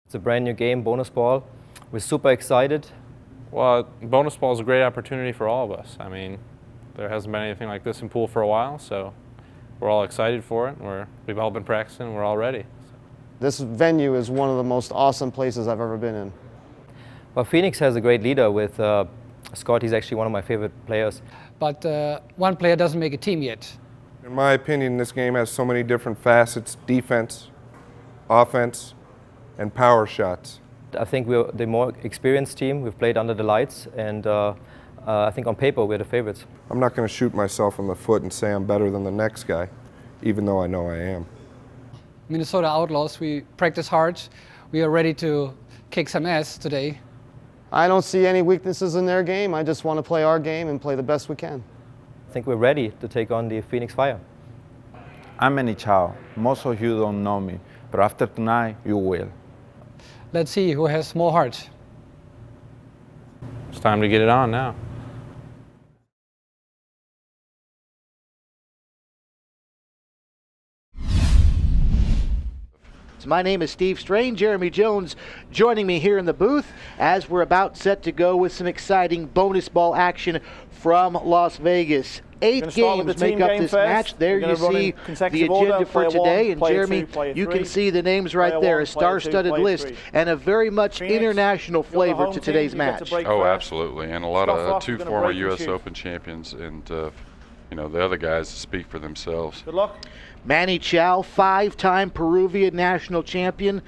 It's a brand new game, bonus ball. We're super excited. Well, bonus ball is a great opportunity for all of us. I mean, there hasn't been anything like this in pool for a while, so we're all excited for it. We've all been practicing, we're all ready. This venue is one of the most awesome places I've ever been in. Well, Phoenix has a great leader with Scott. He's actually one of my favorite players. But one player doesn't make a team yet. In my opinion, this game has so many different facets: defense, offense, and power shots. I think we're the more experienced team. We've played under the lights, and I think on paper we're the favorites. I'm not going to shoot myself in the foot and say I'm better than the next guy, even though I know I am. Minnesota Outlaws, we practice hard. We are ready to kick some ass today. I don't see any weaknesses in their game. I just want to play our game and play the best we can. I think we're ready to take on the Phoenix Fire. I'm Manny Chao. Most of you don't know me, but after tonight, you will. Let's see who has more heart. It's time to get it on now. My name is Steve Strain. Jeremy Jones joining me here in the booth as we're about set to go with some exciting bonus ball action from Las Vegas. 8 games make up this match. There you see the agenda for today. And Jeremy, you can see the names right there, a star-studded list and a very much international flavor to today's match. Oh, absolutely. And a lot of 2 former U.S. Open champions and, you know, the other guys speak for themselves. Good luck. Manny Chao, 5-time Peruvian national champion.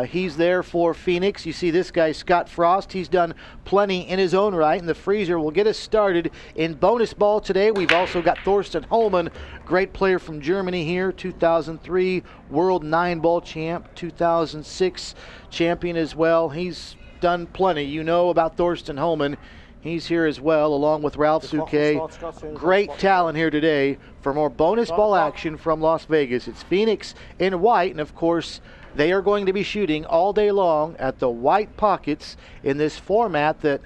He's there for Phoenix. You see this guy, Scott Frost. He's done plenty in his own right, and the freezer will get us started in bonus ball today. We've also got Thorsten Hohmann, great player from Germany here, 2003 World 9-ball champ, 2006 champion as well. He's done plenty. You know about Thorsten Hohmann. He's here as well, along with Ralph Souquet. Great talent here today for more bonus ball action from Las Vegas. It's Phoenix in white, and of course, they are going to be shooting all day long at the white pockets in this format that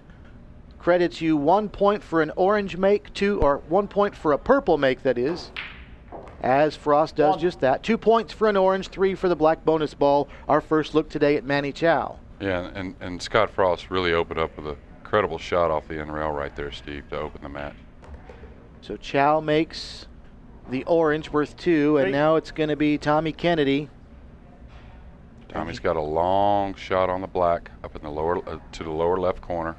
credits you 1 point for an orange make, 1 point for a purple make, that is, as Frost does just that. 2 points for an orange, 3 for the black bonus ball. Our first look today at Manny Chao. Yeah, and Scott Frost really opened up with a incredible shot off the end rail right there, Steve, to open the match. So Chao makes the orange worth 2, and now it's going to be Tommy Kennedy. Tommy's got a long shot on the black up in the lower to the lower left corner.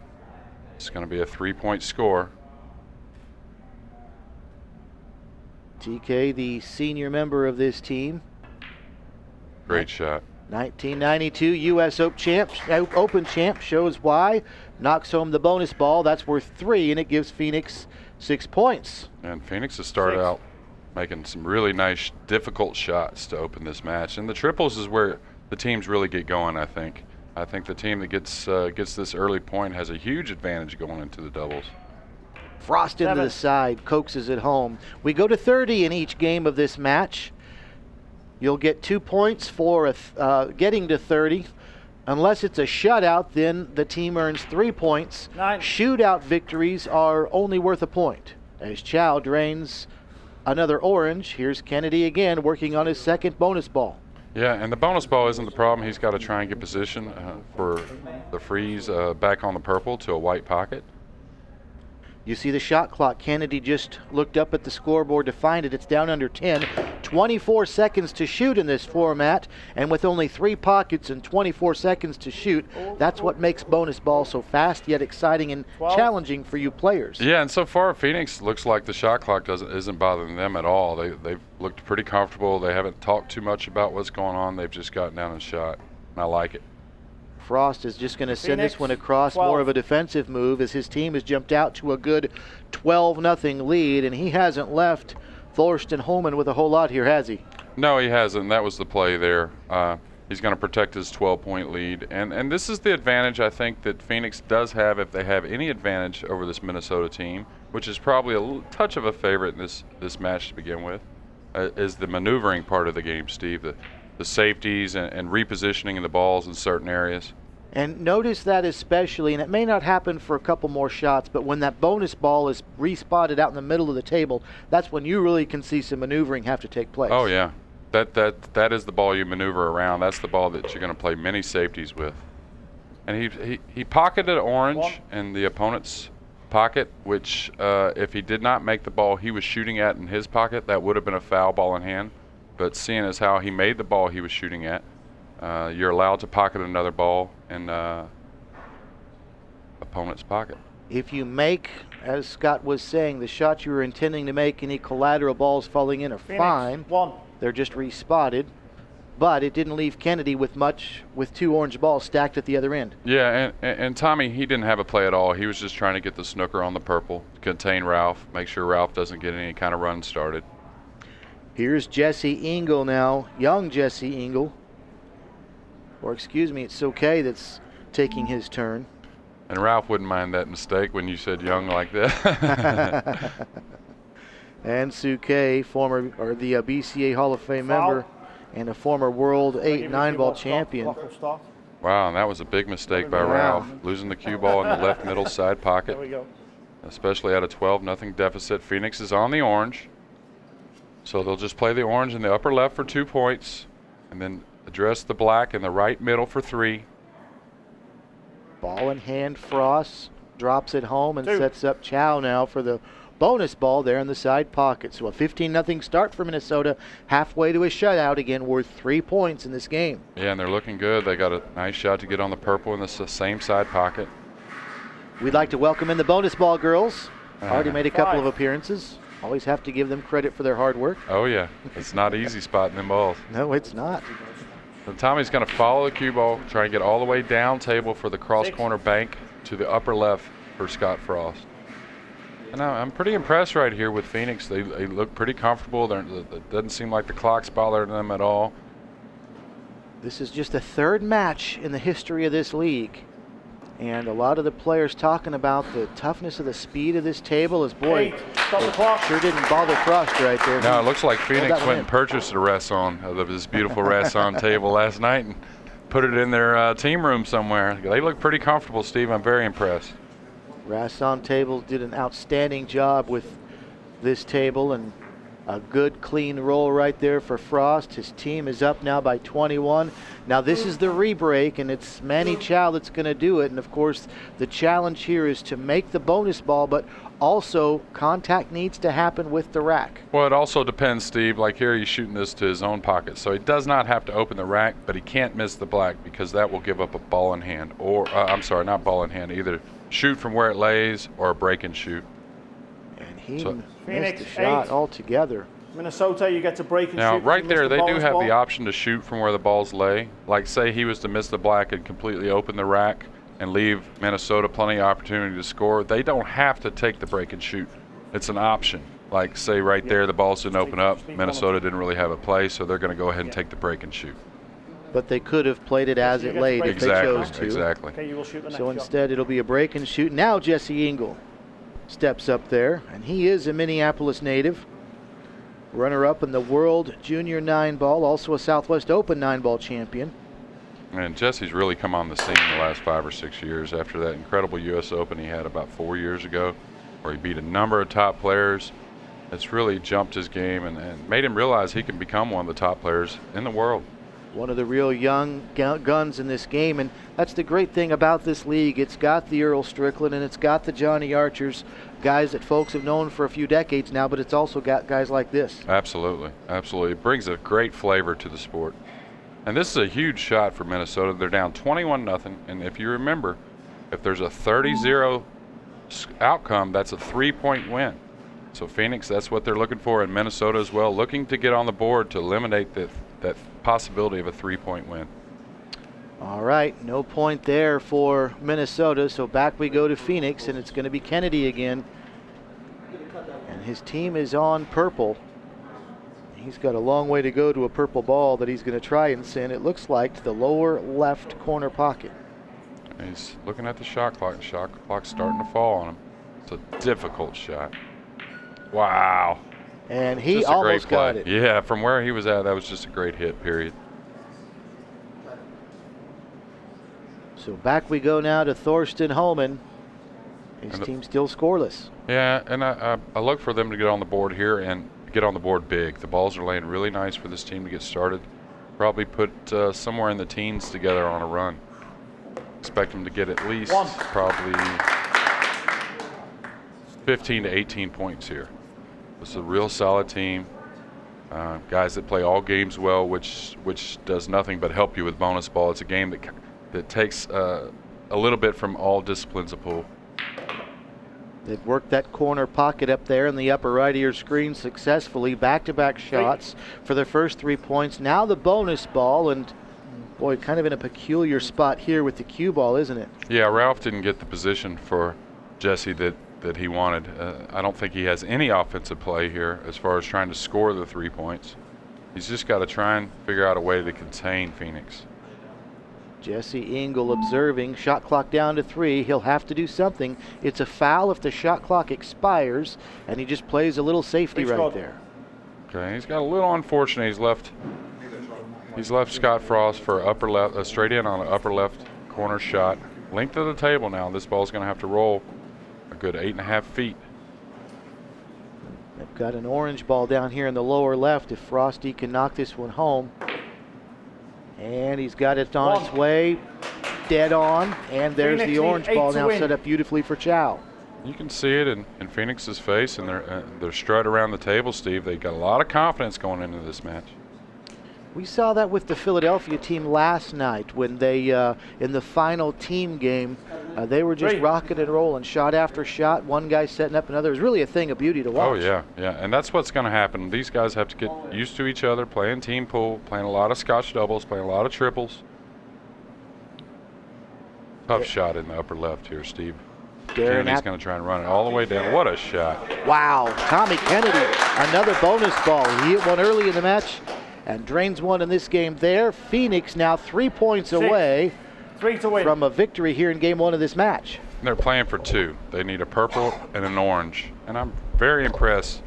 It's going to be a 3-point score. TK, the senior member of this team. Great shot. 1992 U.S. Open champ, shows why. Knocks home the bonus ball. That's worth 3, and it gives Phoenix 6 points. And Phoenix has started out making some really nice, difficult shots to open this match. And the triples is where the teams really get going, I think. I think the team that gets this early point has a huge advantage going into the doubles. Frost into the side, coaxes it home. We go to 30 in each game of this match. You'll get 2 points for getting to 30. Unless it's a shutout, then the team earns 3 points. 9. Shootout victories are only worth a point. As Chao drains another orange, here's Kennedy again working on his second bonus ball. Yeah, and the bonus ball isn't the problem. He's got to try and get position for the freeze back on the purple to a white pocket. You see the shot clock. Kennedy just looked up at the scoreboard to find it. It's down under 10. 24 seconds to shoot in this format, and with only 3 pockets and 24 seconds to shoot, that's what makes bonus ball so fast yet exciting and challenging for you players. Yeah, and so far Phoenix looks like the shot clock isn't bothering them at all. They've looked pretty comfortable. They haven't talked too much about what's going on. They've just gotten down and shot, and I like it. Frost is just going to send this one across, more of a defensive move, as his team has jumped out to a good 12-0 lead, and he hasn't left Thorsten Hohmann with a whole lot here, has he? No, he hasn't. That was the play there. He's going to protect his 12-point lead, and this is the advantage I think that Phoenix does have, if they have any advantage over this Minnesota team, which is probably a touch of a favorite in this match to begin with, is the maneuvering part of the game, Steve. The safeties and repositioning the balls in certain areas. And notice that especially, and it may not happen for a couple more shots, but when that bonus ball is respotted out in the middle of the table, that's when you really can see some maneuvering have to take place. Oh, yeah. That is the ball you maneuver around. That's the ball that you're going to play many safeties with. And he pocketed orange in the opponent's pocket, which if he did not make the ball he was shooting at in his pocket, that would have been a foul, ball in hand. But seeing as how he made the ball he was shooting at, you're allowed to pocket another ball in opponent's pocket. If you make, as Scott was saying, the shot you were intending to make, any collateral balls falling in are fine. They're just respotted. But it didn't leave Kennedy with much, with 2 orange balls stacked at the other end. Yeah, and Tommy, he didn't have a play at all. He was just trying to get the snooker on the purple, contain Ralph, make sure Ralph doesn't get any kind of run started. Here's Jesse Engel now, young Jesse Engel. Or excuse me, it's okay that's taking his turn. And Ralph wouldn't mind that mistake when you said young like that. And Suke, former, or the BCA Hall of Fame member, and a former World 8-9 ball champion. Wow, and that was a big mistake by Ralph, losing the cue ball in the left middle side pocket, especially at a 12-0 deficit. Phoenix is on the orange, so they'll just play the orange in the upper left for 2 points, and then address the black in the right middle for 3. Ball in hand, Frost drops it home and sets up Chow now for the bonus ball there in the side pocket. So a 15-0 start for Minnesota, halfway to a shutout, again worth 3 points in this game. Yeah, and they're looking good. They got a nice shot to get on the purple in the same side pocket. We'd like to welcome in the bonus ball girls. Already made a couple of appearances. Always have to give them credit for their hard work. Oh yeah, it's not easy spotting them balls. No, it's not. So Tommy's going to follow the cue ball, try and get all the way down table for the cross corner bank to the upper left for Scott Frost. And I'm pretty impressed right here with Phoenix. They look pretty comfortable. It doesn't seem like the clock's bothering them at all. This is just the 3rd match in the history of this league. And a lot of the players talking about the toughness of the speed of this table is, boy, sure didn't bother Frost right there. No, it looks like Phoenix went and purchased a Rasson of this beautiful Rasson table last night and put it in their team room somewhere. They look pretty comfortable, Steve. I'm very impressed. Rasson Table did an outstanding job with this table, and a good clean roll right there for Frost. His team is up now by 21. Now this is the rebreak, and it's Manny Chow that's going to do it. And of course, the challenge here is to make the bonus ball, but also contact needs to happen with the rack. Well, it also depends, Steve. Like here, he's shooting this to his own pocket, so he does not have to open the rack, but he can't miss the black because that will give up a ball in hand, or I'm sorry, not ball in hand, either shoot from where it lays or a break and shoot. And he missed the shot altogether. Minnesota, you get to break and now, shoot. Now, right there, they do have the option to shoot from where the balls lay. Like, say he was to miss the black and completely open the rack and leave Minnesota plenty of opportunity to score. They don't have to take the break and shoot. It's an option. Like, say right there, the balls didn't open up. Minnesota didn't really have a play, so they're going to go ahead and take the break and shoot. But they could have played it as it laid if they chose to. Exactly. So instead, it'll be a break and shoot. Now Jesse Engel steps up there, and he is a Minneapolis native. Runner-up in the World Junior 9-ball, also a Southwest Open 9-ball champion. And Jesse's really come on the scene in the last 5 or 6 years after that incredible U.S. Open he had about 4 years ago, where he beat a number of top players. It's really jumped his game and made him realize he can become one of the top players in the world. One of the real young guns in this game, and that's the great thing about this league. It's got the Earl Strickland and it's got the Johnny Archers, guys that folks have known for a few decades now, but it's also got guys like this. Absolutely, absolutely. It brings a great flavor to the sport. And this is a huge shot for Minnesota. They're down 21-0, and if you remember, if there's a 30-0 outcome, that's a 3-point win. So Phoenix, that's what they're looking for in Minnesota as well, looking to get on the board to eliminate that possibility of a 3-point win. All right, no point there for Minnesota, so back we go to Phoenix, and it's going to be Kennedy again. And his team is on purple. He's got a long way to go to a purple ball that he's going to try and send, it looks like, to the lower left corner pocket. He's looking at the shot clock. The shot clock's starting to fall on him. It's a difficult shot. Wow. And he almost got it. Yeah, from where he was at, that was just a great hit, period. So back we go now to Thorsten Hohmann. His team still scoreless. Yeah, and I look for them to get on the board here, and get on the board big. The balls are laying really nice for this team to get started. Probably put somewhere in the teens together on a run. Expect them to get at least probably 15 to 18 points here. This is a real solid team. Guys that play all games well, which does nothing but help you with bonus ball. It's a game that takes a little bit from all disciplines of pool. They've worked that corner pocket up there in the upper right of your screen successfully. Back-to-back shots for their first 3 points. Now the bonus ball, and boy, kind of in a peculiar spot here with the cue ball, isn't it? Yeah, Ralph didn't get the position for Jesse that he wanted. I don't think he has any offensive play here as far as trying to score the 3 points. He's just got to try and figure out a way to contain Phoenix. Jesse Engel observing, shot clock down to 3. He'll have to do something. It's a foul if the shot clock expires, and he just plays a little safety right there. Okay, he's got a little unfortunate. He's left Scott Frost for upper left, straight in on an upper left corner shot. Length of the table now. This ball's going to have to roll a good 8.5 feet. They've got an orange ball down here in the lower left if Frosty can knock this one home. And he's got it on its way, dead on, and there's the orange ball now set up beautifully for Chow. You can see it in Phoenix's face and their strut around the table, Steve. They got a lot of confidence going into this match. We saw that with the Philadelphia team last night when they, in the final team game, they were just rocking and rolling, shot after shot, one guy setting up another. It was really a thing of beauty to watch. Oh, yeah, and that's what's going to happen. These guys have to get used to each other, playing team pool, playing a lot of scotch doubles, playing a lot of triples. Tough shot in the upper left here, Steve. Kennedy's going to try and run it all the way down. What a shot. Wow, Tommy Kennedy, another bonus ball. He hit one early in the match and drains one in this game there. Phoenix now 3 points away from a victory here in game 1 of this match. They're playing for 2. They need a purple and an orange. And I'm very impressed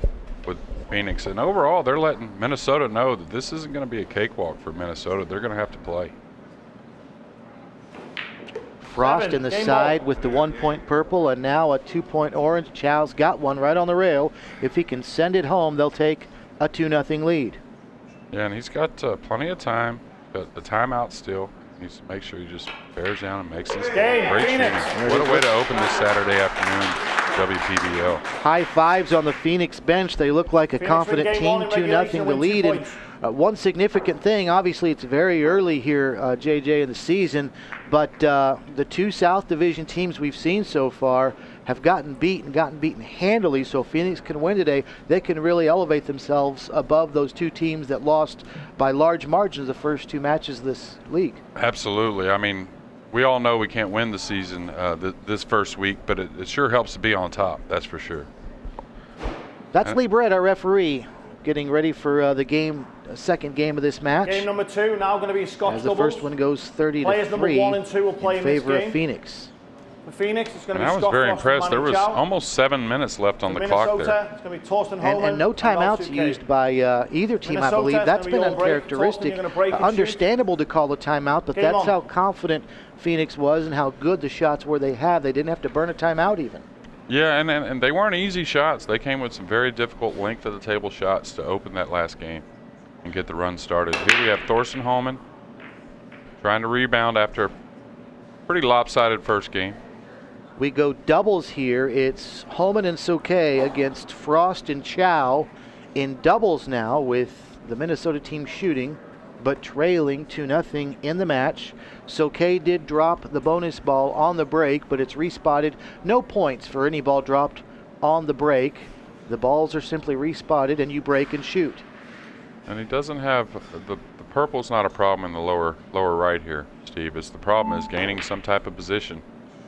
with Phoenix. And overall, they're letting Minnesota know that this isn't going to be a cakewalk for Minnesota. They're going to have to play. Frost in the side with the 1 point purple and now a 2 point orange. Chow's got one right on the rail. If he can send it home, they'll take a 2-0 lead. Yeah, and he's got plenty of time, but the timeout still. He needs to make sure he just bears down and makes this game. Great shooting. What a way to open this Saturday afternoon, WPBL. High fives on the Phoenix bench. They look like a confident team, 2-0 the lead. And one significant thing, obviously it's very early here, JJ, in the season, but the 2 South Division teams we've seen so far have gotten beaten handily. So Phoenix can win today. They can really elevate themselves above those 2 teams that lost by large margins the first 2 matches of this league. Absolutely. I mean, we all know we can't win the season this first week, but it sure helps to be on top, that's for sure. That's Lee Brett, our referee, getting ready for the second game of this match. Game number 2 now going to be Scotch as the doubles. first one goes 30 Players to number 3 1 and 2 will play in favor this game. of Phoenix. For Phoenix, it's going to be I was Scott very Frost impressed. and There Manny was Chow. almost 7 minutes left on the Minnesota, clock there. It's going to be Thorsten, Hohmann, And no timeouts used by either team, I believe. That's been uncharacteristic. Understandable to call a timeout, but that's how confident Phoenix was and how good the shots were they had. They didn't have to burn a timeout even. Yeah, and they weren't easy shots. They came with some very difficult length of the table shots to open that last game and get the run started. Here we have Thorsten Hohmann trying to rebound after a pretty lopsided first game. We go doubles here. It's Hohmann and Soke against Frost and Chow in doubles now, with the Minnesota team shooting but trailing 2-0 in the match. Soke did drop the bonus ball on the break, but it's respotted. No points for any ball dropped on the break. The balls are simply respotted and you break and shoot. And he doesn't have the purple's not a problem in the lower right here, Steve. It's the problem is gaining some type of position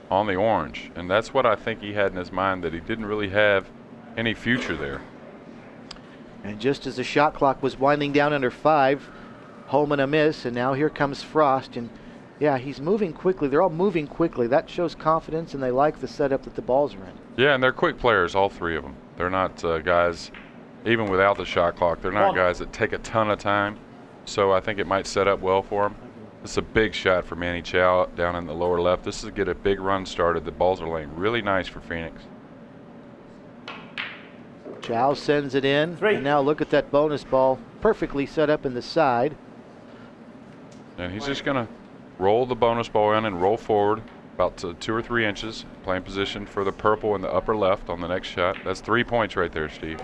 on the orange, and that's what I think he had in his mind, that he didn't really have any future there. And just as the shot clock was winding down under 5, Hohmann a miss, and now here comes Frost, and yeah, he's moving quickly. They're all moving quickly. That shows confidence, and they like the setup that the balls are in. Yeah, and they're quick players, all 3 of them. They're not guys, even without the shot clock, they're not guys that take a ton of time, so I think it might set up well for them. This is a big shot for Manny Chow down in the lower left. This is to get a big run started. The balls are laying really nice for Phoenix. Chow sends it in. 3. And now look at that bonus ball. Perfectly set up in the side. And he's just going to roll the bonus ball in and roll forward about 2 or 3 inches, playing position for the purple in the upper left on the next shot. That's 3 points right there, Steve.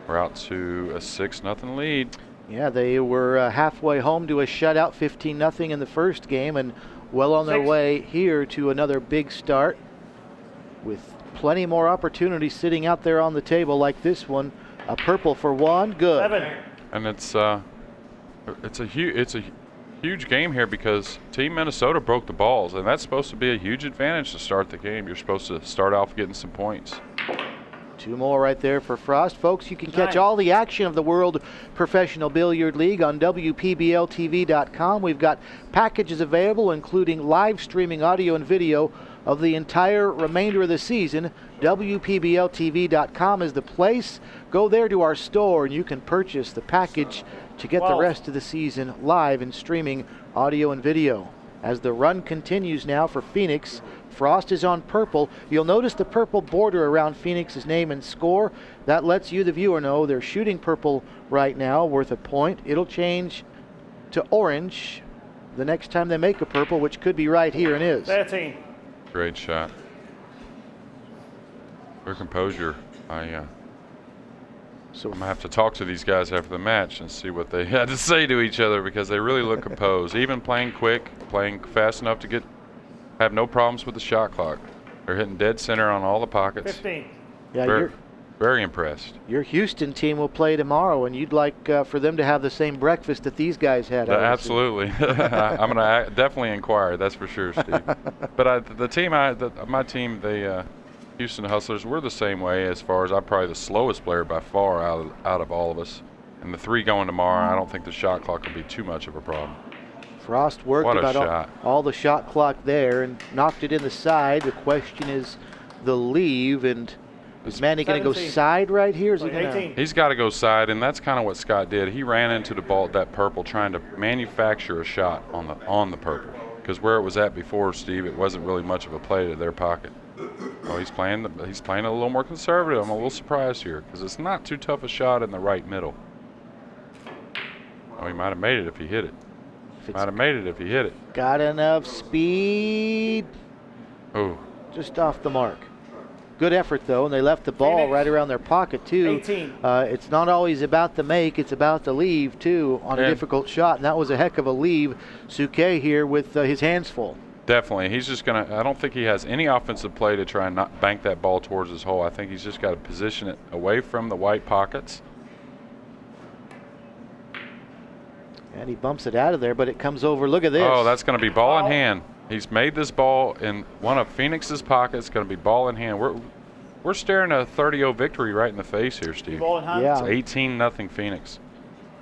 We're out to a 6-0 lead. Yeah, they were halfway home to a shutout, 15-0 in the first game, and well on their 6. way here to another big start with plenty more opportunities sitting out there on the table like this one. A purple for 1, good. 7. And it's a huge game here because Team Minnesota broke the balls, and that's supposed to be a huge advantage to start the game. You're supposed to start off getting some points. 2 more right there for Frost. Folks, you can catch 9. all the action of the World Professional Billiard League on WPBLTV.com. We've got packages available, including live streaming audio and video of the entire remainder of the season. WPBLTV.com is the place. Go there to our store, and you can purchase the package to get the 12. rest of the season live and streaming audio and video. As the run continues now for Phoenix, Frost is on purple. You'll notice the purple border around Phoenix's name and score. That lets you, the viewer, know they're shooting purple right now, worth a point. It'll change to orange the next time they make a purple, which could be right here and is. 13. Great shot. Their composure. I'm going to have to talk to these guys after the match and see what they had to say to each other because they really look composed. Even playing quick, playing fast enough to have no problems with the shot clock. They're hitting dead center on all the pockets. 15. Yeah, Very impressed. your Houston team will play tomorrow, and you'd like for them to have the same breakfast that these guys had. Absolutely. I'm going to definitely inquire, that's for sure, Steve. But my team, the Houston Hustlers, we're the same way as far as I'm probably the slowest player by far out of all of us. And the 3 going tomorrow, I don't think the shot clock will be too much of a problem. Frost worked What a about shot. all the shot clock there and knocked it in the side. The question is the leave, and is Manny going to go 17. side right here? Is he 18. He's got to go side, and that's kind of what Scott did. He ran into the ball, that purple, trying to manufacture a shot on the purple. Because where it was at before, Steve, it wasn't really much of a play to their pocket. Oh, he's playing a little more conservative. I'm a little surprised here because it's not too tough a shot in the right middle. Oh, he might have made it if he hit it. Got enough speed. Oh, Just off the mark. Good effort, though, and they left the ball Phoenix. right around their pocket, too. 18. It's not always about the make, it's about the leave, too, on a And- difficult shot, and that was a heck of a leave. Suke here with his hands full. definitely. He's just going to – I don't think he has any offensive play to try and not bank that ball towards his hole. I think he's just got to position it away from the white pockets. And he bumps it out of there, but it comes over. Look at this. Oh, that's going to be ball in hand. He's made this ball in one of Phoenix's pockets. Going to be ball in hand. We're staring a 30-0 victory right in the face here, Steve. Ball in hand. Yeah. It's 18-0 Phoenix.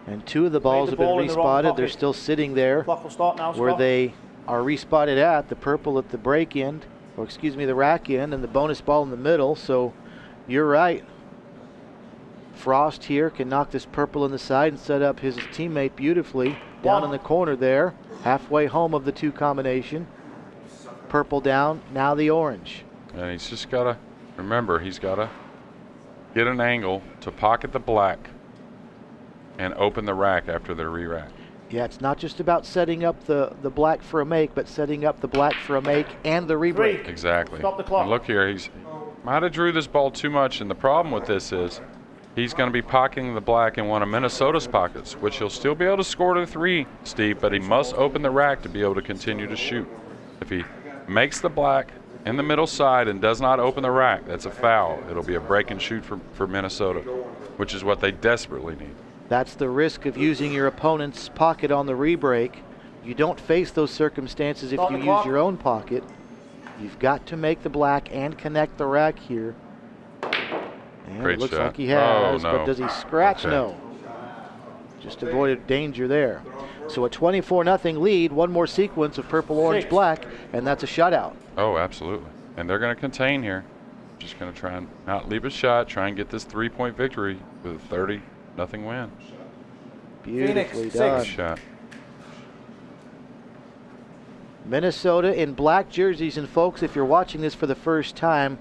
And 2 of the balls the have been ball in the wrong respotted. They're pocket. still sitting there Clock will start now, where Scott. they are respotted at. The purple at the break end, or excuse me, the rack end, and the bonus ball in the middle. So you're right. Frost here can knock this purple in the side and set up his teammate beautifully down in the corner there, halfway home of the 2 combination. Purple down, now the orange. And he's just got to – remember, he's got to get an angle to pocket the black and open the rack after the re-rack. Yeah, it's not just about setting up the black for a make, but setting up the black for a make and the re-break. 3. Exactly. Stop the clock. And look here, he's might have drew this ball too much, and the problem with this is he's going to be pocketing the black in one of Minnesota's pockets, which he'll still be able to score to 3, Steve, but he must open the rack to be able to continue to shoot. If he makes the black in the middle side and does not open the rack, that's a foul. It'll be a break and shoot for Minnesota, which is what they desperately need. That's the risk of using your opponent's pocket on the re-break. You don't face those circumstances if Stop you the use clock. your own pocket. You've got to make the black and connect the rack here. And Great it looks shot. like he has, Oh, no. but does he scratch? Okay. No. Just avoided danger there. So a 24-0 lead, one more sequence of purple, orange, 6. black, and that's a shutout. Oh, absolutely. And they're going to contain here. Just going to try and not leave a shot, try and get this 3-point victory with a 30-0 win. Beautifully Phoenix, done. 6 shot. Minnesota in black jerseys, and folks, if you're watching this for the first time,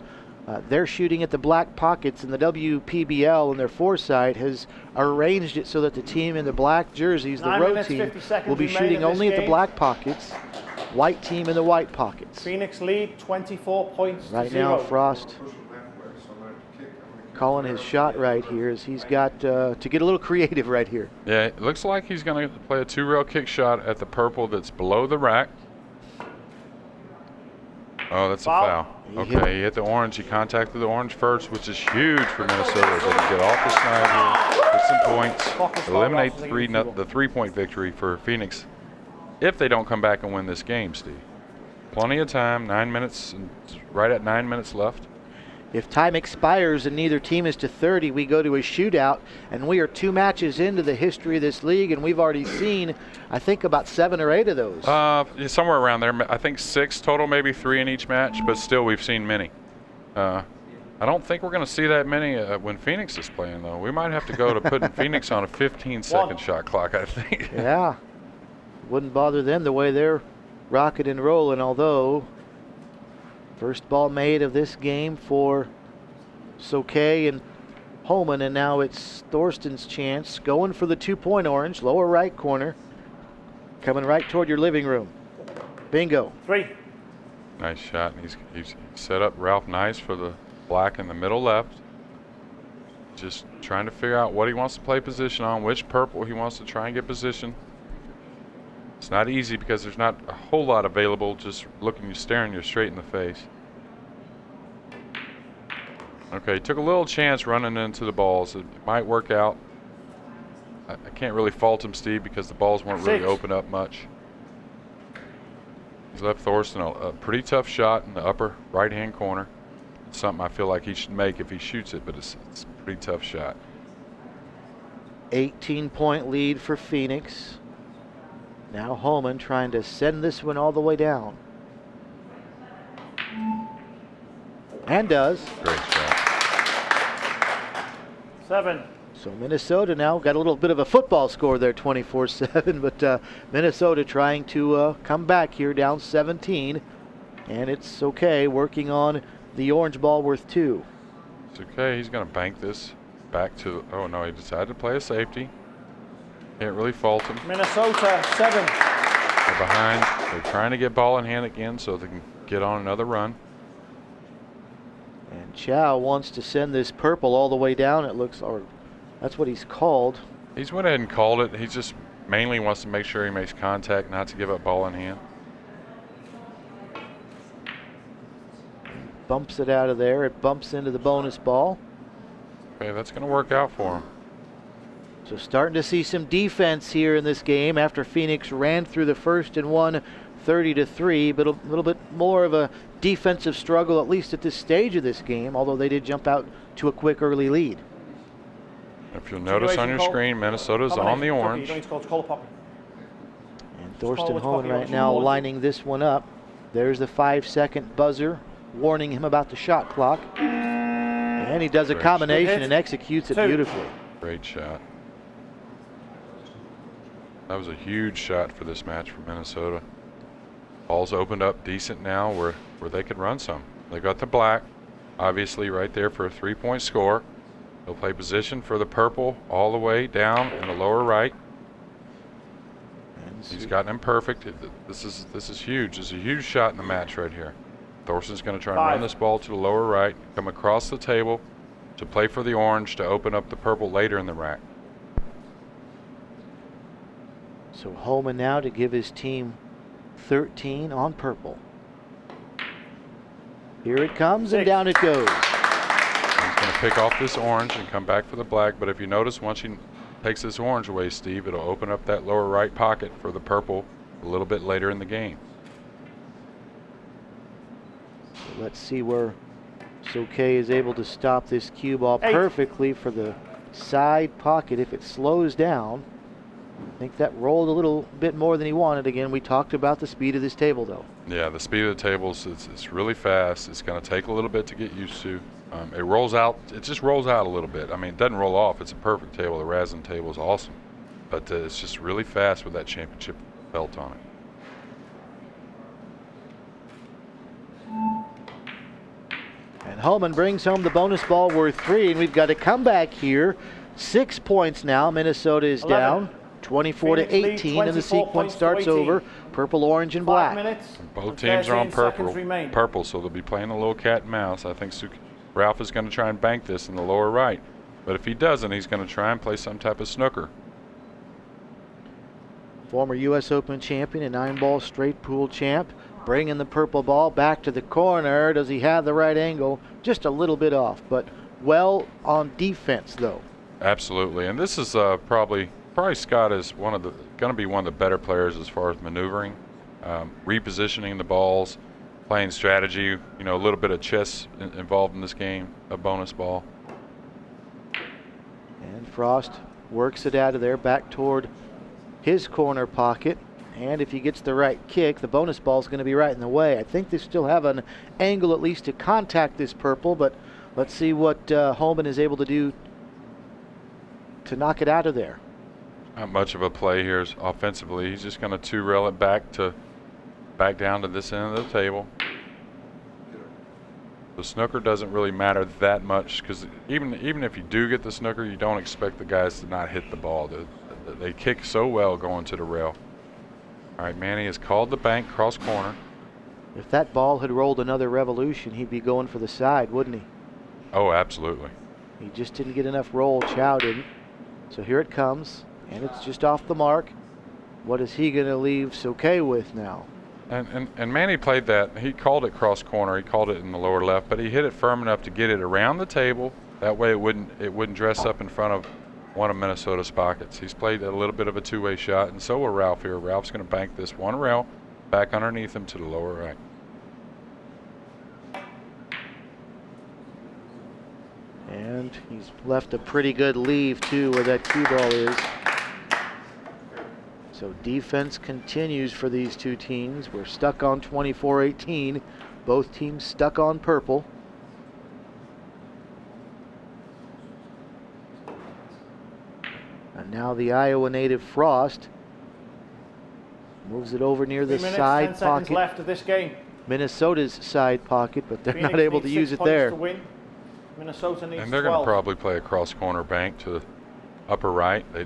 They're shooting at the black pockets, and the WPBL in their foresight has arranged it so that the team in the black jerseys, the 9 road minutes, team, 50 seconds will be remaining shooting of this only at the game. black pockets, white team in the white pockets. Phoenix lead 24 points to Right 0. now, Frost calling his shot right here as he's got to get a little creative right here. Yeah, it looks like he's going to play a 2-rail kick shot at the purple that's below the rack. Oh, that's a foul. Okay, he hit the orange. He contacted the orange first, which is huge for Minnesota. They can get off the snag here, get some points, eliminate the 3-point victory for Phoenix if they don't come back and win this game, Steve. Plenty of time, 9 minutes, right at 9 minutes left. If time expires and neither team is to 30, we go to a shootout, and we are 2 matches into the history of this league, and we've already seen, I think, about 7 or 8 of those. Somewhere around there. I think 6 total, maybe 3 in each match, but still we've seen many. I don't think we're going to see that many when Phoenix is playing, though. We might have to go to putting Phoenix on a 15-second shot clock, I think. Yeah, wouldn't bother them the way they're rocking and rolling, although first ball made of this game for Sokay and Hohmann, and now it's Thorsten's chance, going for the 2-point orange, lower right corner, coming right toward your living room. Bingo. 3. Nice shot. And he's set up Ralph nice for the black in the middle left. Just trying to figure out what he wants to play position on, which purple he wants to try and get position. It's not easy because there's not a whole lot available, just staring you straight in the face. Okay, took a little chance running into the balls. It might work out. I can't really fault him, Steve, because the balls weren't really open up much. He's left Thorsten a pretty tough shot in the upper right-hand corner. It's something I feel like he should make if he shoots it, but it's a pretty tough shot. 18-point lead for Phoenix. Now Hohmann trying to send this one all the way down. And does. Great shot. 7. So Minnesota now got a little bit of a football score there, 24-7, but Minnesota trying to come back here down 17. And it's okay, working on the orange ball worth 2. It's okay, he's going to bank this back to, oh no, he decided to play a safety. Can't really fault him. Minnesota 7. They're behind. They're trying to get ball in hand again so they can get on another run. And Chow wants to send this purple all the way down, it looks, or that's what he's called. He's went ahead and called it. He just mainly wants to make sure he makes contact, not to give up ball in hand. Bumps it out of there. It bumps into the bonus ball. Okay, that's going to work out for him. So starting to see some defense here in this game after Phoenix ran through the first and won 30-3, but a little bit more of a defensive struggle, at least at this stage of this game, although they did jump out to a quick early lead. If you'll notice on your screen, Minnesota's on the orange. And Thorsten Hohmann right now lining this one up. There's the 5-second buzzer warning him about the shot clock. And he does a combination and executes it beautifully. Great shot. That was a huge shot for this match for Minnesota. Ball's opened up decent now where they could run some. They got the black, obviously right there for a 3-point score. They'll play position for the purple all the way down in the lower right. He's gotten him perfect. This is huge. It's a huge shot in the match right here. Thorsten's going to try and run this ball to the lower right, come across the table to play for the orange to open up the purple later in the rack. So Hohmann now to give his team 13 on purple. Here it comes and down it goes. He's going to pick off this orange and come back for the black, but if you notice, once he takes this orange away, Steve, it'll open up that lower right pocket for the purple a little bit later in the game. So let's see where Sokay is able to stop this cue ball perfectly for the side pocket. If it slows down, I think that rolled a little bit more than he wanted. Again, we talked about the speed of this table, though. Yeah, the speed of the tables, it's really fast. It's going to take a little bit to get used to. It rolls out. It just rolls out a little bit. I mean, it doesn't roll off. It's a perfect table. The Razin table is awesome. But it's just really fast with that championship belt on it. And Hohmann brings home the bonus ball worth 3, and we've got a comeback here. 6 points now. Minnesota is 11. down 24 to 18, and the sequence starts over. Purple, orange, and 5 black. minutes. Both teams are on 13 seconds remain. purple, so they'll be playing a little cat and mouse. I think Ralph is going to try and bank this in the lower right. But if he doesn't, he's going to try and play some type of snooker. Former U.S. Open champion and 9-ball straight pool champ. Bringing the purple ball back to the corner. Does he have the right angle? Just a little bit off, but well on defense, though. Absolutely, and this is probably Scott is going to be one of the better players as far as maneuvering, repositioning the balls, playing strategy. You know, a little bit of chess involved in this game. A bonus ball. And Frost works it out of there, back toward his corner pocket. And if he gets the right kick, the bonus ball is going to be right in the way. I think they still have an angle at least to contact this purple, but let's see what Hohmann is able to do to knock it out of there. Not much of a play here offensively. He's just going to 2-rail it back down to this end of the table. The snooker doesn't really matter that much because even if you do get the snooker, you don't expect the guys to not hit the ball. They kick so well going to the rail. All right, Manny has called the bank cross corner. If that ball had rolled another revolution, he'd be going for the side, wouldn't he? Oh, absolutely. He just didn't get enough roll. Chow didn't. So here it comes, and it's just off the mark. What is he going to leave Soke with now? And Manny played that. He called it cross corner. He called it in the lower left, but he hit it firm enough to get it around the table. That way it wouldn't dress up in front of one of Minnesota's pockets. He's played a little bit of a two-way shot, and so will Ralph here. Ralph's going to bank this one rail back underneath him to the lower right. And he's left a pretty good leave, too, where that cue ball is. So defense continues for these two teams. We're stuck on 24-18. Both teams stuck on purple. And now the Iowa native Frost moves it over near the 3 minutes, side 10 seconds pocket. left of this game. Minnesota's side pocket, but they're Phoenix not able to needs use 6 it points there. to win. Minnesota needs And they're going 12. to probably play a cross corner bank to the upper right. The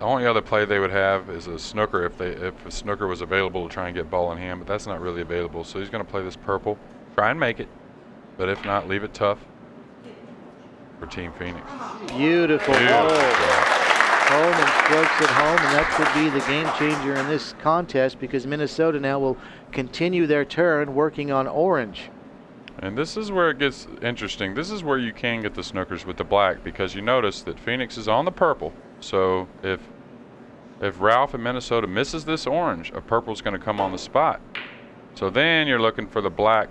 only other play they would have is a snooker if a snooker was available to try and get ball in hand, but that's not really available. So he's going to play this purple, try and make it, but if not, leave it tough for Team Phoenix. Beautiful goal. Hohmann strokes it home, and that could be the game changer in this contest because Minnesota now will continue their turn working on orange. And this is where it gets interesting. This is where you can get the snookers with the black because you notice that Phoenix is on the purple. So if Ralph in Minnesota misses this orange, a purple's going to come on the spot. So then you're looking for the black.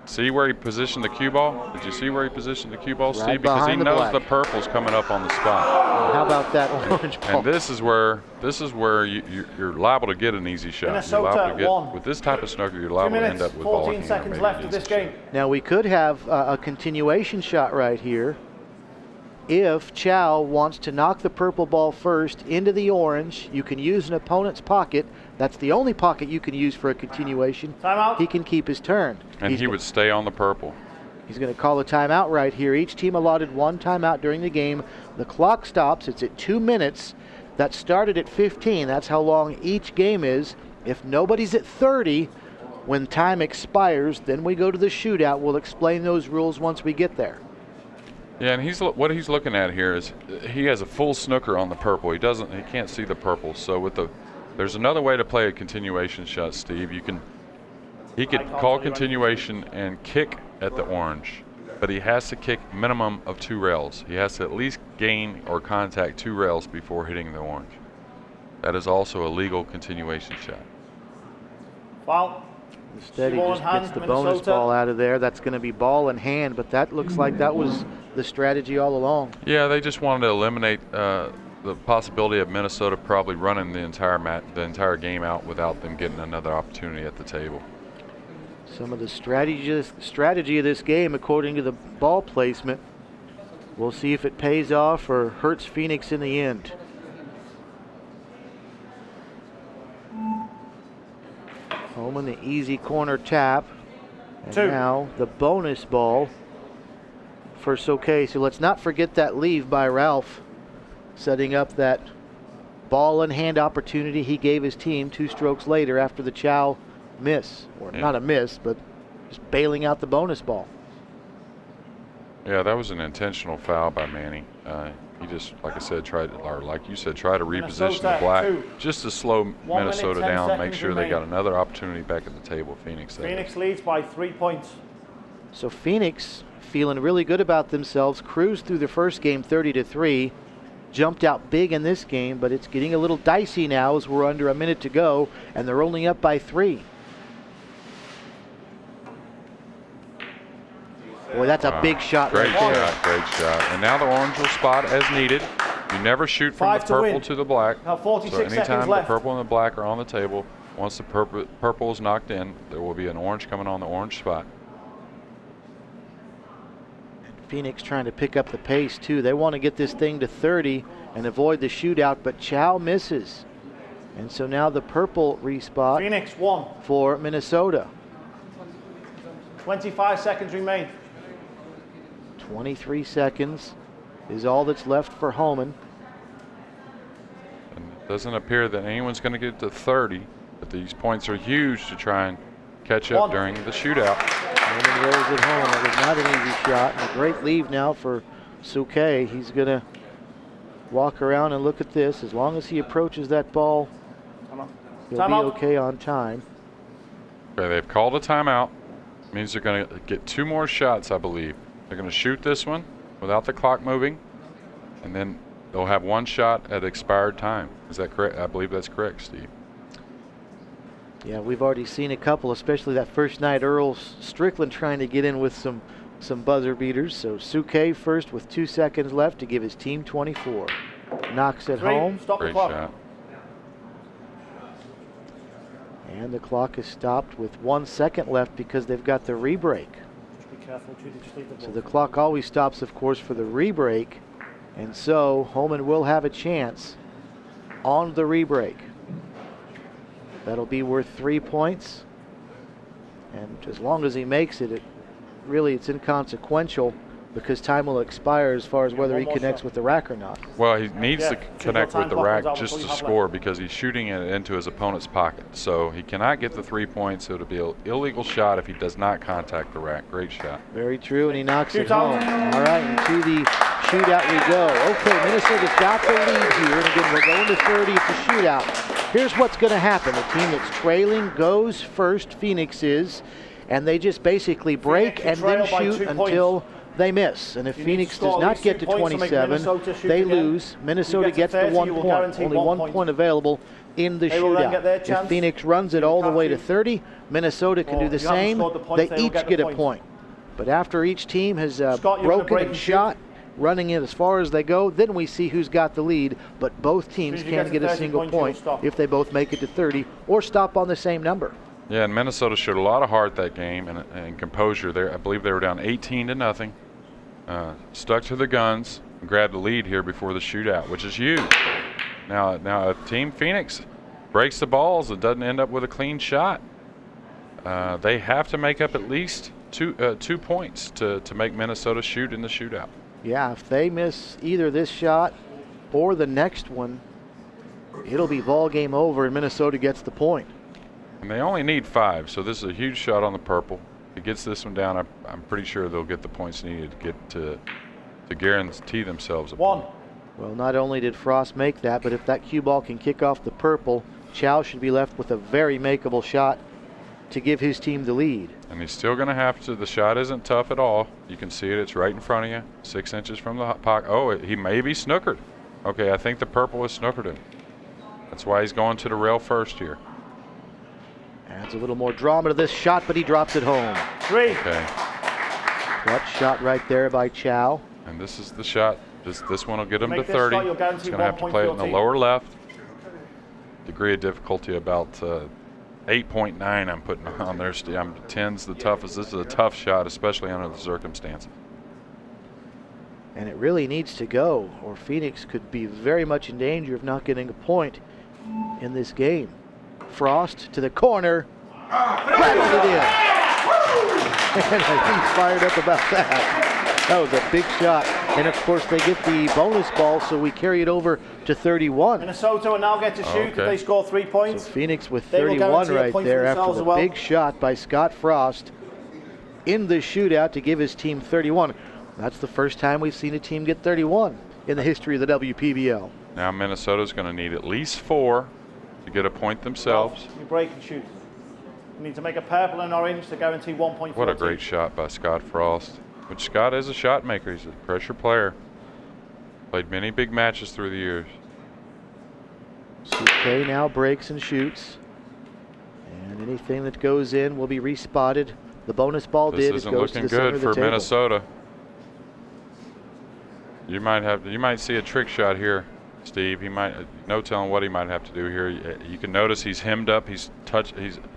See where he positioned the cue ball? Did you see where he positioned the cue ball, Right Steve? Because he behind the knows black. the purple's coming up on the spot. How about that orange ball? And this is where you're liable to get an easy shot. You're Minnesota liable to get, won. with this type of snooker, you're 2 liable to end minutes, up with ball 14 in hand or seconds maybe left an of this easy game. shot. Now we could have a continuation shot right here if Chow wants to knock the purple ball first into the orange. You can use an opponent's pocket. That's the only pocket you can use for a continuation. Timeout. He can keep his turn. And he would stay on the purple. He's going to call a timeout right here. Each team allotted one timeout during the game. The clock stops. It's at 2 minutes. That started at 15. That's how long each game is. If nobody's at 30, when time expires, then we go to the shootout. We'll explain those rules once we get there. Yeah, and what he's looking at here is he has a full snooker on the purple. He can't see the purple. So there's another way to play a continuation shot, Steve. He could call continuation and kick at the orange, but he has to kick minimum of 2 rails. He has to at least gain or contact 2 rails before hitting the orange. That is also a legal continuation shot. Foul. Instead, he Ball in just hand, gets the bonus Minnesota. ball out of there. That's going to be ball in hand, but that looks like that was the strategy all along. Yeah, they just wanted to eliminate the possibility of Minnesota probably running the entire game out without them getting another opportunity at the table. Some of the strategy of this game, according to the ball placement, we'll see if it pays off or hurts Phoenix in the end. Hohmann, the easy corner tap. And 2. now the bonus ball for Soke. So let's not forget that leave by Ralph, setting up that ball and hand opportunity he gave his team 2 strokes later after the Chow miss. Or not a miss, but just bailing out the bonus ball. Yeah, that was an intentional foul by Manny. He just, like I said, like you said, try to reposition the black just to slow Minnesota down, make sure they got another opportunity back at the table. Phoenix leads by 3 points. So Phoenix feeling really good about themselves, cruised through the first game 30-3, jumped out big in this game, but it's getting a little dicey now as we're under a minute to go, and they're only up by 3. Boy, that's a big shot right there. Great shot. And now the orange will spot as needed. You never shoot from the purple to the black. Now 46 so anytime seconds the left. purple and the black are on the table, once the purple is knocked in, there will be an orange coming on the orange spot. Phoenix trying to pick up the pace too. They want to get this thing to 30 and avoid the shootout, but Chow misses. And so now the purple respot Phoenix 1 for Minnesota. 25 seconds remain. 23 seconds is all that's left for Hohmann. And it doesn't appear that anyone's going to get to 30, but these points are huge to try and catch up during the shootout. Hohmann rolls it home. That was not an easy shot. And a great leave now for Suke. He's going to walk around and look at this. As long as he approaches that ball, he'll be okay on time. Okay, they've called a timeout. Means they're going to get 2 more shots, I believe. They're going to shoot this one without the clock moving, and then they'll have 1 shot at expired time. Is that correct? I believe that's correct, Steve. Yeah, we've already seen a couple, especially that first night. Earl Strickland trying to get in with some buzzer beaters. So Suke first with 2 seconds left to give his team 24. Knocks it home. Great shot. And the clock is stopped with 1 second left because they've got the rebreak. Be careful, Judy, just leave the ball. So the clock always stops, of course, for the rebreak. And so Hohmann will have a chance on the rebreak. That'll be worth 3 points. And as long as he makes it, it's inconsequential because time will expire as far as whether he connects with the rack or not. Well, he needs to connect with the rack just to score because he's shooting it into his opponent's pocket. So he cannot get the 3 points. So it'll be an illegal shot if he does not contact the rack. Great shot. Very true, and he knocks it home. All right, into the shootout we go. Okay, Minnesota's got the lead here. And again, we're going to 30. It's a shootout. Here's what's going to happen. The team that's trailing goes first, Phoenix is, and they just basically break and then shoot until they miss. And if Phoenix does not get to 27, they lose. Minnesota gets the 1 point. Only 1 point available in the shootout. If Phoenix runs it all the way to 30, Minnesota can do the same. They each get a point. But after each team has broken and shot, running it as far as they go, then we see who's got the lead. But both teams can get a single point if they both make it to 30 or stop on the same number. Yeah, and Minnesota showed a lot of heart that game and composure there. I believe they were down 18-0. Stuck to the guns and grabbed the lead here before the shootout, which is huge. Now if Team Phoenix breaks the balls and doesn't end up with a clean shot, they have to make up at least 2 points to make Minnesota shoot in the shootout. Yeah, if they miss either this shot or the next one, it'll be ball game over and Minnesota gets the point. And they only need 5, so this is a huge shot on the purple. If it gets this one down, I'm pretty sure they'll get the points needed to get to guarantee themselves a point. Well, not only did Frost make that, but if that cue ball can kick off the purple, Chow should be left with a very makeable shot to give his team the lead. And he's still going to have to. The shot isn't tough at all. You can see it. It's right in front of you, 6 inches from the pocket. Oh, he may be snookered. Okay, I think the purple has snookered him. That's why he's going to the rail first here. Adds a little more drama to this shot, but he drops it home. 3. Okay. Clutch shot right there by Chow. And this is the shot. This one will get him to Make this 30. shot, you'll He's guarantee going to have to 1 play it point in the for your lower left. Degree of difficulty about 8.9 I'm putting on there. 10's the toughest. This is a tough shot, especially under the circumstances. And it really needs to go, or Phoenix could be very much in danger of not getting a point in this game. Frost to the corner, rattles it in. And he's fired up about that. That was a big shot. And of course they get the bonus ball, so we carry it over to 31. Minnesota will now get to shoot if they score 3 points. So Phoenix with They will 31 guarantee a right point there for after themselves the as well. big shot by Scott Frost in the shootout to give his team 31. That's the first time we've seen a team get 31 in the history of the WPBL. Now Minnesota's going to need at least 4 to get a point themselves. You break and shoot. You need to make a purple and orange to guarantee 1 point. What a great shot by Scott Frost. Which Scott is a shot maker. He's a pressure player. Played many big matches through the years. CK now breaks and shoots. And anything that goes in will be respotted. The bonus ball This did. isn't It goes looking to the center good of the for table. Minnesota. You might see a trick shot here, Steve. He might, no telling what he might have to do here. You can notice he's hemmed up. He's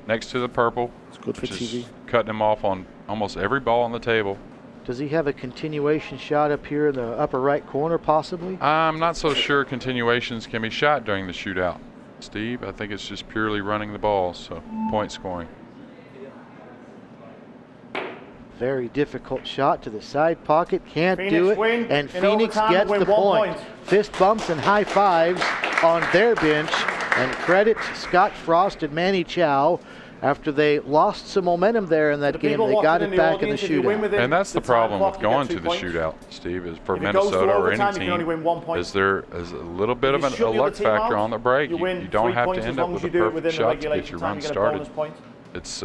next to the purple. It's good for which is TV. cutting him off on almost every ball on the table. Does he have a continuation shot up here in the upper right corner, possibly? I'm not so sure continuations can be shot during the shootout, Steve. I think it's just purely running the balls, so point scoring. Very difficult shot to the side pocket. Can't Phoenix do it. win. And In Phoenix overtime, gets win the 1 point. point. Fist bumps and high fives on their bench. And credit Scott Frost and Manny Chow. After they lost some momentum there in that game, they got it back in the shootout. And that's the problem with going to the shootout, Steve, is for Minnesota or any team, is there is a little bit of a luck factor on the break. You don't have to end up with a perfect shot to get your run started. It's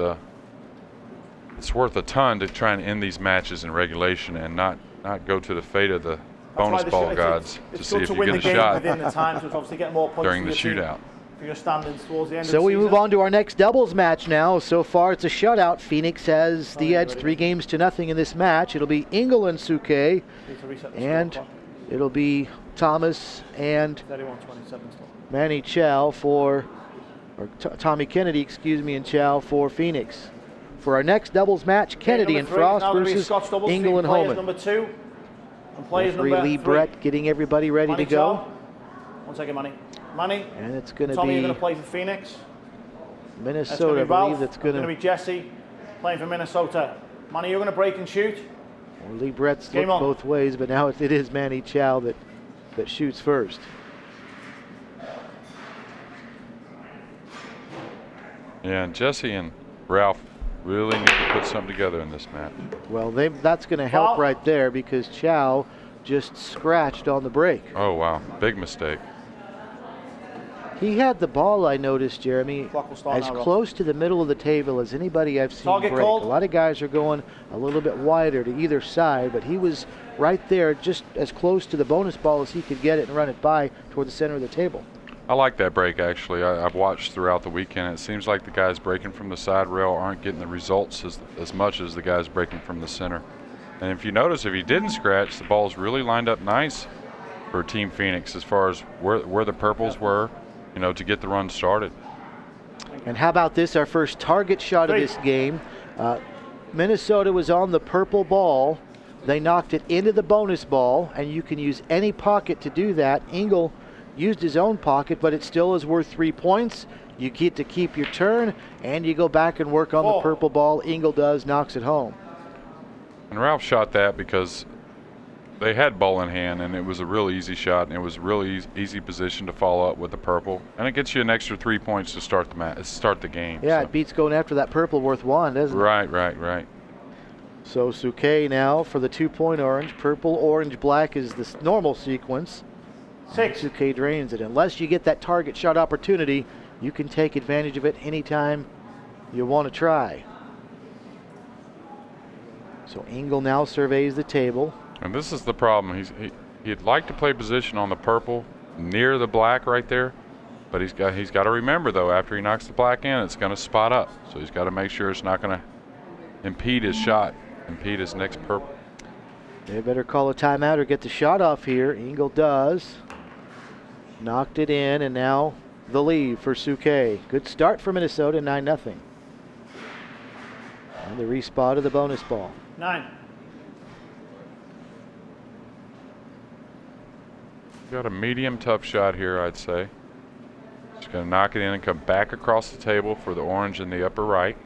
worth a ton to try and end these matches in regulation and not go to the fate of the bonus ball gods to see if you get a shot during the shootout. For your standings towards the end So of the we season. move on to our next doubles match now. So far it's a shutout. Phoenix has the edge 3-0 in this match. It'll be Engel and Suke, and it'll be Thomas and 31-27 still. Manny Chow for, or Tommy Kennedy, excuse me, and Chow for Phoenix. For our next doubles match, Kennedy and Frost versus Engel and Hohmann. Number 2 and players Referee number Lee 3. Brett getting everybody ready Manny to go. Chow. 1 second, Manny. Manny. And it's going to Tommy, you're going be to play for Phoenix. Minnesota, I believe that's going to be Jesse playing for Minnesota. Manny, you're going to break and shoot. Well, Lee Brett's Game looked on. both ways, but now it is Manny Chow that shoots first. Yeah, and Jesse and Ralph really need to put something together in this match. Well, that's going to help Foul. right there because Chow just scratched on the break. Oh, wow. Big mistake. He had the ball, I noticed, Jeremy, Clock will start as now, Rob. close to the middle of the table as anybody I've seen Target break. called. A lot of guys are going a little bit wider to either side, but he was right there just as close to the bonus ball as he could get it and run it by toward the center of the table. I like that break, actually. I've watched throughout the weekend. It seems like the guys breaking from the side rail aren't getting the results as much as the guys breaking from the center. And if you notice, if he didn't scratch, the ball's really lined up nice for Team Phoenix as far as where the purples were, to get the run started. And how about this, our first target shot of this game. Minnesota was on the purple ball. They knocked it into the bonus ball, and you can use any pocket to do that. Engel used his own pocket, but it still is worth 3 points. You get to keep your turn, and you go back and work on the purple ball. Engel does, knocks it home. And Ralph shot that because they had ball in hand, and it was a real easy shot, and it was a really easy position to follow up with the purple, and it gets you an extra 3 points to start the game. Yeah, so. It beats going after that purple worth 1, doesn't it? Right. So Suke now for the 2-point orange. Purple, orange, black is the normal sequence. 6. Suke drains it. Unless you get that target shot opportunity, you can take advantage of it anytime you want to try. So Engel now surveys the table. And this is the problem. He'd like to play position on the purple near the black right there, but he's got to remember though, after he knocks the black in, it's going to spot up. So he's got to make sure it's not going to impede his shot, impede his next purple. They better call a timeout or get the shot off here. Engel does. Knocked it in, and now the lead for Suke. Good start for Minnesota, 9-0. And the respot of the bonus ball. 9. Got a medium tough shot here, I'd say. Just going to knock it in and come back across the table for the orange in the upper right.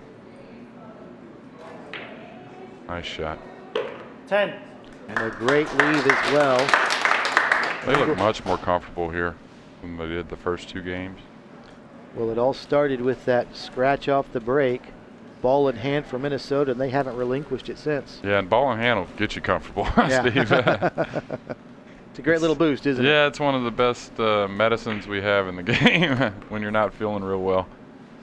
Nice shot. 10. And a great lead as well. They look much more comfortable here than they did the first 2 games. Well, it all started with that scratch off the break. Ball in hand for Minnesota, and they haven't relinquished it since. Yeah, and ball in hand will get you comfortable, Yeah. Steve. It's a great little boost, isn't it? Yeah, it's one of the best medicines we have in the game when you're not feeling real well.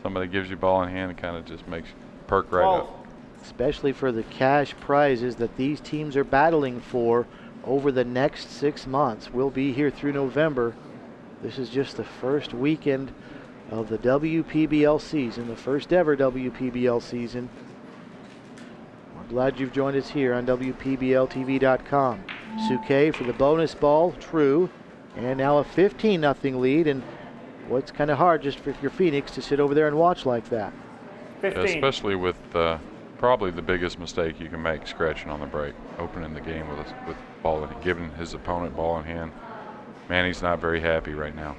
Somebody gives you ball in hand, it kind of just makes you perk right up. Especially for the cash prizes that these teams are battling for over the next 6 months. We'll be here through November. This is just the first weekend of the WPBL season, the first ever WPBL season. We're glad you've joined us here on WPBLTV.com. Suke for the bonus ball, true, and now a 15-0 lead, and it's kind of hard just for your Phoenix to sit over there and watch like that. 15. Especially with probably the biggest mistake you can make, scratching on the break, opening the game with ball in, giving his opponent ball in hand. Manny's not very happy right now.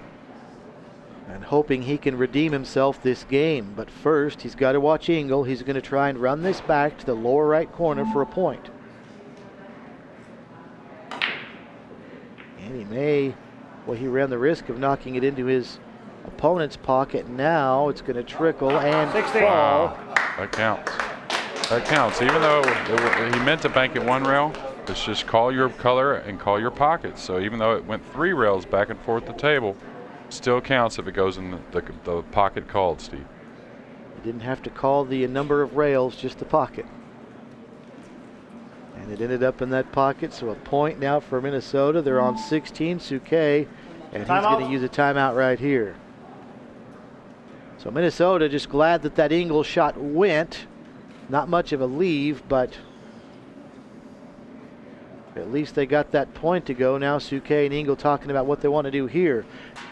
And hoping he can redeem himself this game. But first, he's got to watch Engel. He's going to try and run this back to the lower right corner for a point. And he may, well, he ran the risk of knocking it into his opponent's pocket. Now it's going to trickle and 16. fall. Wow, that counts. That counts. Even though he meant to bank it 1 rail, it's just call your color and call your pocket. So even though it went 3 rails back and forth the table, still counts if it goes in the pocket called, Steve. He didn't have to call the number of rails, just the pocket. And it ended up in that pocket, so a point now for Minnesota. They're on 16, Suke, and he's going to use a timeout right here. So Minnesota just glad that Engel shot went. Not much of a leave, but at least they got that point to go. Now Suke and Engel talking about what they want to do here.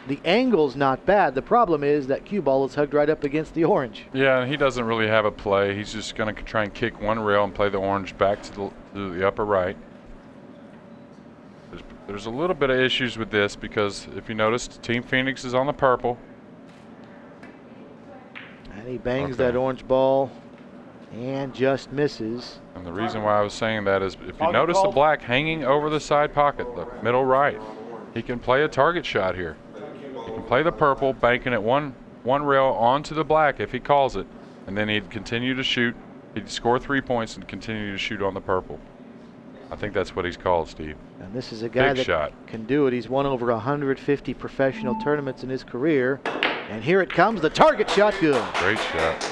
The angle's not bad. The problem is that cue ball is hugged right up against the orange. Yeah, and he doesn't really have a play. He's just going to try and kick 1 rail and play the orange back to the upper right. There's a little bit of issues with this because if you notice, Team Phoenix is on the purple. And he bangs that orange ball and just misses. And the reason why I was saying that is if you notice the black hanging over the side pocket, the middle right, he can play a target shot here. He can play the purple, banking it one rail onto the black if he calls it, and then he'd continue to shoot. He'd score 3 points and continue to shoot on the purple. I think that's what he's called, Steve. And this is a guy that can do it. He's won over 150 professional tournaments in his career. And here it comes, the target shot, good. Great shot.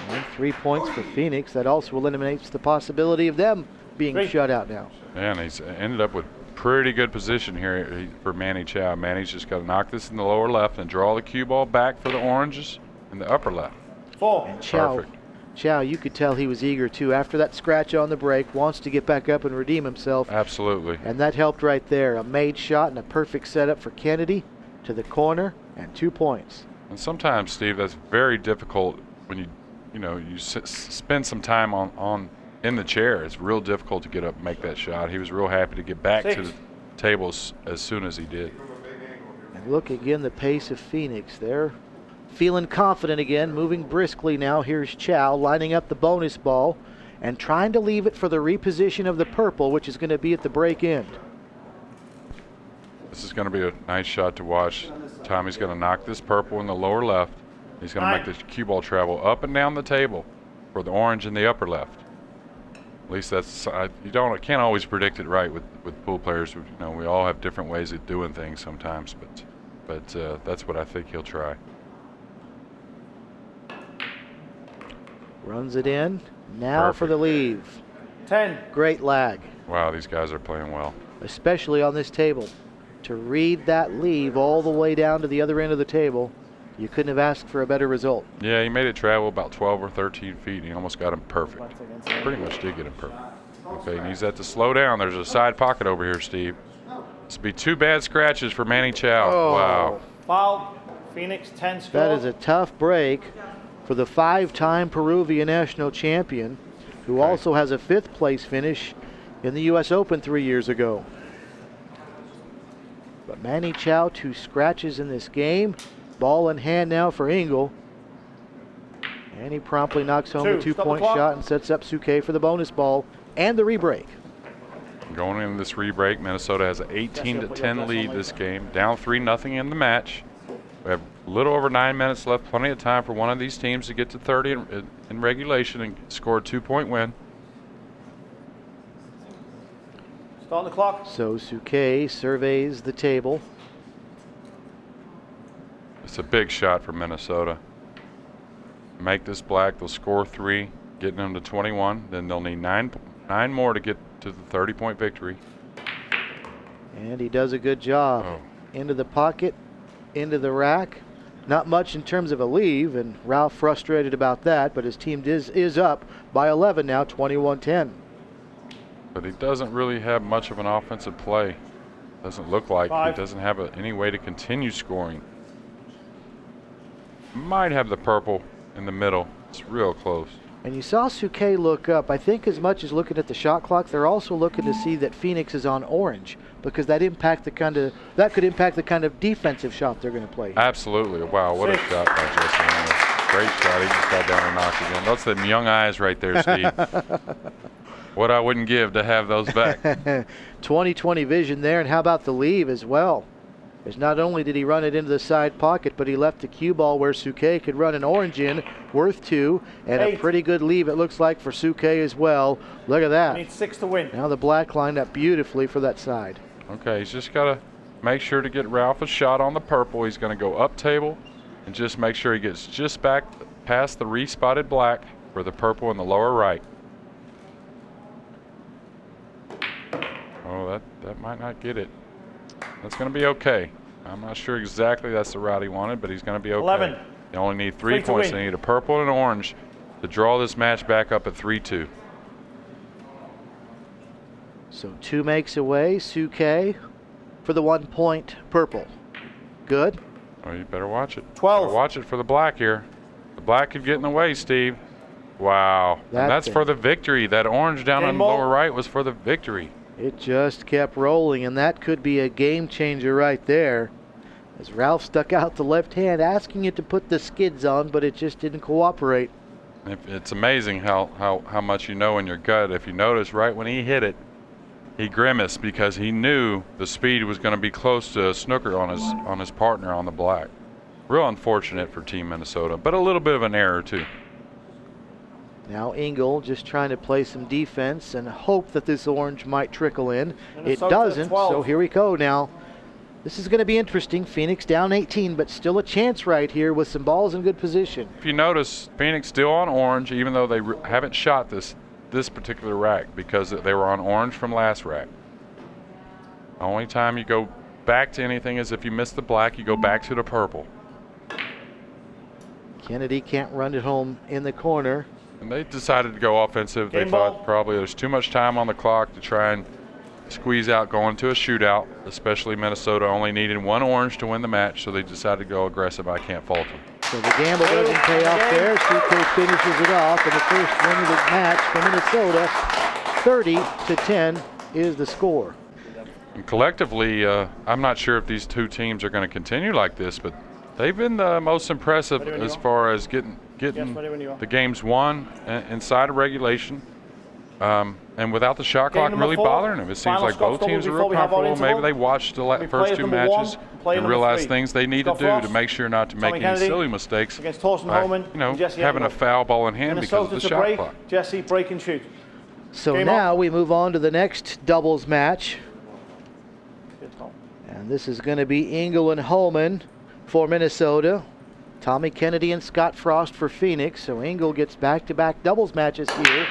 And 3 points for Phoenix. That also eliminates the possibility of them being shut out now. Man, he's ended up with pretty good position here for Manny Chow. Manny's just got to knock this in the lower left and draw the cue ball back for the oranges in the upper left. 4. And Chow, you could tell he was eager too. After that scratch on the break, wants to get back up and redeem himself. Absolutely. And that helped right there. A made shot and a perfect setup for Kennedy to the corner and 2 points. And sometimes, Steve, that's very difficult when you spend some time in the chair. It's real difficult to get up and make that shot. He was real happy to get back to the tables as soon as he did. And look again, the pace of Phoenix. They're feeling confident again, moving briskly now. Here's Chow lining up the bonus ball and trying to leave it for the reposition of the purple, which is going to be at the break end. This is going to be a nice shot to watch. Tommy's going to knock this purple in the lower left. He's going to make the cue ball travel up and down the table for the orange in the upper left. At least that's can't always predict it right with pool players. We all have different ways of doing things sometimes, but that's what I think he'll try. Runs it in. Now for the leave. 10. Great lag. Wow, these guys are playing well. Especially on this table. To read that leave all the way down to the other end of the table, you couldn't have asked for a better result. Yeah, he made it travel about 12 or 13 feet, and he almost got him perfect. Pretty much did get him perfect. Okay, he needs that to slow down. There's a side pocket over here, Steve. This would be 2 bad scratches for Manny Chow. Oh. Wow. Foul. Phoenix 10 score. That is a tough break for the 5-time Peruvian national champion, who also has a 5th place finish in the U.S. Open 3 years ago. But Manny Chow, 2 scratches in this game. Ball in hand now for Engel. And he promptly knocks home the 2-point clock. shot and sets up Suke for the bonus ball and the rebreak. Going into this rebreak, Minnesota has an 18-10 lead this game, down 3-0 in the match. We have a little over 9 minutes left, plenty of time for one of these teams to get to 30 in regulation and score a 2-point win. Start the clock. So Suke surveys the table. It's a big shot for Minnesota. Make this black, they'll score 3, getting them to 21. Then they'll need nine more to get to the 30-point victory. And he does a good job. Oh. Into the pocket, into the rack. Not much in terms of a leave, and Ralph frustrated about that, but his team is up by 11 now, 21-10. But he doesn't really have much of an offensive play. Doesn't look like 5. he doesn't have any way to continue scoring. Might have the purple in the middle. It's real close. And you saw Suke look up. I think as much as looking at the shot clock, they're also looking to see that Phoenix is on orange, because that could impact the kind of defensive shot they're going to play. Absolutely. Wow, what a shot by Jesse. Great shot. He just got down and knocked it in. That's them young eyes right there, Steve. What I wouldn't give to have those back. 20/20 vision there, and how about the leave as well? As not only did he run it into the side pocket, but he left the cue ball where Suke could run an orange in, worth 2, and 8. a pretty good leave it looks like for Suke as well. Look at that. Need 6 to win. Now the black lined up beautifully for that side. Okay, he's just got to make sure to get Ralph a shot on the purple. He's going to go up table and just make sure he gets just back past the respotted black for the purple in the lower right. Oh, that might not get it. That's going to be okay. I'm not sure exactly that's the route he wanted, but he's going to be okay. 11. They only need 3 3 to points. win. They need a purple and an orange to draw this match back up at 3-2. So 2 makes away, Suke for the 1-point purple. Good. Oh, you better watch it. 12. Better watch it for the black here. The black could get in the way, Steve. Wow. And that's for the victory. That orange down on the lower right was for the victory. It just kept rolling, and that could be a game changer right there. As Ralph stuck out the left hand, asking it to put the skids on, but it just didn't cooperate. It's amazing how much you know in your gut. If you notice, right when he hit it, he grimaced because he knew the speed was going to be close to a snooker on his partner on the black. Real unfortunate for Team Minnesota, but a little bit of an error too. Now Engel just trying to play some defense and hope that this orange might trickle in. It Minnesota doesn't, 12. so here we go now. This is going to be interesting. Phoenix down 18, but still a chance right here with some balls in good position. If you notice, Phoenix still on orange, even though they haven't shot this particular rack because they were on orange from last rack. The only time you go back to anything is if you miss the black, you go back to the purple. Kennedy can't run it home in the corner. And they decided to go offensive. They thought probably there's too much time on the clock to try and squeeze out going to a shootout, especially Minnesota only needed 1 orange to win the match, so they decided to go aggressive. I can't fault them. So the gamble doesn't pay off there. Suke finishes it off, and the first win of the match for Minnesota, 30-10 is the score. And collectively, I'm not sure if these two teams are going to continue like this, but they've been the most impressive as far as getting the games won inside of regulation, and without the shot clock really bothering them. It seems like both teams are real comfortable. Maybe they watched the first 2 matches and realized things they need to do to make sure not to make any silly mistakes against Thorsten, Hohmann, and Jesse having a foul ball in hand because of the shot break. clock. Jesse, break and shoot. So Game now on. we move on to the next doubles match. And this is going to be Engel and Hohmann for Minnesota. Tommy Kennedy and Scott Frost for Phoenix. So Engel gets back-to-back doubles matches here.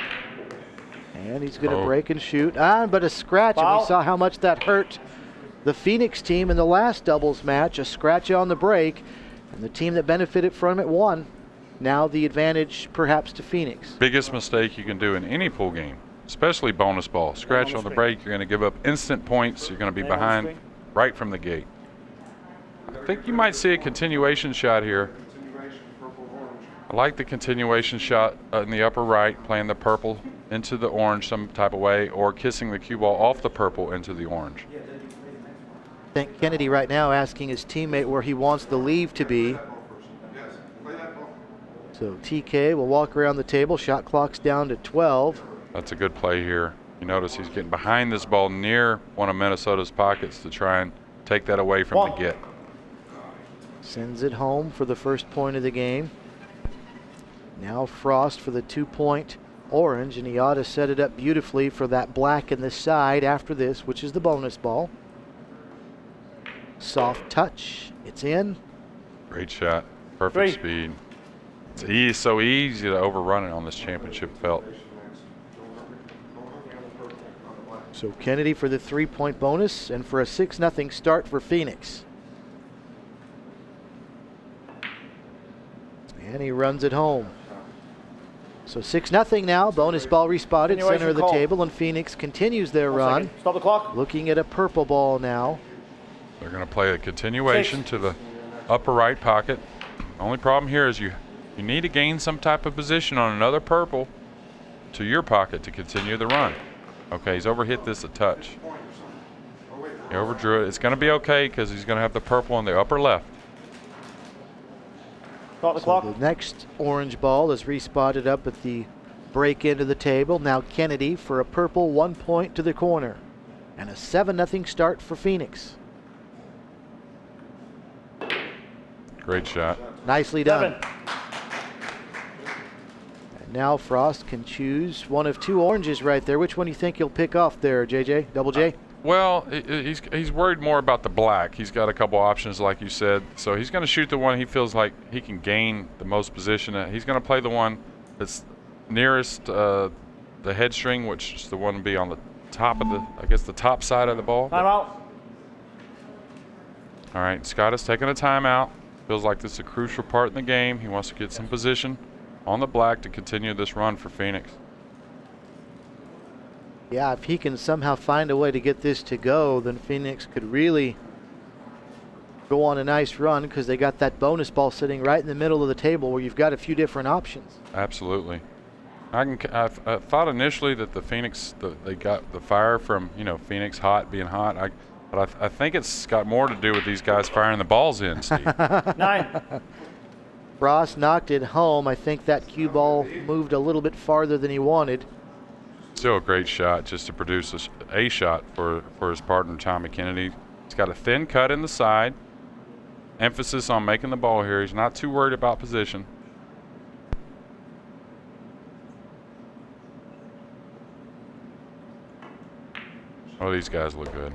And he's going to break and shoot. But a scratch, and we saw how much that hurt the Phoenix team in the last doubles match. A scratch on the break, and the team that benefited from it won. Now the advantage perhaps to Phoenix. Biggest mistake you can do in any pool game, especially bonus ball. Scratch on the break, you're going to give up instant points. You're going to be behind right from the gate. I think you might see a continuation shot here. I like the continuation shot in the upper right, playing the purple into the orange some type of way, or kissing the cue ball off the purple into the orange. I think Kennedy right now asking his teammate where he wants the leave to be. So TK will walk around the table. Shot clock's down to 12. That's a good play here. You notice he's getting behind this ball near one of Minnesota's pockets to try and take that away from the get. Sends it home for the first point of the game. Now Frost for the 2-point orange, and he ought to set it up beautifully for that black in the side after this, which is the bonus ball. Soft touch. It's in. Great shot. Perfect speed. It's so easy to overrun it on this championship belt. So Kennedy for the 3-point bonus and for a 6-0 start for Phoenix. And he runs it home. So 6-0 now. Bonus ball respotted, center of the table, and Phoenix continues their run. Stop the clock. Looking at a purple ball now. They're going to play a continuation to the upper right pocket. Only problem here is you need to gain some type of position on another purple to your pocket to continue the run. Okay, he's overhit this a touch. He overdrew it. It's going to be okay because he's going to have the purple on the upper left. Stop the clock. The next orange ball is respotted up at the break end of the table. Now Kennedy for a purple 1 point to the corner. And a 7-0 start for Phoenix. Great shot. Nicely done. And now Frost can choose one of 2 oranges right there. Which one do you think he'll pick off there, JJ? Double J? Well, he's worried more about the black. He's got a couple options, like you said. So he's going to shoot the one he feels like he can gain the most position at. He's going to play the one that's nearest the head string, which is the one to be on the top of the, I guess, the top side of the ball. Timeout. All right, Scott is taking a timeout. Feels like this is a crucial part in the game. He wants to get some position on the black to continue this run for Phoenix. Yeah, if he can somehow find a way to get this to go, then Phoenix could really go on a nice run because they got that bonus ball sitting right in the middle of the table where you've got a few different options. Absolutely. I thought initially that the Phoenix, they got the fire from, Phoenix being hot. But I think it's got more to do with these guys firing the balls in, Steve. 9. Frost knocked it home. I think that cue ball moved a little bit farther than he wanted. Still a great shot just to produce a shot for his partner, Tommy Kennedy. He's got a thin cut in the side. Emphasis on making the ball here. He's not too worried about position. Oh, these guys look good.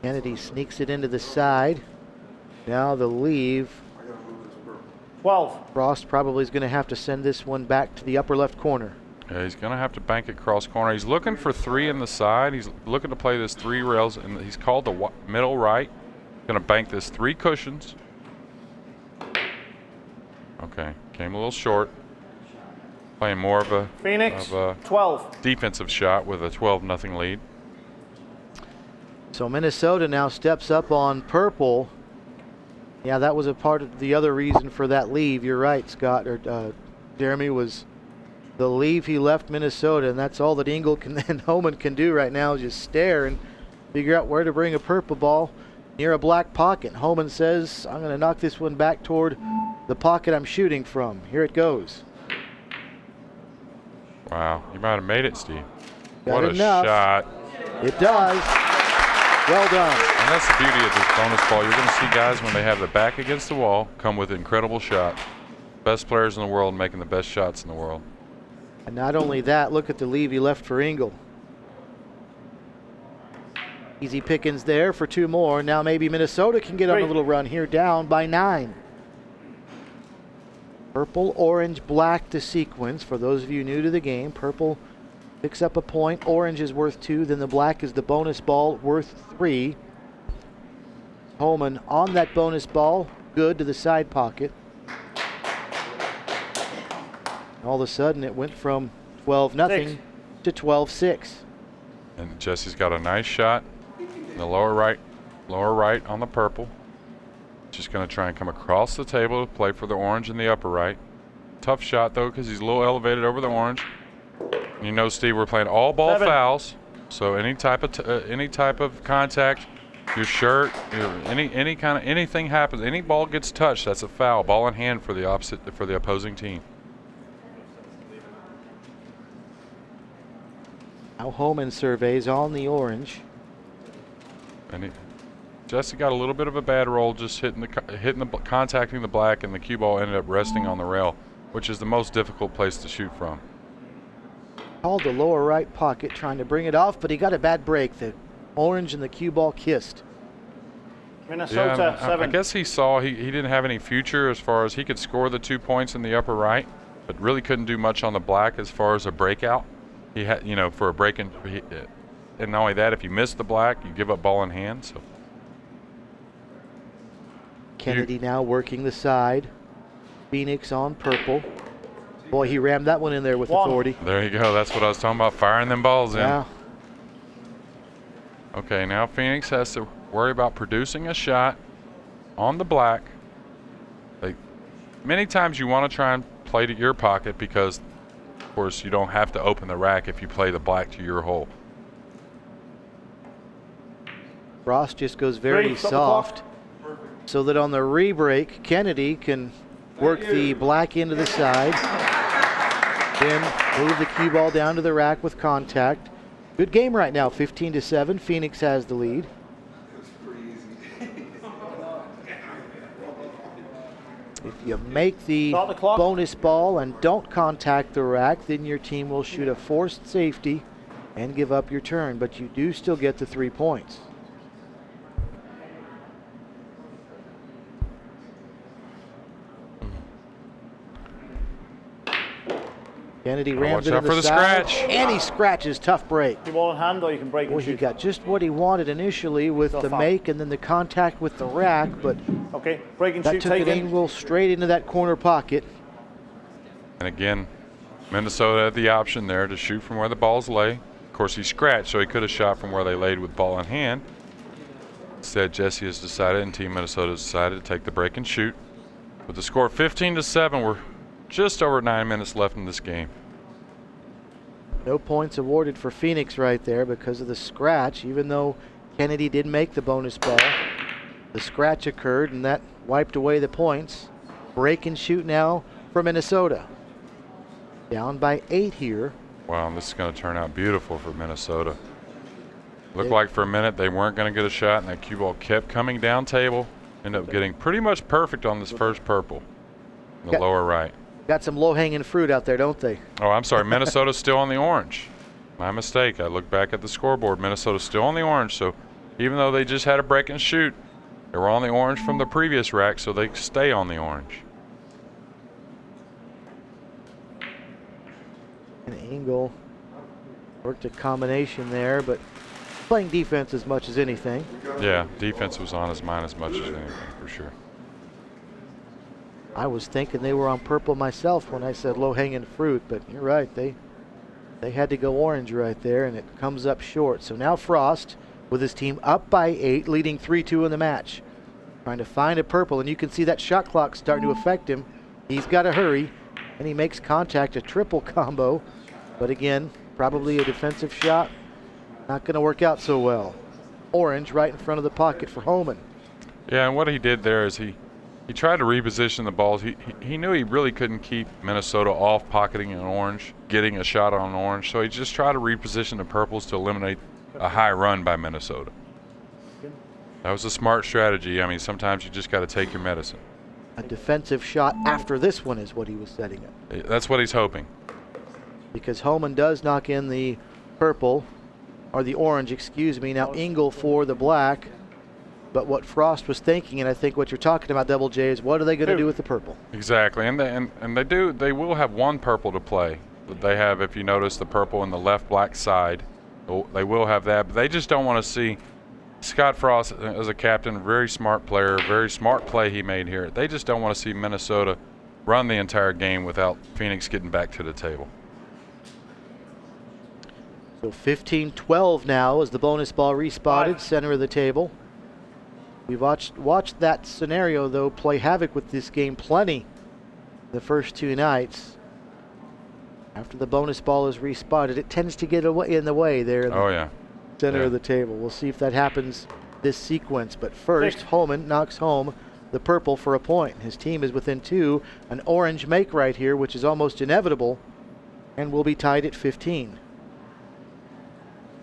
Kennedy sneaks it into the side. Now the leave. 12. Frost probably is going to have to send this one back to the upper left corner. Yeah, he's going to have to bank it cross corner. He's looking for 3 in the side. He's looking to play this 3 rails, and he's called the middle right. Going to bank this 3 cushions. Okay, came a little short. Playing more of a Phoenix, 12. defensive shot with a 12-0 lead. So Minnesota now steps up on purple. Yeah, that was a part of the other reason for that leave. You're right, Scott, or Jeremy, was the leave he left Minnesota, and that's all that Engel and Hohmann can do right now is just stare and figure out where to bring a purple ball near a black pocket. Hohmann says, I'm going to knock this one back toward the pocket I'm shooting from. Here it goes. Wow, you might have made it, Steve. Got what enough. A shot. It does. Well done. And that's the beauty of this bonus ball. You're going to see guys, when they have the back against the wall, come with incredible shots. Best players in the world making the best shots in the world. And not only that, look at the leave he left for Engel. Easy pickings there for 2 more. Now maybe Minnesota can get on a little run here, down by 9. Purple, orange, black to sequence. For those of you new to the game, purple picks up a point, orange is worth 2, then the black is the bonus ball worth 3. Hohmann on that bonus ball, good to the side pocket. All of a sudden it went from 12-0 to 12-6. And Jesse's got a nice shot in the lower right on the purple. Just going to try and come across the table to play for the orange in the upper right. Tough shot though, because he's a little elevated over the orange. And Steve, we're playing all ball fouls, so any type of contact your shirt, any kind of anything happens, any ball gets touched, that's a foul. Ball in hand for the opposing team. Now Hohmann surveys on the orange. And Jesse got a little bit of a bad roll, just contacting the black, and the cue ball ended up resting on the rail, which is the most difficult place to shoot from. Called the lower right pocket, trying to bring it off, but he got a bad break. The orange and the cue ball kissed. Minnesota, 7. I guess he saw he didn't have any future as far as he could score the 2 points in the upper right, but really couldn't do much on the black as far as a breakout. He had, for a break, and not only that, if you miss the black, you give up ball in hand. So Kennedy now working the side. Phoenix on purple. Boy, he rammed that one in there with authority. There you go. That's what I was talking about, firing them balls in. Yeah. Okay, now Phoenix has to worry about producing a shot on the black. Many times you want to try and play to your pocket because, of course, you don't have to open the rack if you play the black to your hole. Frost just goes very soft so that on the re-break, Kennedy can work the black into the side, then move the cue ball down to the rack with contact. Good game right now, 15-7. Phoenix has the lead. If you make the bonus ball and don't contact the rack, then your team will shoot a forced safety and give up your turn, but you do still get the 3 points. Kennedy rams it in the side, and he scratches. Tough break. You ball in hand, or you can break and shoot. He got just what he wanted initially with the make and then the contact with the rack, but okay, break and that shoot. took an angle straight into that corner pocket. And again, Minnesota had the option there to shoot from where the balls lay. Of course, he scratched, so he could have shot from where they laid with ball in hand. Instead, Jesse has decided, and Team Minnesota has decided to take the break and shoot. With the score 15-7, we're just over 9 minutes left in this game. No points awarded for Phoenix right there because of the scratch, even though Kennedy did make the bonus ball. The scratch occurred, and that wiped away the points. Break and shoot now for Minnesota. Down by 8 here. Wow, this is going to turn out beautiful for Minnesota. Looked like for a minute they weren't going to get a shot, and that cue ball kept coming down table. Ended up getting pretty much perfect on this first purple in the lower right. Got some low-hanging fruit out there, don't they? Oh, I'm sorry. Minnesota's still on the orange. My mistake. I looked back at the scoreboard. Minnesota's still on the orange, so even though they just had a break and shoot, they were on the orange from the previous rack, so they stay on the orange. And Engel worked a combination there, but playing defense as much as anything. Yeah, defense was on his mind as much as anything, for sure. I was thinking they were on purple myself when I said low-hanging fruit, but you're right. They had to go orange right there, and it comes up short. So now Frost with his team up by 8, leading 3-2 in the match. Trying to find a purple, and you can see that shot clock starting to affect him. He's got to hurry, and he makes contact, a triple combo. But again, probably a defensive shot. Not going to work out so well. Orange right in front of the pocket for Hohmann. Yeah, and what he did there is he tried to reposition the balls. He knew he really couldn't keep Minnesota off pocketing an orange, getting a shot on an orange, so he just tried to reposition the purples to eliminate a high run by Minnesota. That was a smart strategy. I mean, sometimes you just got to take your medicine. A defensive shot after this one is what he was setting up. That's what he's hoping. Because Hohmann does knock in the purple, or the orange, excuse me. Now Engel for the black. But what Frost was thinking, and I think what you're talking about, Double J, is what are they going to do with the purple? Exactly, and they will have one purple to play. They have, if you notice, the purple in the left black side. They will have that, but they just don't want to see Scott Frost as a captain, very smart player, very smart play he made here. They just don't want to see Minnesota run the entire game without Phoenix getting back to the table. So 15-12 now as the bonus ball respotted, center of the table. We've watched that scenario, though, play havoc with this game plenty the first 2 nights. After the bonus ball is respotted, it tends to get in the way there in the center of the table. We'll see if that happens this sequence. But first, Hohmann knocks home the purple for a point. His team is within 2. An orange make right here, which is almost inevitable, and will be tied at 15.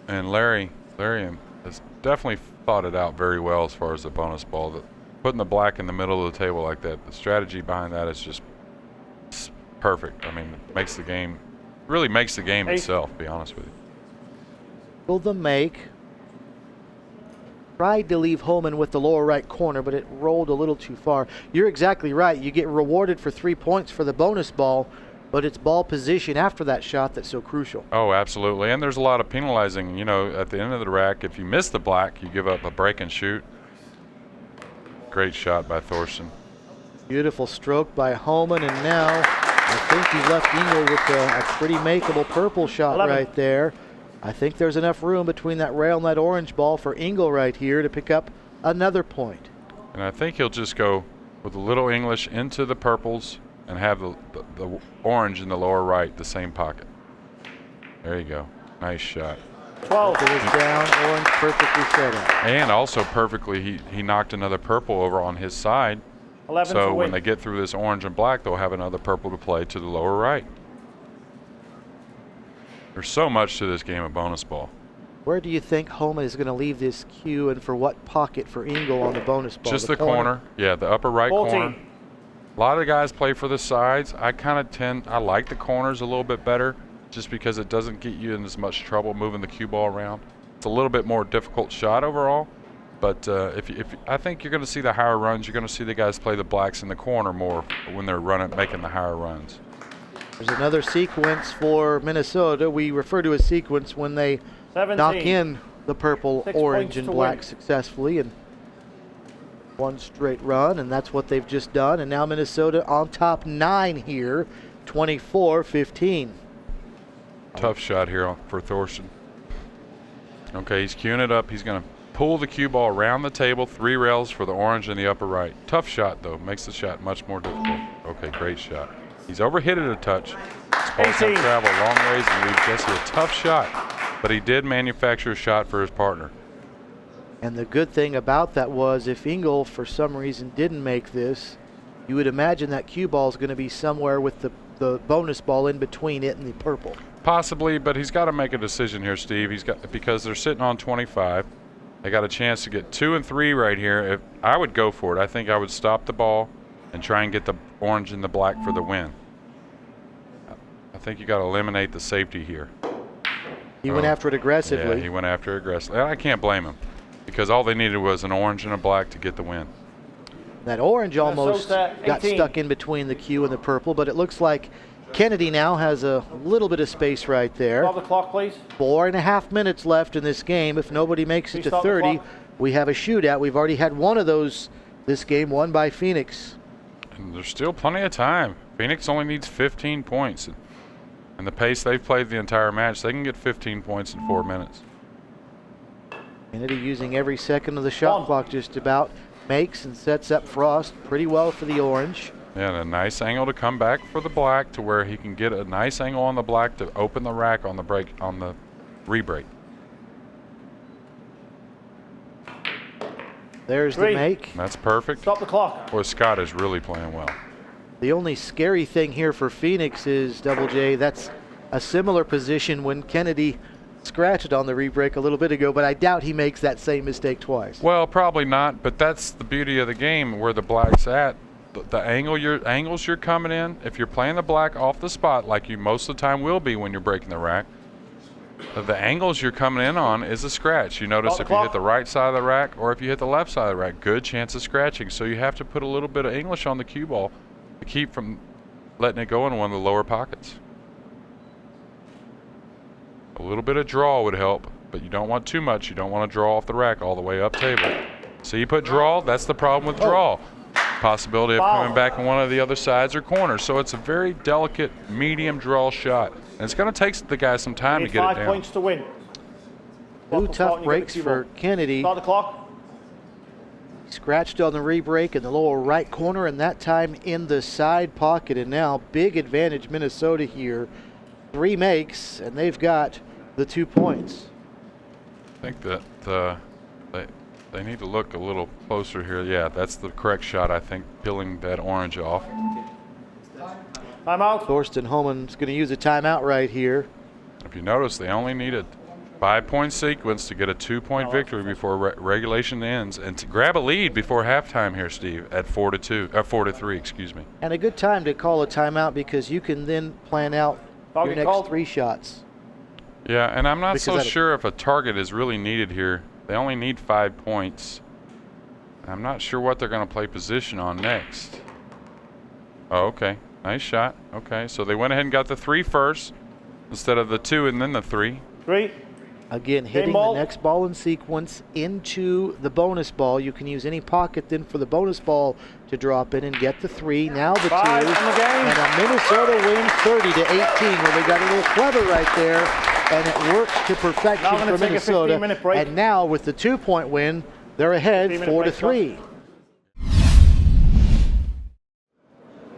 And Larry has definitely thought it out very well as far as the bonus ball. Putting the black in the middle of the table like that, the strategy behind that is just perfect. I mean, it makes the game, really makes the game itself, to be honest with you. Will the make. Tried to leave Hohmann with the lower right corner, but it rolled a little too far. You're exactly right. You get rewarded for 3 points for the bonus ball, but it's ball position after that shot that's so crucial. Oh, absolutely. And there's a lot of penalizing. You know, at the end of the rack, if you miss the black, you give up a break and shoot. Great shot by Thorsten. Beautiful stroke by Hohmann, and now I think he left Engel with a pretty makeable purple shot 11. right there. I think there's enough room between that rail and that orange ball for Engel right here to pick up another point. And I think he'll just go with a little English into the purples and have the orange in the lower right, the same pocket. There you go. Nice shot. 12. It was down, orange perfectly set up. And also perfectly, he knocked another purple over on his side. 11 So to when win. they get through this orange and black, they'll have another purple to play to the lower right. There's so much to this game of bonus ball. Where do you think Hohmann is going to leave this cue, and for what pocket for Engel on the bonus ball? Just the corner. Yeah, the upper right 14. corner. A lot of the guys play for the sides. I like the corners a little bit better just because it doesn't get you in as much trouble moving the cue ball around. It's a little bit more difficult shot overall, but I think you're going to see the higher runs. You're going to see the guys play the blacks in the corner more when they're making the higher runs. There's another sequence for Minnesota. We refer to a sequence when they 17. knock in the purple, 6 orange, points and to black win. successfully, and one straight run, and that's what they've just done. And now Minnesota on top 9 here, 24-15. Tough shot here for Thorsten. Okay, he's queuing it up. He's going to pull the cue ball around the table, 3 rails for the orange in the upper right. Tough shot, though. Makes the shot much more difficult. Okay, great shot. He's overhit it a touch. This ball's going to travel a long ways and leave Jesse a tough shot, but he did manufacture a shot for his partner. And the good thing about that was if Engel, for some reason, didn't make this, you would imagine that cue ball is going to be somewhere with the bonus ball in between it and the purple. Possibly, but he's got to make a decision here, Steve. Because they're sitting on 25. They got a chance to get 2 and 3 right here. If I would go for it, I think I would stop the ball and try and get the orange and the black for the win. I think you got to eliminate the safety here. He went after it aggressively. Yeah, he went after it aggressively. I can't blame him because all they needed was an orange and a black to get the win. That orange almost Minnesota, got 18. stuck in between the cue and the purple, but it looks like Kennedy now has a little bit of space right there. Stop the clock, please. 4.5 minutes left in this game. If nobody makes it to Stop the 30, clock. we have a shootout. We've already had one of those this game, won by Phoenix. And there's still plenty of time. Phoenix only needs 15 points. And the pace they've played the entire match, they can get 15 points in 4 minutes. Kennedy using every second of the shot clock just about. Makes and sets up Frost pretty well for the orange. Yeah, and a nice angle to come back for the black to where he can get a nice angle on the black to open the rack on the break, on the re-break. There's 3. the make. That's perfect. Stop the clock. Boy, Scott is really playing well. The only scary thing here for Phoenix is, Double J, that's a similar position when Kennedy scratched on the re-break a little bit ago, but I doubt he makes that same mistake twice. Well, probably not, but that's the beauty of the game where the black's at. The angles you're coming in, if you're playing the black off the spot, like you most of the time will be when you're breaking the rack, the angles you're coming in on is a scratch. You notice if you hit the right side of the rack or if you hit the left side of the rack, good chance of scratching. So you have to put a little bit of English on the cue ball to keep from letting it go in one of the lower pockets. A little bit of draw would help, but you don't want too much. You don't want to draw off the rack all the way up table. So you put draw, that's the problem with draw. Possibility of coming back in one of the other sides or corners. So it's a very delicate medium draw shot. And it's going to take the guy some time to get it 5 down. points to win. Two tough breaks for Kennedy. Start the clock. Scratched on the re-break in the lower right corner, and that time in the side pocket. And now big advantage Minnesota here. 3 makes, and they've got the 2 points. I think that They need to look a little closer here. Yeah, that's the correct shot, I think, peeling that orange off. Timeout. Thorsten Hohmann's going to use a timeout right here. If you notice, they only need a 5-point sequence to get a 2-point victory before regulation ends, and to grab a lead before halftime here, Steve, at 4-3, excuse me. And a good time to call a timeout because you can then plan out your next 3 shots. Yeah, and I'm not Because so sure if a target is really needed here. They only need 5 points. I'm not sure what they're going to play position on next. Oh, okay. Nice shot. Okay, so they went ahead and got the 3 first instead of the 2 and then the 3. 3. Again, hitting the next ball in sequence into the bonus ball. You can use any pocket then for the bonus ball to drop in and get the 3. Now the 2. And a Minnesota win 30-18, where they got a little clever right there. And it works to perfection for Minnesota. And now with the 2-point win, they're ahead 4-3.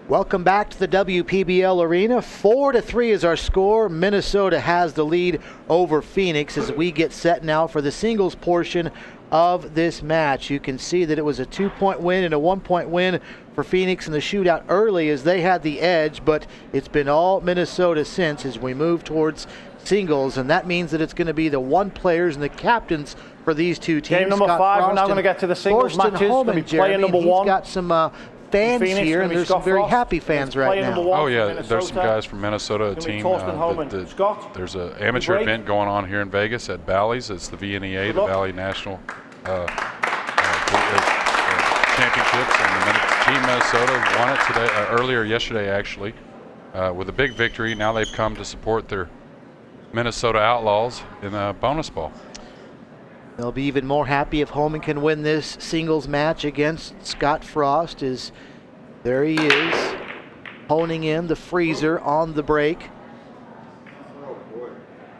Welcome back to the WPBL Arena. 4-3 is our score. Minnesota has the lead over Phoenix as we get set now for the singles portion of this match. You can see that it was a 2-point win and a 1-point win for Phoenix in the shootout early as they had the edge, but it's been all Minnesota since as we move towards singles, and that means that it's going to be the 1 players and the captains for these 2 teams. Game number 5, we're now going to get to the singles Thorsten matches. Hohmann, Going to be player number 1. He's got some fans Phoenix, here, and there's some very happy fans right now. Oh yeah, there's some guys from Minnesota, a team. There's an amateur event going on here in Vegas at Bally's. It's the VNEA, the Valley National Championships, and Team Minnesota won it today, yesterday actually, with a big victory. Now they've come to support their Minnesota Outlaws in a bonus ball. They'll be even more happy if Hohmann can win this singles match against Scott Frost. There he is, honing in the freezer on the break.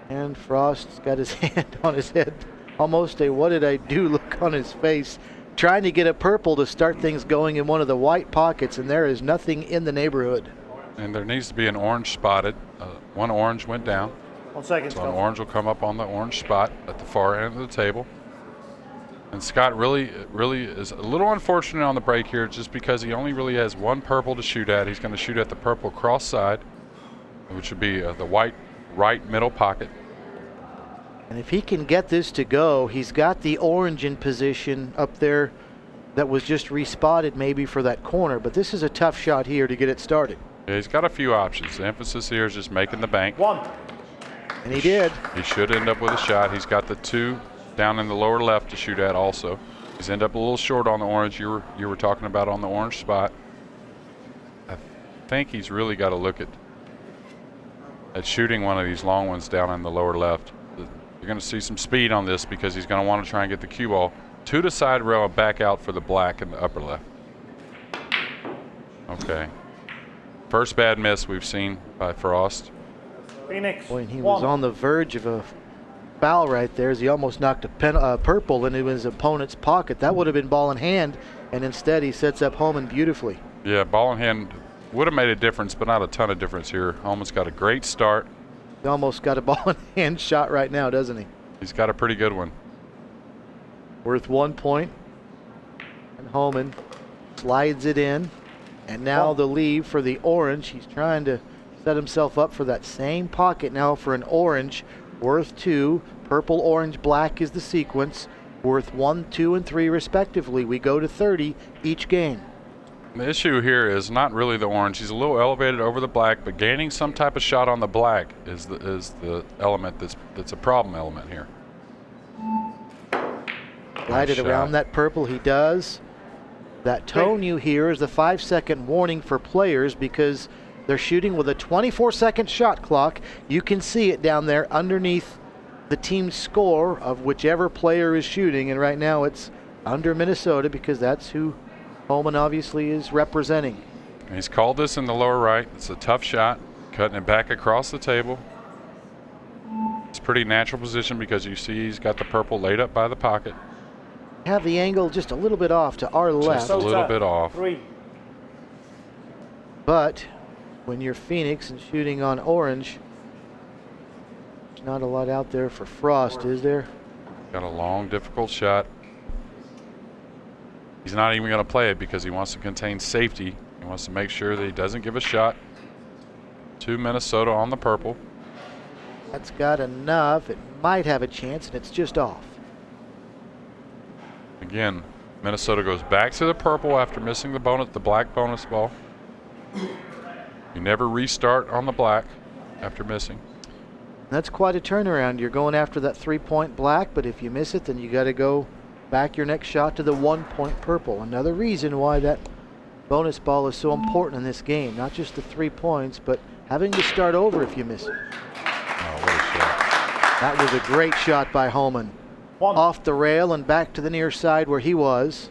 And Frost's got his hand on his head, almost a "what did I do" look on his face, trying to get a purple to start things going in one of the white pockets, and there is nothing in the neighborhood. And there needs to be an orange spotted. 1 orange went down. 1 second. So an orange will come up on the orange spot at the far end of the table. And Scott really is a little unfortunate on the break here just because he only really has 1 purple to shoot at. He's going to shoot at the purple cross side, which would be the white right middle pocket. And if he can get this to go, he's got the orange in position up there that was just respotted maybe for that corner. But this is a tough shot here to get it started. Yeah, he's got a few options. The emphasis here is just making the bank. 1. And he did. He should end up with a shot. He's got the 2 down in the lower left to shoot at also. He's ended up a little short on the orange you were talking about on the orange spot. I think he's really got to look at shooting one of these long ones down in the lower left. You're going to see some speed on this because he's going to want to try and get the cue ball to the side rail and back out for the black in the upper left. Okay. First bad miss we've seen by Frost. Phoenix. Boy, and he was on the verge of a foul right there as he almost knocked a purple into his opponent's pocket. That would have been ball in hand, and instead he sets up Hohmann beautifully. Yeah, ball in hand would have made a difference, but not a ton of difference here. Hohmann's got a great start. He almost got a ball in hand shot right now, doesn't he? He's got a pretty good one. Worth 1 point. And Hohmann slides it in. And now the lead for the orange. He's trying to set himself up for that same pocket now for an orange. Worth 2. Purple, orange, black is the sequence. Worth 1, 2, and 3 respectively. We go to 30 each game. The issue here is not really the orange. He's a little elevated over the black, but gaining some type of shot on the black is the element that's a problem element here. Glide it around that purple, he does. That tone you hear is the 5-second warning for players because they're shooting with a 24-second shot clock. You can see it down there underneath the team's score of whichever player is shooting, and right now it's under Minnesota because that's who Hohmann obviously is representing. He's called this in the lower right. It's a tough shot, cutting it back across the table. It's pretty natural position because you see he's got the purple laid up by the pocket. Have the angle just a little bit off to our left. Just a little bit off. 3. But when you're Phoenix and shooting on orange, there's not a lot out there for Frost, is there? Got a long, difficult shot. He's not even going to play it because he wants to contain safety. He wants to make sure that he doesn't give a shot to Minnesota on the purple. That's got enough. It might have a chance, and it's just off. Again, Minnesota goes back to the purple after missing the black bonus ball. You never restart on the black after missing. That's quite a turnaround. You're going after that 3-point black, but if you miss it, then you got to go back your next shot to the 1-point purple. Another reason why that bonus ball is so important in this game. Not just the 3 points, but having to start over if you miss it. Oh, what a shot. That was a great shot by Hohmann. Off the rail and back to the near side where he was.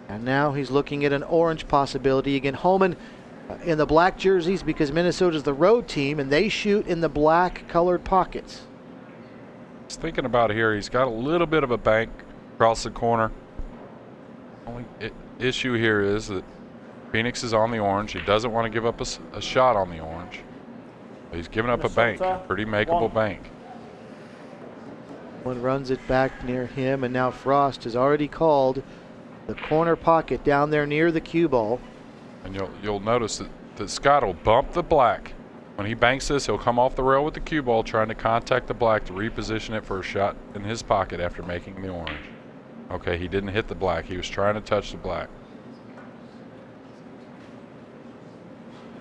And now he's looking at an orange possibility. Again, Hohmann in the black jerseys because Minnesota's the road team and they shoot in the black colored pockets. He's thinking about it here. He's got a little bit of a bank across the corner. Only issue here is that Phoenix is on the orange. He doesn't want to give up a shot on the orange. But he's giving up a bank, a pretty makeable bank. One runs it back near him, and now Frost has already called the corner pocket down there near the cue ball. And you'll notice that Scott will bump the black. When he banks this, he'll come off the rail with the cue ball trying to contact the black to reposition it for a shot in his pocket after making the orange. Okay, he didn't hit the black. He was trying to touch the black.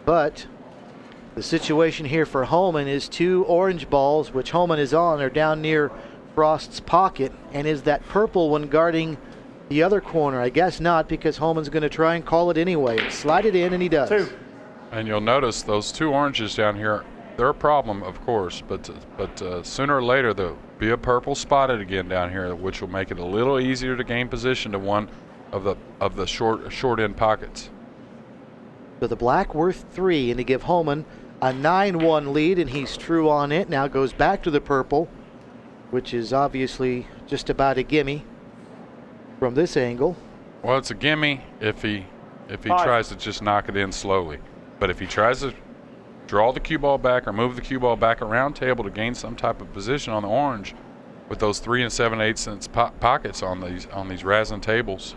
But the situation here for Hohmann is 2 orange balls, which Hohmann is on, are down near Frost's pocket, and is that purple one guarding the other corner? I guess not, because Hohmann's going to try and call it anyway. Slide it in, and he does. 2. And you'll notice those 2 oranges down here, they're a problem, of course, but sooner or later there'll be a purple spotted again down here, which will make it a little easier to gain position to one of the short end pockets. So the black worth 3, and to give Hohmann a 9-1 lead, and he's true on it. Now goes back to the purple, which is obviously just about a gimme from this angle. Well, it's a gimme if he tries to just knock it in slowly. But if he tries to draw the cue ball back or move the cue ball back around table to gain some type of position on the orange with those 3 7/8 pockets on these resin tables,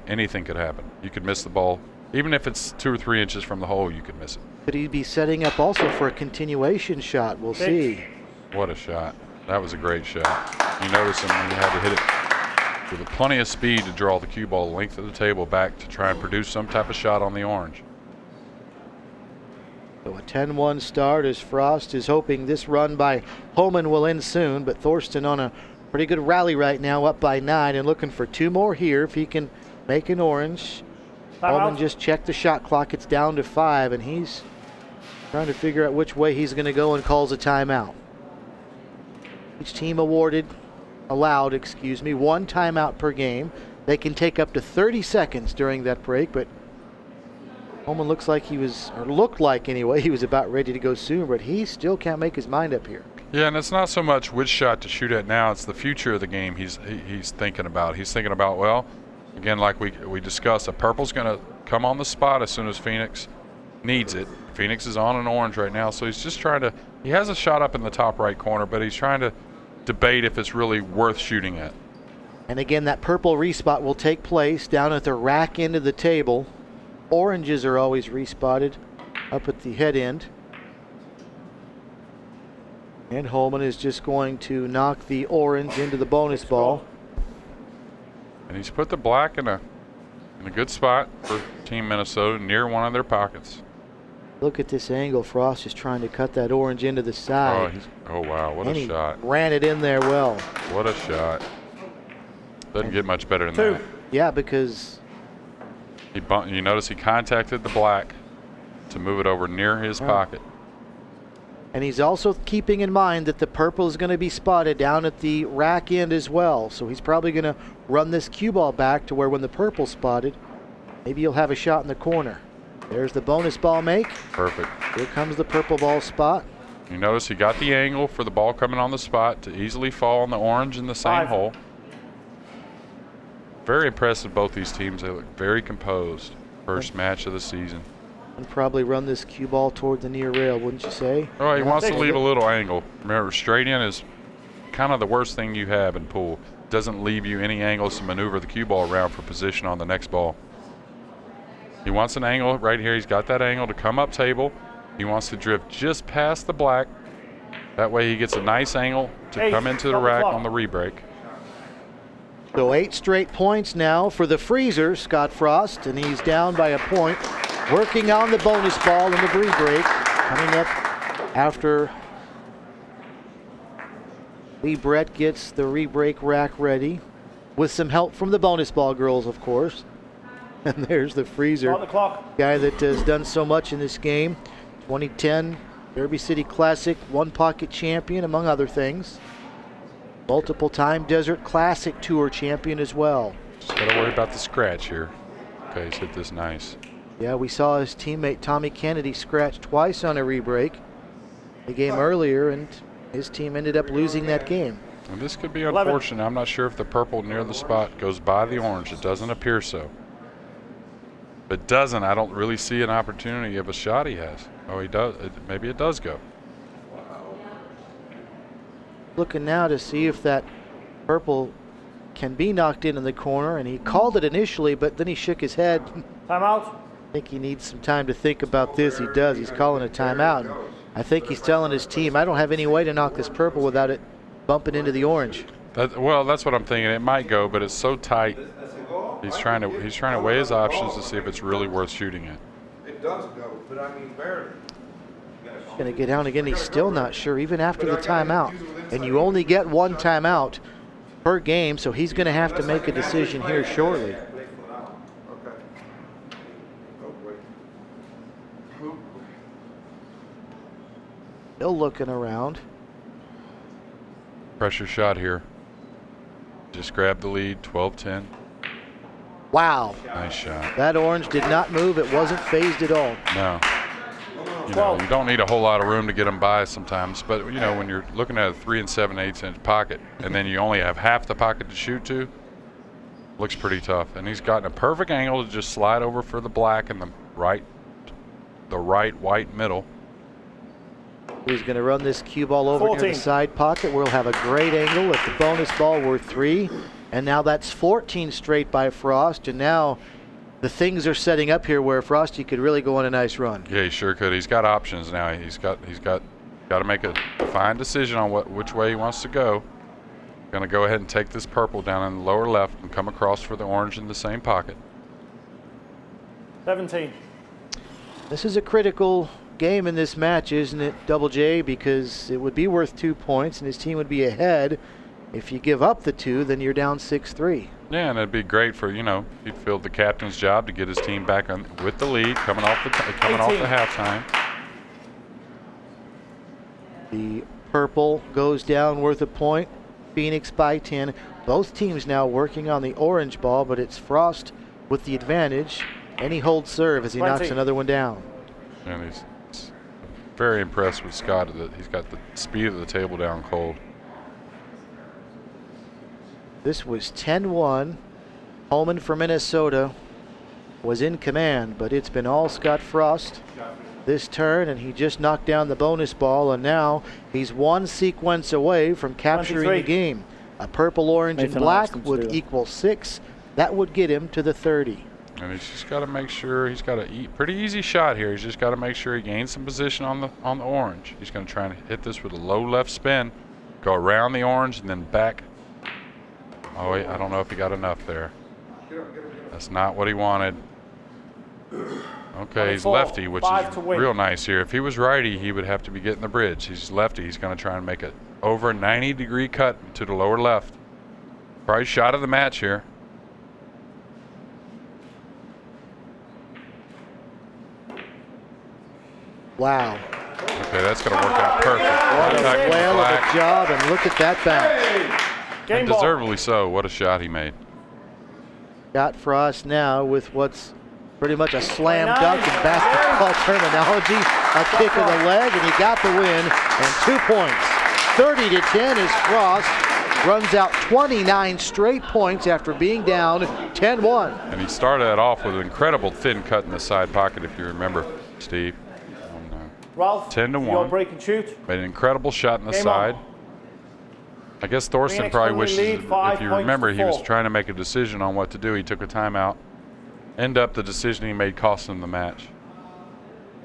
anything could happen. You could miss the ball. Even if it's 2 or 3 inches from the hole, you could miss it. Could he be setting up also for a continuation shot? We'll see. What a shot. That was a great shot. You notice him when he had to hit it with plenty of speed to draw the cue ball the length of the table back to try and produce some type of shot on the orange. So a 10-1 start as Frost is hoping this run by Hohmann will end soon, but Thorsten on a pretty good rally right now, up by 9 and looking for 2 more here if he can make an orange. Hohmann just checked the shot clock. It's down to 5, and he's trying to figure out which way he's going to go and calls a timeout. Each team allowed 1 timeout per game. They can take up to 30 seconds during that break, but Hohmann looked like he was about ready to go soon, but he still can't make his mind up here. Yeah, and it's not so much which shot to shoot at now, it's the future of the game he's thinking about. He's thinking about, well, again, like we discussed, a purple's going to come on the spot as soon as Phoenix needs it. Phoenix is on an orange right now, so he's just trying to, he has a shot up in the top right corner, but he's trying to debate if it's really worth shooting at. And again, that purple respot will take place down at the rack end of the table. Oranges are always respotted up at the head end. And Hohmann is just going to knock the orange into the bonus ball. And he's put the black in a good spot for Team Minnesota near one of their pockets. Look at this angle. Frost is trying to cut that orange into the side. Oh wow, what a shot. Ran it in there well. What a shot. Doesn't get much better than that. Yeah, because you notice he contacted the black to move it over near his pocket. And he's also keeping in mind that the purple is going to be spotted down at the rack end as well. So he's probably going to run this cue ball back to where when the purple's spotted, maybe he'll have a shot in the corner. There's the bonus ball make. Perfect. Here comes the purple ball spot. You notice he got the angle for the ball coming on the spot to easily fall on the orange in the same hole. Very impressive, both these teams. They look very composed. First match of the season. And probably run this cue ball toward the near rail, wouldn't you say? Oh, he wants to leave a little angle. Remember, straight in is kind of the worst thing you have in pool. doesn't leave you any angles to maneuver the cue ball around for position on the next ball. He wants an angle right here. He's got that angle to come up table. He wants to drift just past the black. That way he gets a nice angle to come into the rack on the re-break. So 8 straight points now for the freezer, Scott Frost, and he's down by a point. Working on the bonus ball in the re-break. Coming up after Lee Brett gets the re-break rack ready. With some help from the bonus ball girls, of course. And there's the freezer. On the clock. Guy that has done so much in this game. 2010 Derby City Classic one pocket champion, among other things. Multiple time Desert Classic Tour champion as well. Just got to worry about the scratch here. Okay, he's hit this nice. Yeah, we saw his teammate Tommy Kennedy scratch twice on a re-break the game earlier, and his team ended up losing that game. And this could be unfortunate. I'm not sure if the purple near the spot goes by the orange. It doesn't appear so. If it doesn't, I don't really see an opportunity of a shot he has. Oh, he does. Maybe it does go. Looking now to see if that purple can be knocked in the corner, and he called it initially, but then he shook his head. Timeout. I think he needs some time to think about this. He does. He's calling a timeout. I think he's telling his team, I don't have any way to knock this purple without it bumping into the orange. Well, that's what I'm thinking. It might go, but it's so tight. He's trying to weigh his options to see if it's really worth shooting it. It does go, but I mean barely. Going to get down again. He's still not sure, even after the timeout. And you only get one timeout per game, so he's going to have to make a decision here shortly. Still looking around. Pressure shot here. Just grab the lead, 12-10. Wow. Nice shot. That orange did not move. It wasn't phased at all. No. You know, you don't need a whole lot of room to get them by sometimes, but you know, when you're looking at a 3 7/8 inch pocket and then you only have half the pocket to shoot to, looks pretty tough. And he's gotten a perfect angle to just slide over for the black and the right white middle. He's going to run this cue ball over 14. near the side pocket where he'll have a great angle with the bonus ball worth 3. And now that's 14 straight by Frost, and now the things are setting up here where Frosty could really go on a nice run. Yeah, he sure could. He's got options now. He's got to make a fine decision on which way he wants to go. Going to go ahead and take this purple down in the lower left and come across for the orange in the same pocket. 17. This is a critical game in this match, isn't it, Double J? Because it would be worth 2 points and his team would be ahead. If you give up the 2, then you're down 6-3. Yeah, and it'd be great for, you know, he'd filled the captain's job to get his team back on with the lead, coming off the halftime. The purple goes down worth a point. Phoenix by 10. Both teams now working on the orange ball, but it's Frost with the advantage, and he holds serve as he 20. knocks another one down. And he's very impressed with Scott that he's got the speed of the table down cold. This was 10-1. Hohmann from Minnesota was in command, but it's been all Scott Frost this turn, and he just knocked down the bonus ball, and now he's one sequence away from capturing 23. the game. A purple, orange, and black would equal 6. That would get him to the 30. And he's just got to make sure he's got a pretty easy shot here. He's just got to make sure he gains some position on the orange. He's going to try and hit this with a low left spin, go around the orange, and then back. Oh, wait, I don't know if he got enough there. That's not what he wanted. Okay, he's lefty, which is real nice here. If he was righty, he would have to be getting the bridge. He's lefty. He's going to try and make it over a 90-degree cut to the lower left. Probably shot of the match here. Wow. Okay, that's going to work out perfect. What a whale of a job, and look at that bounce. And deservedly so. What a shot he made. Got Frost now with what's pretty much a slam dunk in basketball terminology. A kick of the leg, and he got the win, and 2 points. 30-10 as Frost runs out 29 straight points after being down 10-1. And he started that off with an incredible thin cut in the side pocket, if you remember, Steve. Ralph, 10-1. your break and shoot. Made an incredible shot in the Game side. on. I guess Thorsten Phoenix probably only wishes, lead 5 if you points remember, to he was 4. trying to make a decision on what to do. He took a timeout. End up the decision he made cost him the match.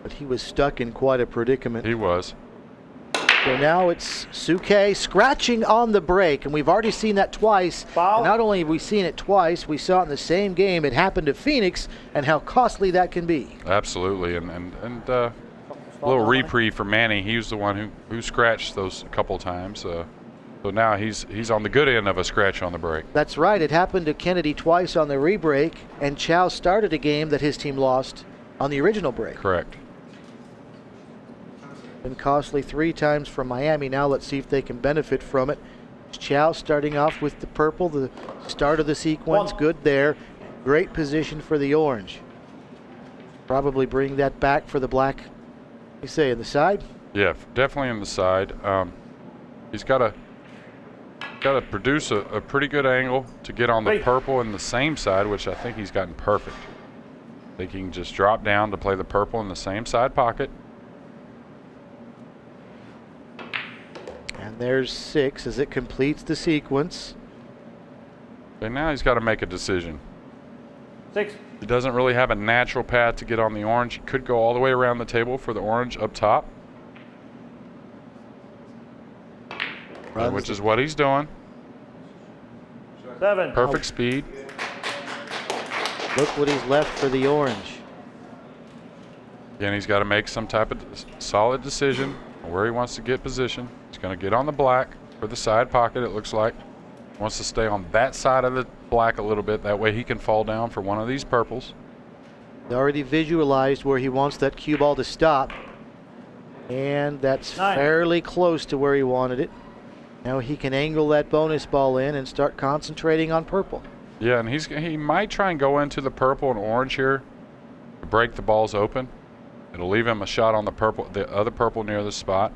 But he was stuck in quite a predicament. He was. So now it's Suke scratching on the break, and we've already seen that twice. Foul. And not only have we seen it twice, we saw it in the same game. It happened to Phoenix, and how costly that can be. Absolutely, and a little reprieve for Manny. He was the one who scratched those a couple times. So now he's on the good end of a scratch on the break. That's right. It happened to Kennedy twice on the rebreak, and Chow started a game that his team lost on the original break. Correct. Been costly 3 times for Miami. Now let's see if they can benefit from it. Chow starting off with the purple, the start of the sequence. Good there. Great position for the orange. Probably bring that back for the black. You say in the side? Yeah, definitely in the side. He's got to produce a pretty good angle to get on the purple in the same side, which I think he's gotten perfect. I think he can just drop down to play the purple in the same side pocket. And there's 6 as it completes the sequence. And now he's got to make a decision. 6. He doesn't really have a natural path to get on the orange. He could go all the way around the table for the orange up top, which is what he's doing. 7. Perfect speed. Look what he's left for the orange. Again, he's got to make some type of solid decision on where he wants to get position. He's going to get on the black for the side pocket, it looks like. Wants to stay on that side of the black a little bit. That way he can fall down for one of these purples. He's already visualized where he wants that cue ball to stop. And that's 9. fairly close to where he wanted it. Now he can angle that bonus ball in and start concentrating on purple. Yeah, and he might try and go into the purple and orange here to break the balls open. It'll leave him a shot on the purple, the other purple near the spot.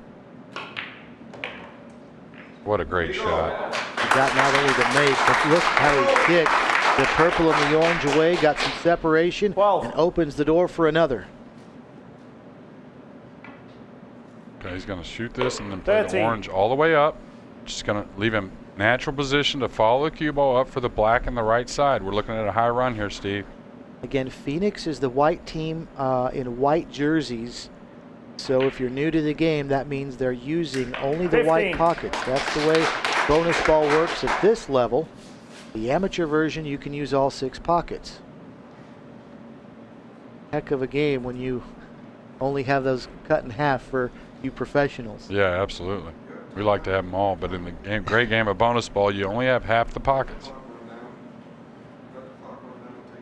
What a great shot. He got not only the make, but look how he kicked the purple and the orange away, got some separation, 12. and opens the door for another. Okay, he's going to shoot this and then play 13. the orange all the way up. Just going to leave him natural position to follow the cue ball up for the black and the right side. We're looking at a high run here, Steve. Again, Phoenix is the white team in white jerseys. So if you're new to the game, that means they're using only the 15. white pockets. That's the way bonus ball works at this level. The amateur version, you can use all 6 pockets. Heck of a game when you only have those cut in half for you professionals. Yeah, absolutely. We like to have them all, but in the great game of bonus ball, you only have half the pockets.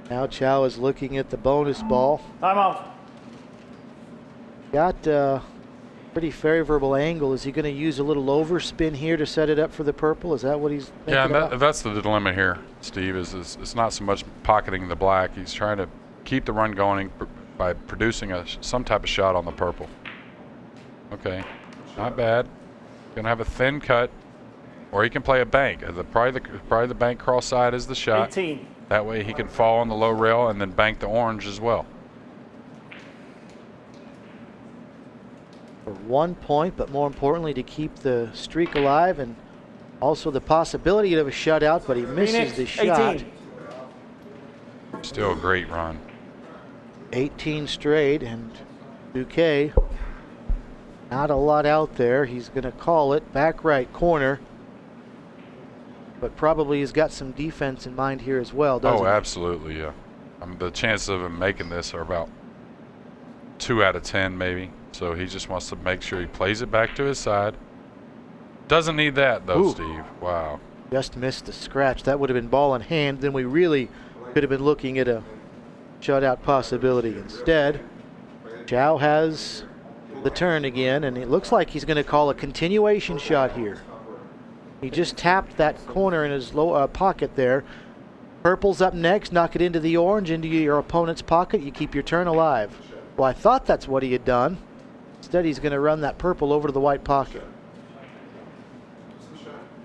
Now Chow is looking at the bonus ball. Timeout. Got a pretty favorable angle. Is he going to use a little overspin here to set it up for the purple? Is that what he's thinking Yeah, and about? that's the dilemma here, Steve, is it's not so much pocketing the black. He's trying to keep the run going by producing some type of shot on the purple. Okay, not bad. Gonna have a thin cut, or he can play a bank. Probably the bank cross side is the shot. 18. That way he can fall on the low rail and then bank the orange as well. For 1 point, but more importantly to keep the streak alive and also the possibility of a shutout, but he misses Phoenix, the shot. 18. Still a great run. 18 straight, and Bouquet, not a lot out there. He's going to call it back right corner, but probably he's got some defense in mind here as well, doesn't he? Oh, absolutely, yeah. The chances of him making this are about 2 out of 10 maybe. So he just wants to make sure he plays it back to his side. Doesn't need that though, Ooh. Steve. Wow. Just missed the scratch. That would have been ball in hand. Then we really could have been looking at a shutout possibility. Instead, Chow has the turn again, and it looks like he's going to call a continuation shot here. He just tapped that corner in his low pocket there. Purple's up next. Knock it into the orange, into your opponent's pocket. You keep your turn alive. Well, I thought that's what he had done. Instead, he's going to run that purple over to the white pocket.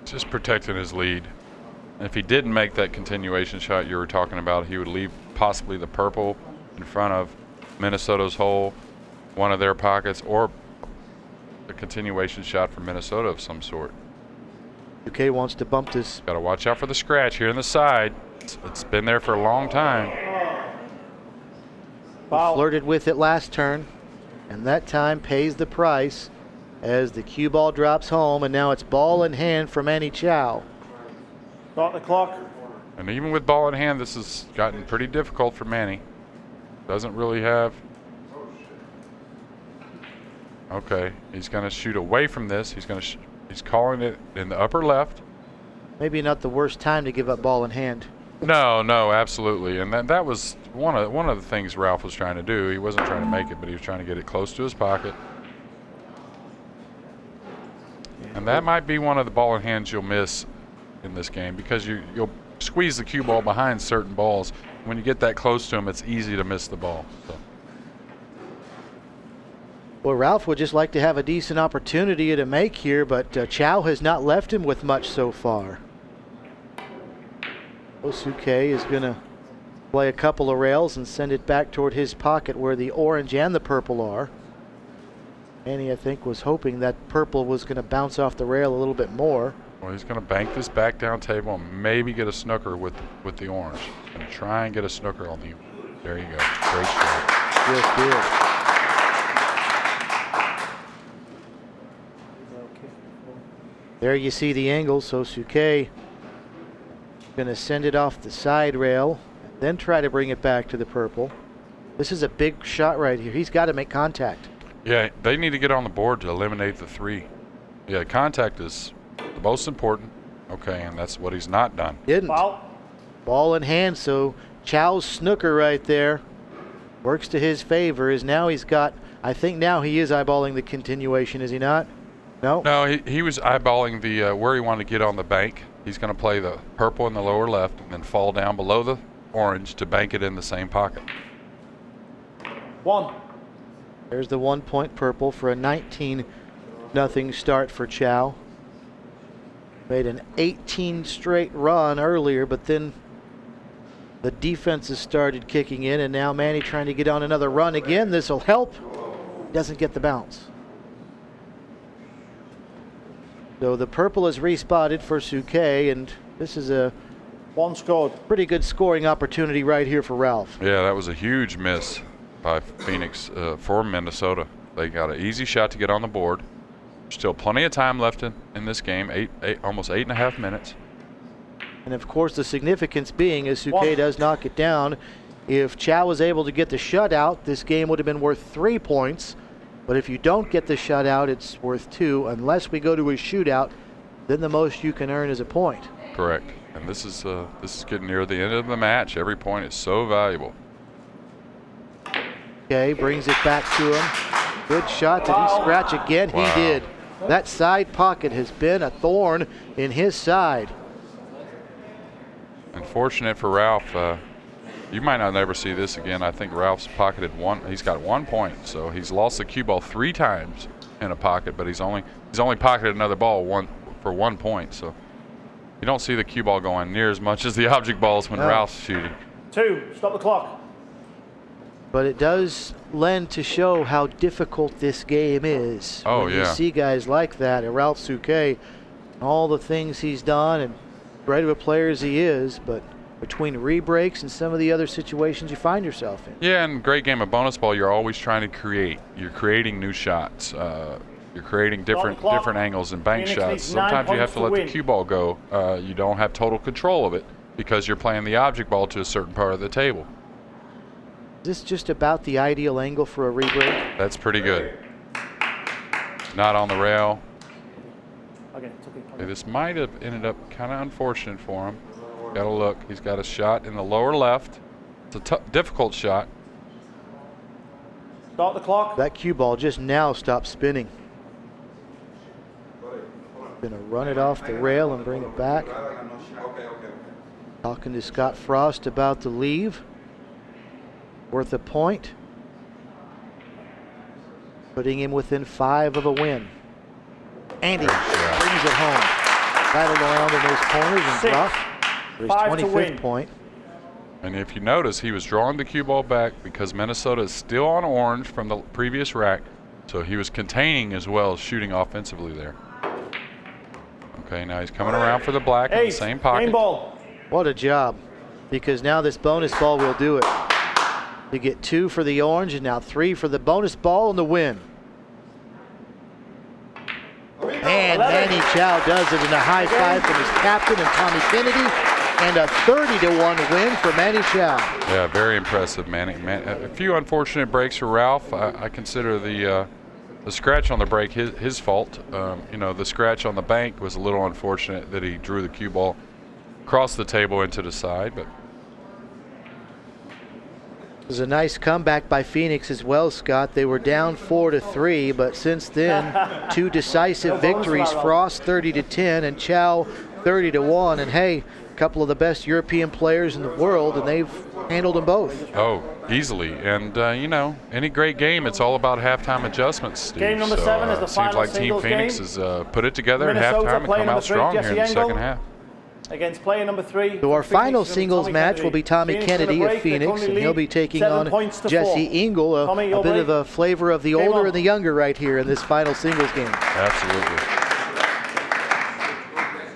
Just protecting his lead. And if he didn't make that continuation shot you were talking about, he would leave possibly the purple in front of Minnesota's hole, one of their pockets, or a continuation shot for Minnesota of some sort. UK wants to bump this. Got to watch out for the scratch here in the side. It's been there for a long time. Flirted with it last turn, and that time pays the price as the cue ball drops home, and now it's ball in hand for Manny Chow. Start the clock. And even with ball in hand, this has gotten pretty difficult for Manny. Doesn't really have. Okay, he's going to shoot away from this. He's calling it in the upper left. Maybe not the worst time to give up ball in hand. No, absolutely. And that was one of the things Ralph was trying to do. He wasn't trying to make it, but he was trying to get it close to his pocket. And that might be one of the ball in hands you'll miss in this game, because you'll squeeze the cue ball behind certain balls. When you get that close to them, it's easy to miss the ball. So. Well, Ralph would just like to have a decent opportunity to make here, but Chow has not left him with much so far. Osuke is going to play a couple of rails and send it back toward his pocket where the orange and the purple are. Annie, I think, was hoping that purple was going to bounce off the rail a little bit more. Well, he's going to bank this back down table and maybe get a snooker with the orange. And try and get a snooker on the. There you go. Great shot. Good. There you see the angle. So Suke going to send it off the side rail, then try to bring it back to the purple. This is a big shot right here. He's got to make contact. Yeah, they need to get on the board to eliminate the three. Yeah, contact is the most important. Okay, and that's what he's not done. Didn't. Ball in hand, so Chow's snooker right there works to his favor. Is now he's got, I think now he is eyeballing the continuation, is he not? No? No, he was eyeballing the where he wanted to get on the bank. He's going to play the purple in the lower left and then fall down below the orange to bank it in the same pocket. One. There's the 1 point purple for a 19-0 start for Chow. Made an 18 straight run earlier, but then the defenses started kicking in, and now Manny trying to get on another run again. This will help. Doesn't get the bounce. So the purple is respotted for Suke, and this is a one scored. Pretty good scoring opportunity right here for Ralph. Yeah, that was a huge miss by Phoenix for Minnesota. They got an easy shot to get on the board. Still plenty of time left in this game, almost 8.5 minutes. And of course the significance being is Suke does knock it down. If Chow was able to get the shutout, this game would have been worth 3 points. But if you don't get the shutout, it's worth 2. Unless we go to a shootout, then the most you can earn is a point. Correct. And this is getting near the end of the match. Every point is so valuable. Okay, brings it back to him. Good shot. Did he scratch again? Wow. He did. That side pocket has been a thorn in his side. Unfortunate for Ralph. You might not ever see this again. I think Ralph's pocketed one. He's got 1 point, so he's lost the cue ball 3 times in a pocket, but he's only pocketed another ball for 1 point. So you don't see the cue ball going near as much as the object balls when Ralph's shooting. 2. Stop the clock. But it does lend to show how difficult this game is. Oh, when yeah. You see guys like that, and Ralph Suke, all the things he's done, and great of a player as he is, but between re-breaks and some of the other situations you find yourself in. Yeah, and great game of bonus ball, you're always trying to create. You're creating new shots. You're creating different angles and bank shots. Sometimes you have to let the cue ball go. You don't have total control of it because you're playing the object ball to a certain part of the table. Is this just about the ideal angle for a re-break? That's pretty good. Not on the rail. Okay. This might have ended up kind of unfortunate for him. Got to look. He's got a shot in the lower left. It's a difficult shot. Start the clock. That cue ball just now stopped spinning. Gonna run it off the rail and bring it back. Talking to Scott Frost about the leave. Worth a point. Putting him within 5 of a win. Andy brings it home. Battled around in those corners and dropped for his 25th point. And if you notice, he was drawing the cue ball back because Minnesota is still on orange from the previous rack. So he was containing as well as shooting offensively there. Okay, now he's coming around for the black in the same pocket. Game ball. What a job, because now this bonus ball will do it. You get 2 for the orange and now 3 for the bonus ball and the win. And Manny Chow does it in a high five from his captain and Tommy Kennedy, and a 30-1 win for Manny Chow. Yeah, very impressive, Manny. A few unfortunate breaks for Ralph. I consider the scratch on the break his fault. You know, the scratch on the bank was a little unfortunate that he drew the cue ball across the table into the side, but it was a nice comeback by Phoenix as well, Scott. They were down 4-3, but since then, 2 decisive victories. Frost 30-10 and Chow 30-1. And hey, a couple of the best European players in the world, and they've handled them both. Oh, easily. And you know, any great game, it's all about halftime adjustments, Steve. Game number 7 is the seems final like Team singles Phoenix game. has put it together at Minnesota halftime and playing come number out 3, strong Jesse here in the Engel. second half. Against player number 3. So our Phoenix final is gonna be singles Tommy match Kennedy. will be Tommy Phoenix Kennedy gonna of break. They Phoenix, currently and he'll be lead taking 7 on points to Jesse 4. Engel, Tommy, a you're bit ready? of a flavor of the Game older on. and the younger right here in this final singles game. Absolutely.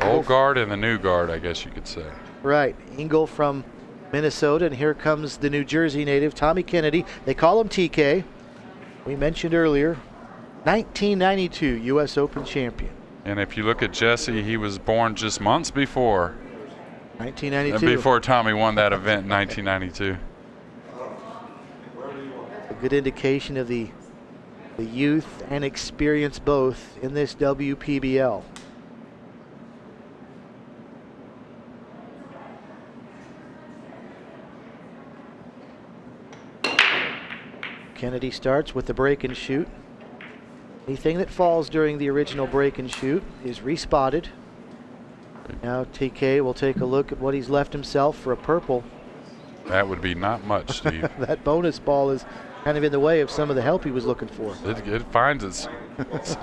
The old guard and the new guard, I guess you could say. Right, Engel from Minnesota, and here comes the New Jersey native, Tommy Kennedy. They call him TK. We mentioned earlier, 1992 U.S. Open champion. And if you look at Jesse, he was born just months before. 1992. Before Tommy won that event in 1992. A good indication of the youth and experience both in this WPBL. Kennedy starts with the break and shoot. Anything that falls during the original break and shoot is respotted. Now TK will take a look at what he's left himself for a purple. That would be not much, Steve. That bonus ball is kind of in the way of some of the help he was looking for. It finds its,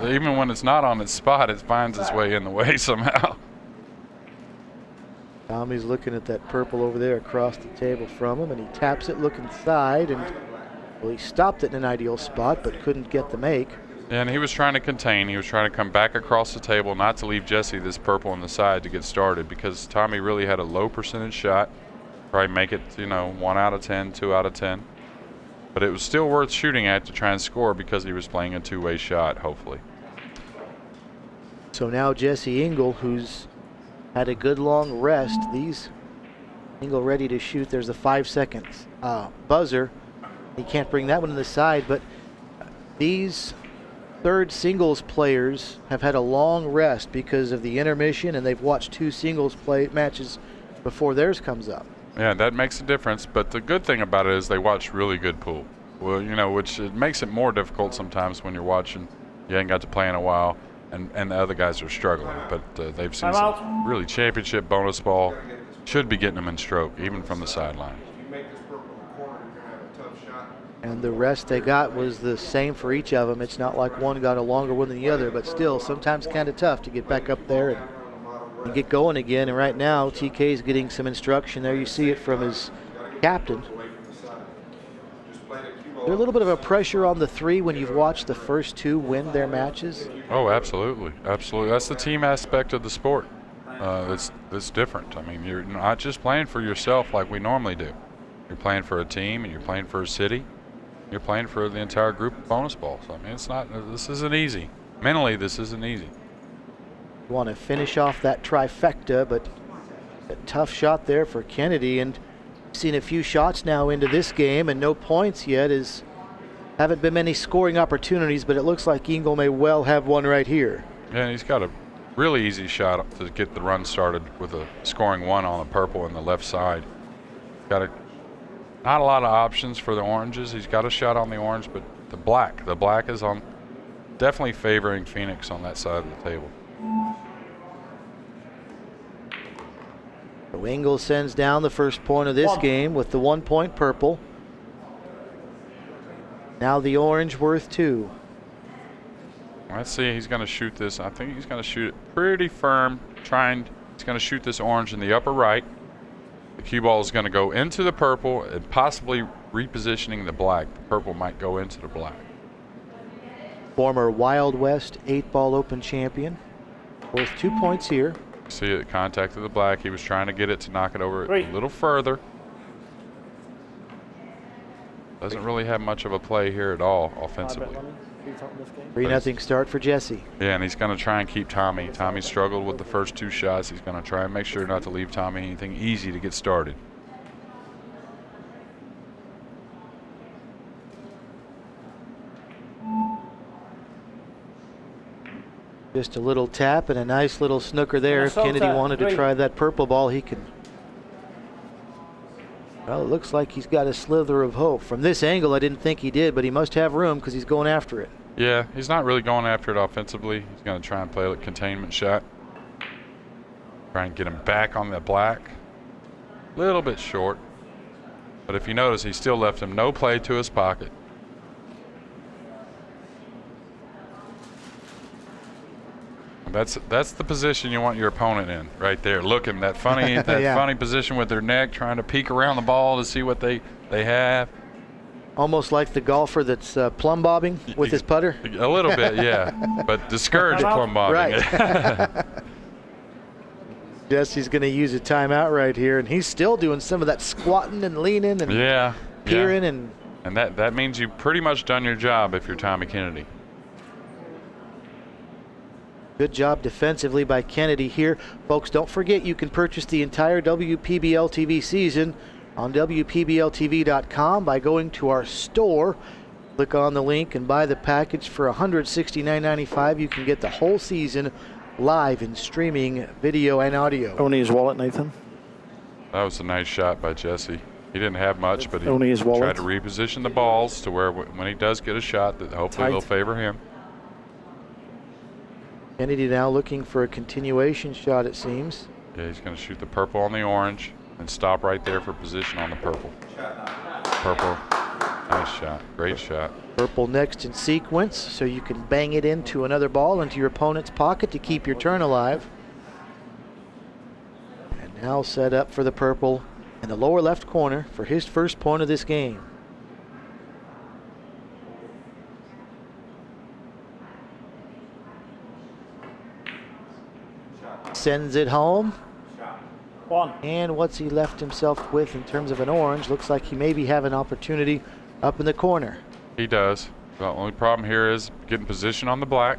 even when it's not on its spot, it finds its way in the way somehow. Tommy's looking at that purple over there across the table from him, and he taps it looking side, and well, he stopped it in an ideal spot but couldn't get the make. And he was trying to contain. He was trying to come back across the table, not to leave Jesse this purple on the side to get started, because Tommy really had a low percentage shot. Probably make it, you know, 1 out of 10, 2 out of 10. But it was still worth shooting at to try and score because he was playing a two-way shot, hopefully. So now Jesse Engel, who's had a good long rest. Engel ready to shoot. There's a 5 seconds buzzer. He can't bring that one to the side, but these third singles players have had a long rest because of the intermission, and they've watched 2 singles play matches before theirs comes up. Yeah, that makes a difference, but the good thing about it is they watch really good pool. Well, you know, which it makes it more difficult sometimes when you're watching, you ain't got to play in a while, and the other guys are struggling. But they've seen some really championship bonus ball. Should be getting them in stroke, even from the sideline. And the rest they got was the same for each of them. It's not like one got a longer one than the other, but still sometimes kind of tough to get back up there and get going again. And right now, TK is getting some instruction there. You see it from his captain. There's a little bit of a pressure on the 3 when you've watched the first 2 win their matches. Oh, absolutely, absolutely. That's the team aspect of the sport. That's different. I mean, you're not just playing for yourself like we normally do. You're playing for a team, and you're playing for a city. You're playing for the entire group of bonus balls. I mean, this isn't easy. Mentally, this isn't easy. You want to finish off that trifecta, but a tough shot there for Kennedy. And seen a few shots now into this game, and no points yet. Haven't been many scoring opportunities, but it looks like Engel may well have one right here. Yeah, he's got a really easy shot to get the run started with a scoring 1 on the purple and the left side. Not a lot of options for the oranges. He's got a shot on the orange, but the black is on, definitely favoring Phoenix on that side of the table. So Engel sends down the first point of this game with the 1 point purple. Now the orange worth 2. Let's see, he's going to shoot this. I think he's going to shoot it pretty firm. He's going to shoot this orange in the upper right. The cue ball is going to go into the purple and possibly repositioning the black. The purple might go into the black. Former Wild West 8-ball Open champion. Worth 2 points here. See it, contact of the black. He was trying to get it to knock it over a little further. Doesn't really have much of a play here at all offensively. 3-0 start for Jesse. Yeah, and he's going to try and keep Tommy. Tommy struggled with the first 2 shots. He's going to try and make sure not to leave Tommy anything easy to get started. Just a little tap and a nice little snooker there. If Kennedy wanted to try that purple ball, he can. Well, it looks like he's got a slither of hope. From this angle, I didn't think he did, but he must have room because he's going after it. Yeah, he's not really going after it offensively. He's going to try and play a containment shot. Try and get him back on the black. A little bit short. But if you notice, he still left him no play to his pocket. That's the position you want your opponent in, right there. Looking that funny funny position with their neck, trying to peek around the ball to see what they have. Almost like the golfer that's plumb bobbing with his putter. A little bit, yeah, but discourage plumb bobbing. Right. Jesse's going to use a timeout right here, and he's still doing some of that squatting and leaning and peering and that means you've pretty much done your job if you're Tommy Kennedy. Good job defensively by Kennedy here. Folks, don't forget you can purchase the entire WPBL TV season on WPBLTV.com by going to our store. Click on the link and buy the package for $169.95. You can get the whole season live in streaming video and audio. Only his wallet, Nathan. That was a nice shot by Jesse. He didn't have much, but he Only his wallet. tried to reposition the balls to where when he does get a shot, that hopefully they'll favor him. Kennedy now looking for a continuation shot, it seems. Yeah, he's going to shoot the purple on the orange and stop right there for position on the purple. Purple. Nice shot. Great shot. Purple next in sequence, so you can bang it into another ball into your opponent's pocket to keep your turn alive. And now set up for the purple in the lower left corner for his first point of this game. Sends it home. And what's he left himself with in terms of an orange? Looks like he maybe have an opportunity up in the corner. He does. The only problem here is getting position on the black.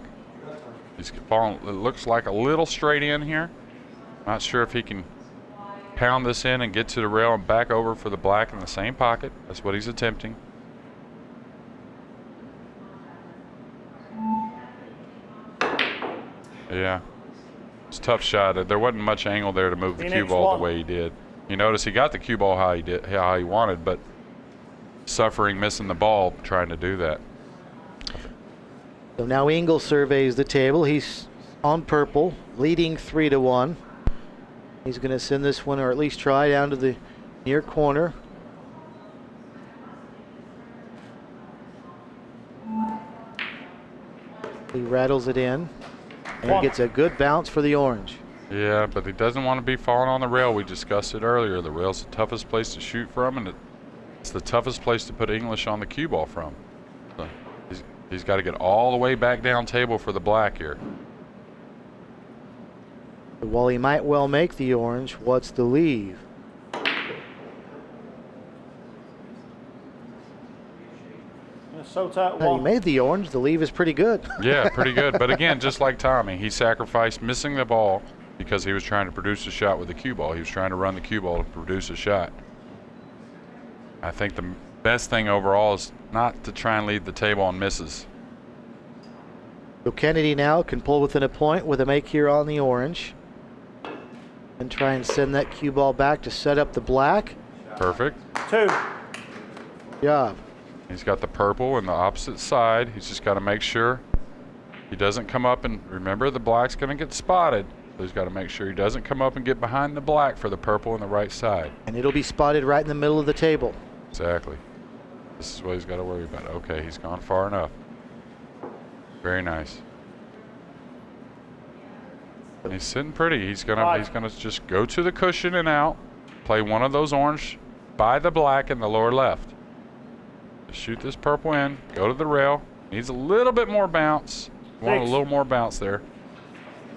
He's falling, it looks like a little straight in here. Not sure if he can pound this in and get to the rail and back over for the black in the same pocket. That's what he's attempting. Yeah. It's a tough shot. There wasn't much angle there to move the cue ball the way he did. You notice he got the cue ball how he wanted, but suffering missing the ball trying to do that. So now Engel surveys the table. He's on purple, leading 3-1. He's going to send this one, or at least try, down to the near corner. He rattles it in. And gets a good bounce for the orange. Yeah, but he doesn't want to be falling on the rail. We discussed it earlier. The rail's the toughest place to shoot from, and it's the toughest place to put English on the cue ball from. So he's got to get all the way back down table for the black here. But while he might well make the orange, what's the leave? He made the orange. The leave is pretty good. Yeah, pretty good. But again, just like Tommy, he sacrificed missing the ball because he was trying to produce a shot with the cue ball. He was trying to run the cue ball to produce a shot. I think the best thing overall is not to try and lead the table on misses. So Kennedy now can pull within a point with a make here on the orange. And try and send that cue ball back to set up the black. Perfect. 2. Good job. He's got the purple in the opposite side. He's just got to make sure he doesn't come up, and remember the black's going to get spotted. So he's got to make sure he doesn't come up and get behind the black for the purple on the right side. And it'll be spotted right in the middle of the table. Exactly. This is what he's got to worry about. Okay, he's gone far enough. Very nice. And he's sitting pretty. He's gonna just go to the cushion and out. Play one of those orange by the black in the lower left. Shoot this purple in, go to the rail. Needs a little bit more bounce. Want a little more bounce there.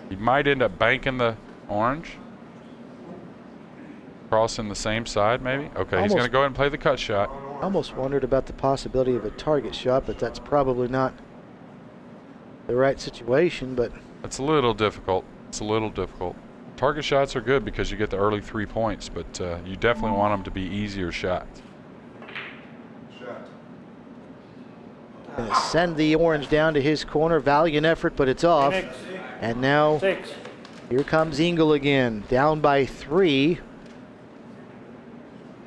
He might end up banking the orange. Crossing the same side, maybe. Okay, he's going to go ahead and play the cut shot. Almost wondered about the possibility of a target shot, but that's probably not the right situation. But it's a little difficult. It's a little difficult. Target shots are good because you get the early 3 points, but you definitely want them to be easier shots. Gonna send the orange down to his corner. Valiant effort, but it's off. And now here comes Engel again, down by 3.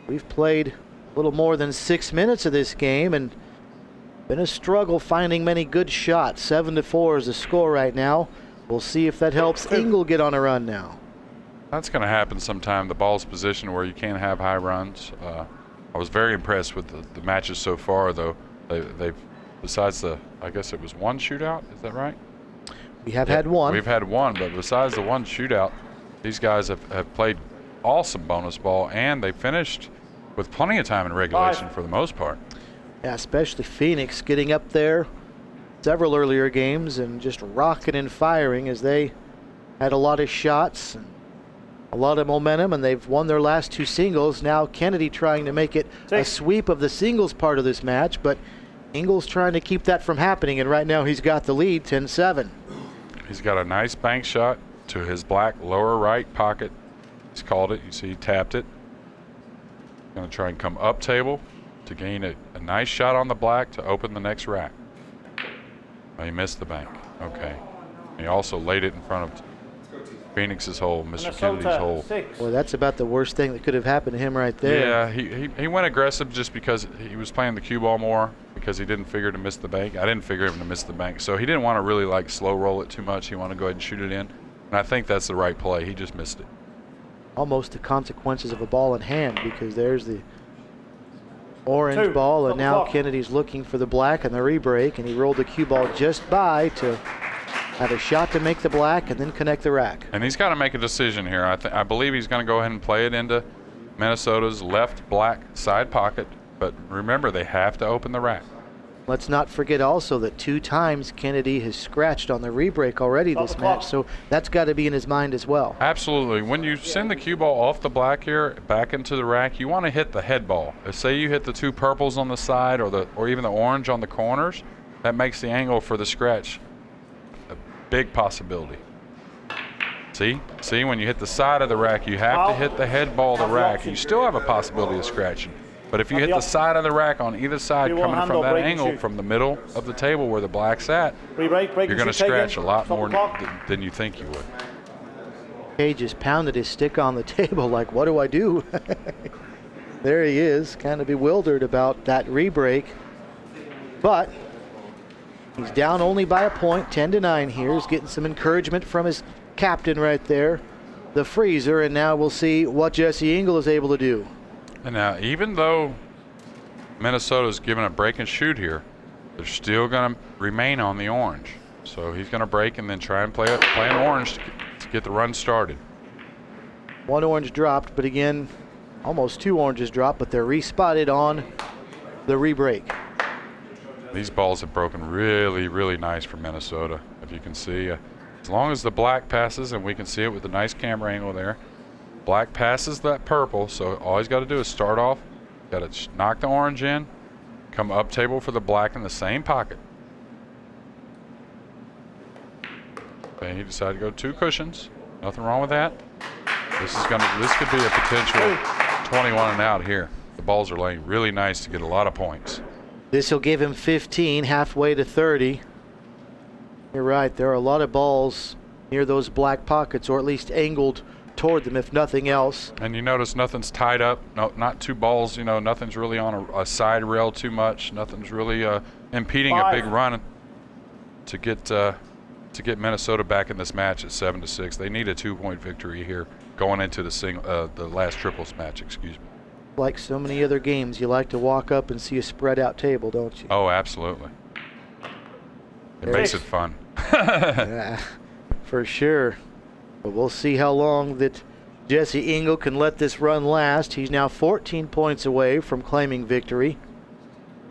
We've played a little more than 6 minutes of this game and been a struggle finding many good shots. 7-4 is the score right now. We'll see if that helps Engel get on a run now. That's going to happen sometime. The ball's positioned where you can't have high runs. I was very impressed with the matches so far, though. They've besides I guess it was one shootout. Is that right? We have had one. We've had one, but besides the one shootout, these guys have played awesome bonus ball, and they finished with plenty of time in regulation for the most part. Yeah, especially Phoenix getting up there several earlier games and just rocking and firing as they had a lot of shots and a lot of momentum, and they've won their last 2 singles. Now Kennedy trying to make it a sweep of the singles part of this match, but Engel's trying to keep that from happening, and right now he's got the lead, 10-7. He's got a nice bank shot to his black lower right pocket. He's called it. You see he tapped it. Going to try and come up table to gain a nice shot on the black to open the next rack. Oh, he missed the bank. Okay. He also laid it in front of Phoenix's hole, Mr. Kennedy's hole. Well, that's about the worst thing that could have happened to him right there. Yeah, he went aggressive just because he was playing the cue ball more because he didn't figure to miss the bank. I didn't figure him to miss the bank. So he didn't want to really like slow roll it too much. He wanted to go ahead and shoot it in. And I think that's the right play. He just missed it. Almost the consequences of a ball in hand, because there's the orange ball, and now Kennedy's looking for the black and the rebreak, and he rolled the cue ball just by to have a shot to make the black and then connect the rack. And he's got to make a decision here. I believe he's going to go ahead and play it into Minnesota's left black side pocket, but remember, they have to open the rack. Let's not forget also that 2 times Kennedy has scratched on the rebreak already this match, so that's got to be in his mind as well. Absolutely. When you send the cue ball off the black here, back into the rack, you want to hit the head ball. Say you hit the 2 purples on the side or even the orange on the corners, that makes the angle for the scratch a big possibility. See, when you hit the side of the rack, you have to hit the head ball of the rack. You still have a possibility of scratching. But if you hit the side of the rack on either side coming from that angle from the middle of the table where the black's at, you're going to scratch a lot more than you think you would. Page just pounded his stick on the table like, what do I do? There he is, kind of bewildered about that rebreak. But he's down only by a point, 10-9 here. He's getting some encouragement from his captain right there, the freezer, and now we'll see what Jesse Engel is able to do. And now, even though Minnesota's given a break and shoot here, they're still going to remain on the orange. So he's going to break and then try and play an orange to get the run started. 1 orange dropped, but again, almost 2 oranges dropped, but they're respotted on the rebreak. These balls have broken really, really nice for Minnesota, if you can see. As long as the black passes, and we can see it with a nice camera angle there, black passes that purple, so all he's got to do is start off, got to knock the orange in, come up table for the black in the same pocket. And he decided to go 2 cushions. Nothing wrong with that. This could be a potential 21 and out here. The balls are laying really nice to get a lot of points. This will give him 15, halfway to 30. You're right, there are a lot of balls near those black pockets, or at least angled toward them, if nothing else. And you notice nothing's tied up. No, not 2 balls. You know, nothing's really on a side rail too much. Nothing's really impeding a big run to get Minnesota back in this match at 7-6. They need a 2-point victory here going into the last triples match. Excuse me. Like so many other games, you like to walk up and see a spread out table, don't you? Oh, absolutely. It makes it fun. Yeah, for sure. But we'll see how long that Jesse Engel can let this run last. He's now 14 points away from claiming victory.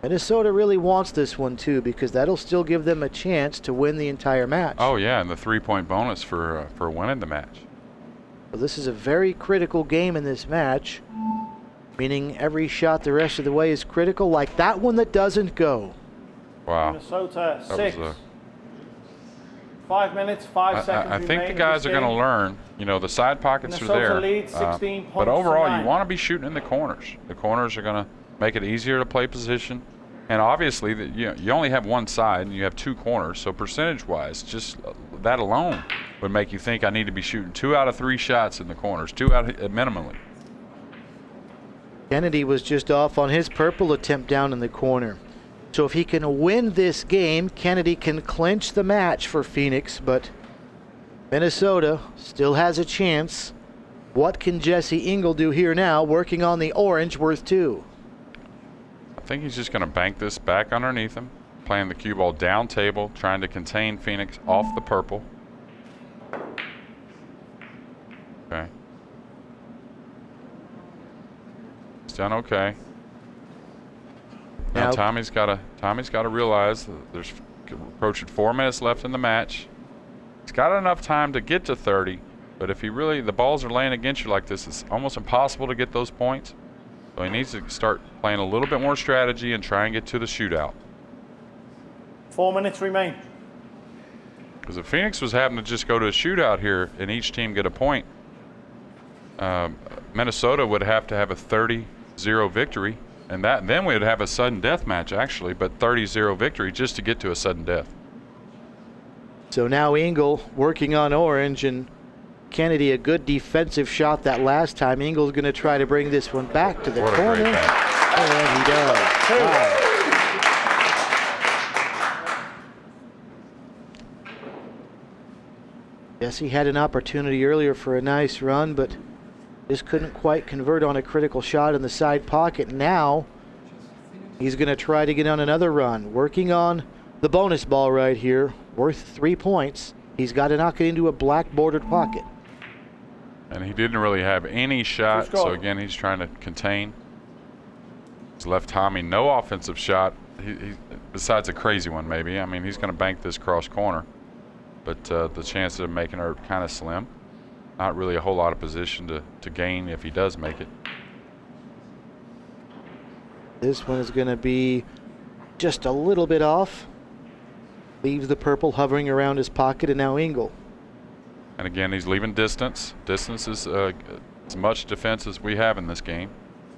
Minnesota really wants this one too, because that'll still give them a chance to win the entire match. Oh yeah, and the 3-point bonus for winning the match. So this is a very critical game in this match, meaning every shot the rest of the way is critical, like that one that doesn't go. Wow. Minnesota That 6. was 5 minutes, 5 seconds. I think the guys are going to learn. You know, the side pockets Minnesota are there. leads 16 but points to overall, 9. you want to be shooting in the corners. The corners are going to make it easier to play position. And obviously, you only have one side and you have 2 corners. So percentage-wise, just that alone would make you think I need to be shooting 2 out of 3 shots in the corners, 2 out minimally. Kennedy was just off on his purple attempt down in the corner. So if he can win this game, Kennedy can clinch the match for Phoenix, but Minnesota still has a chance. What can Jesse Ingles do here now, working on the orange worth 2? I think he's just going to bank this back underneath him, playing the cue ball down table, trying to contain Phoenix off the purple. Okay. He's done okay. Now Tommy's got to realize that there's approaching 4 minutes left in the match. He's got enough time to get to 30, but if the balls are laying against you like this, it's almost impossible to get those points. So he needs to start playing a little bit more strategy and try and get to the shootout. 4 minutes remain. Because if Phoenix was having to just go to a shootout here and each team get a point, Minnesota would have to have a 30-0 victory. And then we would have a sudden death match, actually, but 30-0 victory just to get to a sudden death. So now Ingles working on orange, and Kennedy a good defensive shot that last time. Ingles going to try to bring this one back to the What a corner. great match. And he does. Wow. Jesse had an opportunity earlier for a nice run, but just couldn't quite convert on a critical shot in the side pocket. Now he's going to try to get on another run, working on the bonus ball right here, worth 3 points. He's got to knock it into a black bordered pocket. And he didn't really have any shot, so again, he's trying to contain. He's left Tommy no offensive shot, besides a crazy one maybe. I mean, he's going to bank this cross corner, but the chances of making are kind of slim. Not really a whole lot of position to gain if he does make it. This one is going to be just a little bit off. Leaves the purple hovering around his pocket, and now Ingles. And again, he's leaving distance. Distance is as much defense as we have in this game.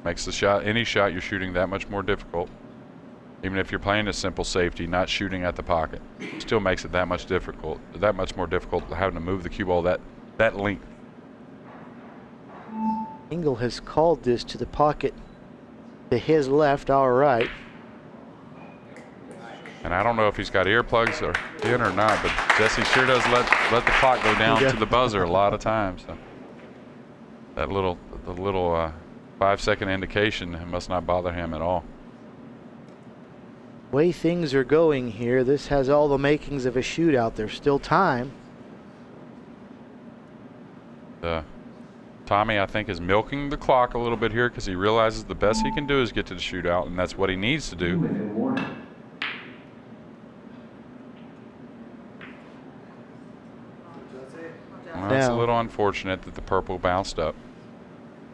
Makes the shot, any shot you're shooting, that much more difficult. Even if you're playing a simple safety, not shooting at the pocket, still makes it that much more difficult having to move the cue ball that length. Ingles has called this to the pocket to his left, all right. And I don't know if he's got earplugs in or not, but Jesse sure does let the clock go down to the buzzer a lot of times. So that the little 5-second indication must not bother him at all. Way things are going here, this has all the makings of a shootout. There's still time. Tommy, I think, is milking the clock a little bit here because he realizes the best he can do is get to the shootout, and that's what he needs to do. Well, that's a little unfortunate that the purple bounced up.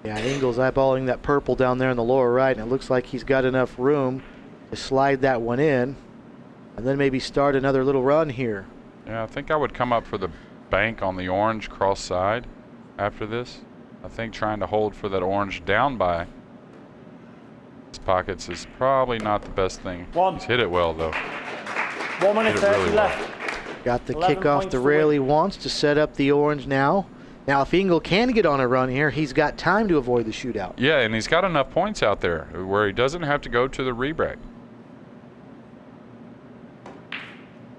Yeah, Ingles eyeballing that purple down there in the lower right, and it looks like he's got enough room to slide that one in and then maybe start another little run here. Yeah, I think I would come up for the bank on the orange cross side after this. I think trying to hold for that orange down by his pockets is probably not the best thing. He's hit it well, though. 1 minute 30 really left. Got the kick off the rail he wants to set up the orange now. Now, if Ingles can get on a run here, he's got time to avoid the shootout. Yeah, and he's got enough points out there where he doesn't have to go to the rebreak.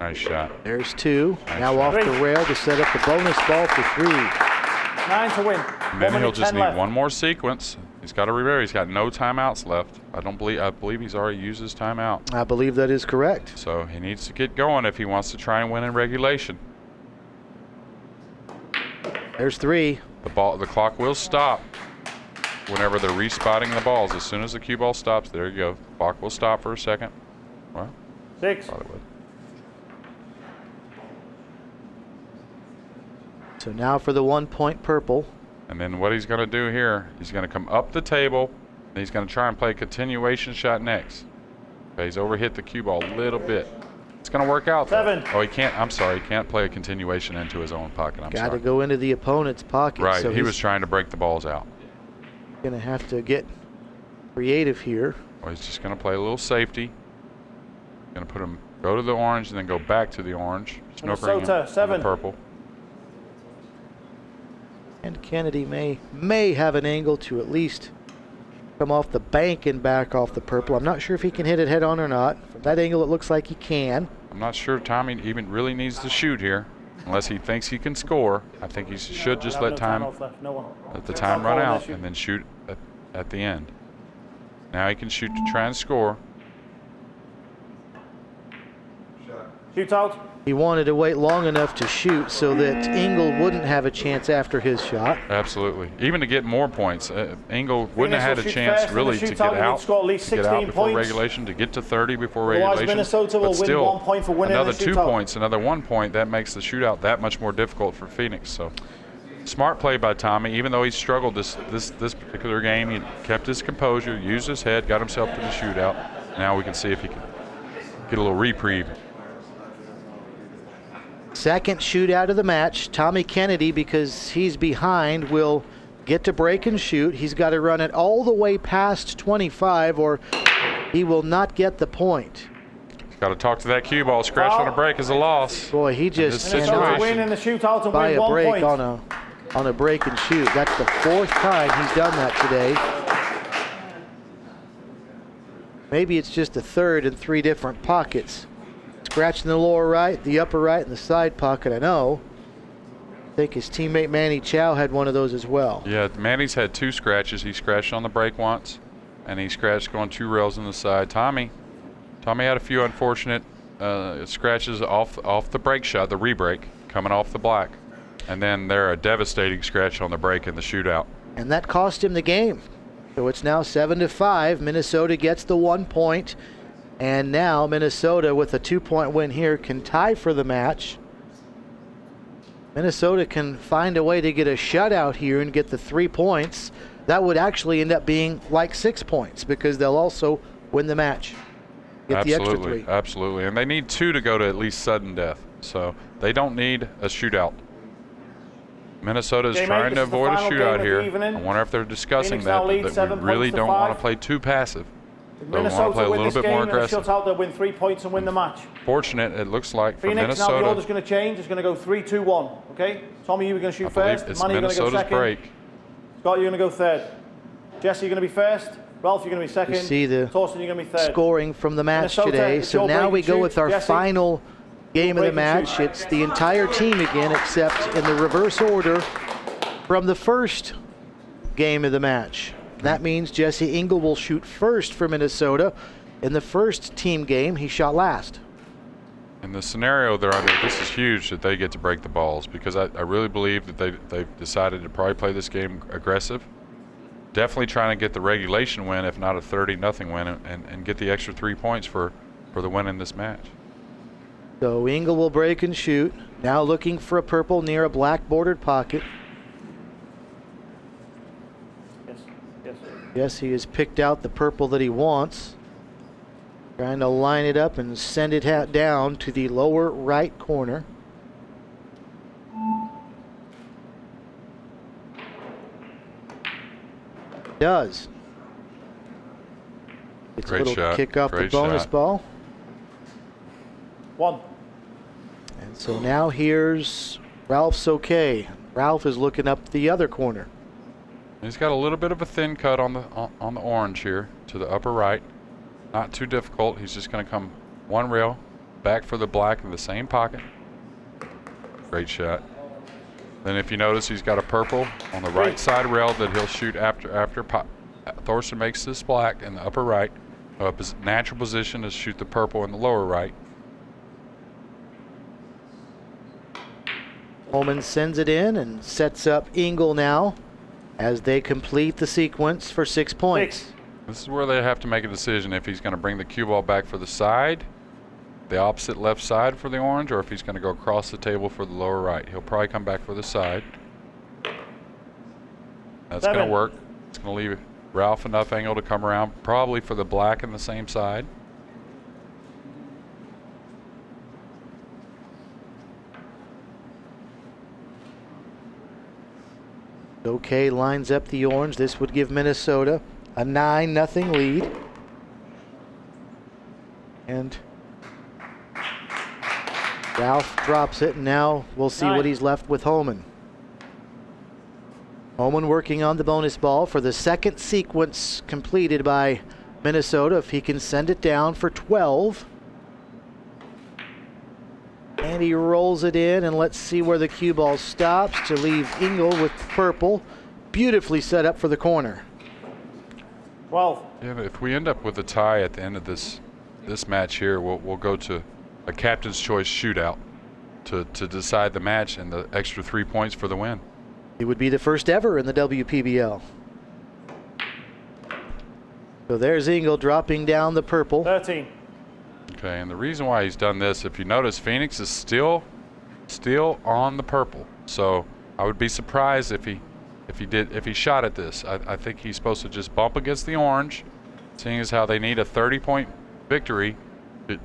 Nice shot. There's 2. Nice now shot. off the rail to set up the bonus ball for 3. 9 to win. And then he'll just need one more sequence. He's got a reverse. He's got no timeouts left. I believe he's already used his timeout. I believe that is correct. So he needs to get going if he wants to try and win in regulation. There's 3. The clock will stop. whenever they're respotting the balls. As soon as the cue ball stops, there you go. Clock will stop for a second. Well, 6. thought it would. So now for the 1 point purple. And then what he's going to do here, he's going to come up the table, and he's going to try and play a continuation shot next. Okay, he's overhit the cue ball a little bit. It's going to work out. 7. Oh, he can't. I'm sorry. He can't play a continuation into his own pocket. I'm Got sorry. to go into the opponent's pocket. Right. So he was trying to break the balls out. going to have to get creative here. Well, he's just going to play a little safety. Going to put him go to the orange and then go back to the orange. Snookering him on 7. the purple. And Kennedy may have an angle to at least come off the bank and back off the purple. I'm not sure if he can hit it head on or not. From that angle, it looks like he can. I'm not sure Tommy even really needs to shoot here, unless he thinks he can score. I think he should just let the time run out and then shoot at the end. Now he can shoot to try and score. Shoot out. He wanted to wait long enough to shoot so that Engel wouldn't have a chance after his shot. Absolutely. Even to get more points. Engel wouldn't have had a shoot chance first, really and the to get shootout, out, you need to score at least 16 before points. regulation, to get to 30 before Otherwise, regulation. Minnesota will but win still, 1 point for winning another the 2 shootout. points, another 1 point, that makes the shootout that much more difficult for Phoenix. So smart play by Tommy. Even though he struggled this particular game, he kept his composure, used his head, got himself to the shootout. Now we can see if he can get a little reprieve. Second shootout of the match. Tommy Kennedy, because he's behind, will get to break and shoot. He's got to run it all the way past 25 or he will not get the point. Got to talk to that cue ball. Scratch on a break is a loss. Boy, he just Minnesota win in the shootout and buy win a 1 break point. on a break and shoot. That's the 4th time he's done that today. Maybe it's just the 3rd in 3 different pockets. Scratching the lower right, the upper right, and the side pocket, I know. I think his teammate Manny Chow had one of those as well. Yeah, Manny's had 2 scratches. He scratched on the break once, and he scratched going 2 rails on the side. Tommy had a few unfortunate scratches off the break shot, the re-break, coming off the black. And then there a devastating scratch on the break in the shootout. And that cost him the game. So it's now 7-5. Minnesota gets the 1 point. And now Minnesota, with a 2-point win here, can tie for the match. Minnesota can find a way to get a shutout here and get the 3 points. That would actually end up being like 6 points because they'll also win the match. Get the extra 3. Absolutely. And they need 2 to go to at least sudden death. So they don't need a shootout. Minnesota is trying to avoid a shootout here. I wonder if they're discussing that we really don't want to play too passive. But we want to play a little bit more aggressive. Shutout, they'll win 3 points and win the match. Fortunate, it looks like, for Phoenix, Minnesota. now the order's going to change. It's going to go 3-2-1. Okay? Tommy, you were going to shoot I believe first. it's Manny, you're going to go Minnesota's second. break. Scott, you're going to go third. Jesse, you're going to be first. Ralph, you're going to be second. You see the Thorsten, you're going to be third. scoring from the match Minnesota, today. it's So your now break we and go shoot. with our Jesse? final game of the break and match. shoot. It's the entire team again, except in the reverse order from the first game of the match. That means Jesse Engel will shoot first for Minnesota. In the first team game, he shot last. In the scenario they're under, this is huge that they get to break the balls, because I really believe that they've decided to probably play this game aggressive. Definitely trying to get the regulation win, if not a 30-0 win, and get the extra 3 points for the win in this match. So Engel will break and shoot. Now looking for a purple near a black bordered pocket. Yes, he has picked out the purple that he wants. Trying to line it up and send it down to the lower right corner. Does. It's Great a little shot. kick off Great the bonus shot. ball. 1. And so now here's Ralph's okay. Ralph is looking up the other corner. He's got a little bit of a thin cut on the orange here to the upper right. Not too difficult. He's just going to come 1 rail back for the black in the same pocket. Great shot. Then if you notice, he's got a purple on the right side rail that he'll shoot after Thorsten makes this black in the upper right. His natural position is shoot the purple in the lower right. Hohmann sends it in and sets up Engel now as they complete the sequence for 6 points. This is where they have to make a decision if he's going to bring the cue ball back for the side, the opposite left side for the orange, or if he's going to go across the table for the lower right. He'll probably come back for the side. That's going to work. It's going to leave Ralph enough angle to come around, probably for the black and the same side. Okay, lines up the orange. This would give Minnesota a 9-0 lead. And Ralph drops it, and now we'll see what he's left with Hohmann. Hohmann working on the bonus ball for the second sequence completed by Minnesota. If he can send it down for 12. And he rolls it in, and let's see where the cue ball stops to leave Engel with purple. Beautifully set up for the corner. Well, yeah, if we end up with a tie at the end of this match here, we'll go to a captain's choice shootout to decide the match and the extra 3 points for the win. It would be the first ever in the WPBL. So there's Engel dropping down the purple. 13. Okay, and the reason why he's done this, if you notice, Phoenix is still on the purple. So I would be surprised if he shot at this. I think he's supposed to just bump against the orange, seeing as how they need a 30-point victory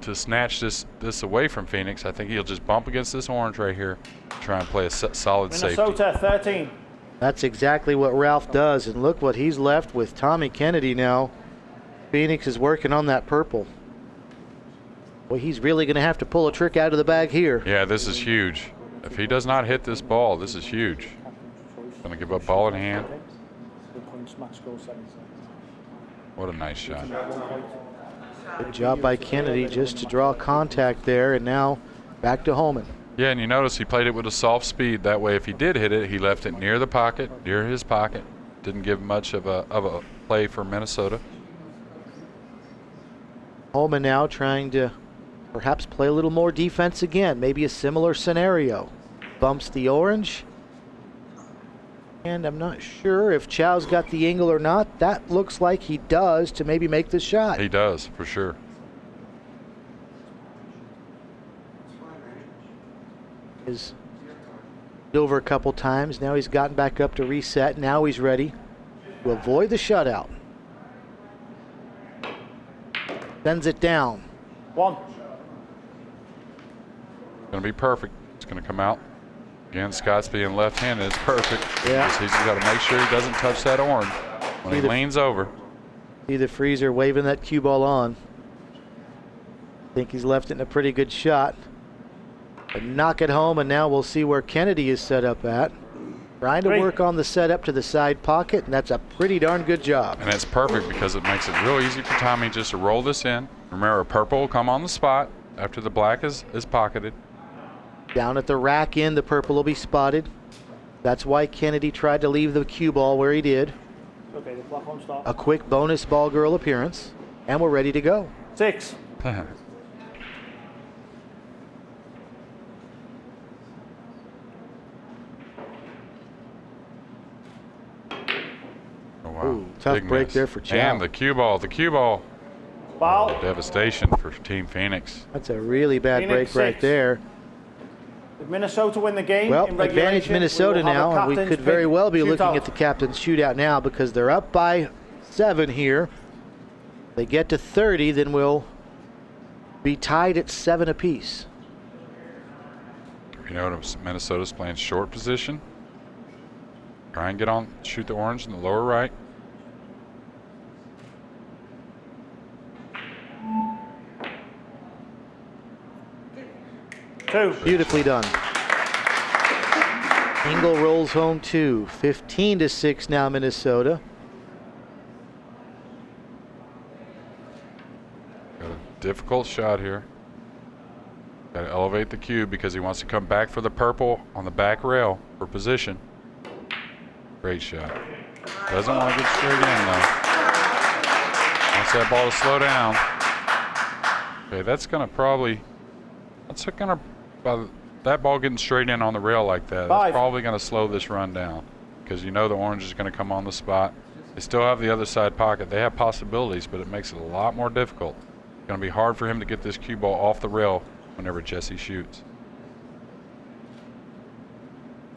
to snatch this away from Phoenix. I think he'll just bump against this orange right here, try and play a solid safety. Minnesota 13. That's exactly what Ralph does, and look what he's left with Tommy Kennedy now. Phoenix is working on that purple. Well, he's really going to have to pull a trick out of the bag here. Yeah, this is huge. If he does not hit this ball, this is huge. Going to give up ball in hand. What a nice shot. Good job by Kennedy just to draw contact there, and now back to Hohmann. Yeah, and you notice he played it with a soft speed. That way, if he did hit it, he left it near the pocket, near his pocket. Didn't give much of a play for Minnesota. Hohmann now trying to perhaps play a little more defense again. Maybe a similar scenario. Bumps the orange. And I'm not sure if Chow's got the angle or not. That looks like he does to maybe make the shot. He does, for sure. He's over a couple times. Now he's gotten back up to reset. Now he's ready to avoid the shutout. Sends it down. 1. Going to be perfect. It's going to come out. Again, Scott's being left-handed. It's perfect. Yeah. He's got to make sure he doesn't touch that orange when he leans over. See the freezer waving that cue ball on. I think he's left it in a pretty good shot. But knock it home, and now we'll see where Kennedy is set up at. Trying to work on the setup to the side pocket, and that's a pretty darn good job. And it's perfect because it makes it real easy for Tommy just to roll this in. Remember, purple will come on the spot after the black is pocketed. Down at the rack end, the purple will be spotted. That's why Kennedy tried to leave the cue ball where he did. Okay, the black one stop. A quick bonus ball girl appearance, and we're ready to go. 6. Oh, wow. Ooh, tough Big break miss. there for Chow. And the cue ball. Foul. Devastation for Team Phoenix. That's a really bad Phoenix break right 6. there. If Minnesota win the game, Well, in advantage regulation, Minnesota we will have now, a and we captain's could very pick well be looking shootout. at the captain's shootout now because they're up by 7 here. They get to 30, then we'll be tied at 7 apiece. You know, Minnesota's playing short position. Try and shoot the orange in the lower right. Beautifully done. Engel rolls home 2. 15-6 now, Minnesota. Got a difficult shot here. Got to elevate the cue because he wants to come back for the purple on the back rail for position. Great shot. Doesn't want to get straight in though. Wants that ball to slow down. Okay, that's going to that ball getting straight in on the rail like that, that's probably going to slow this run down. because you know the orange is going to come on the spot. They still have the other side pocket. They have possibilities, but it makes it a lot more difficult. It's going to be hard for him to get this cue ball off the rail whenever Jesse shoots.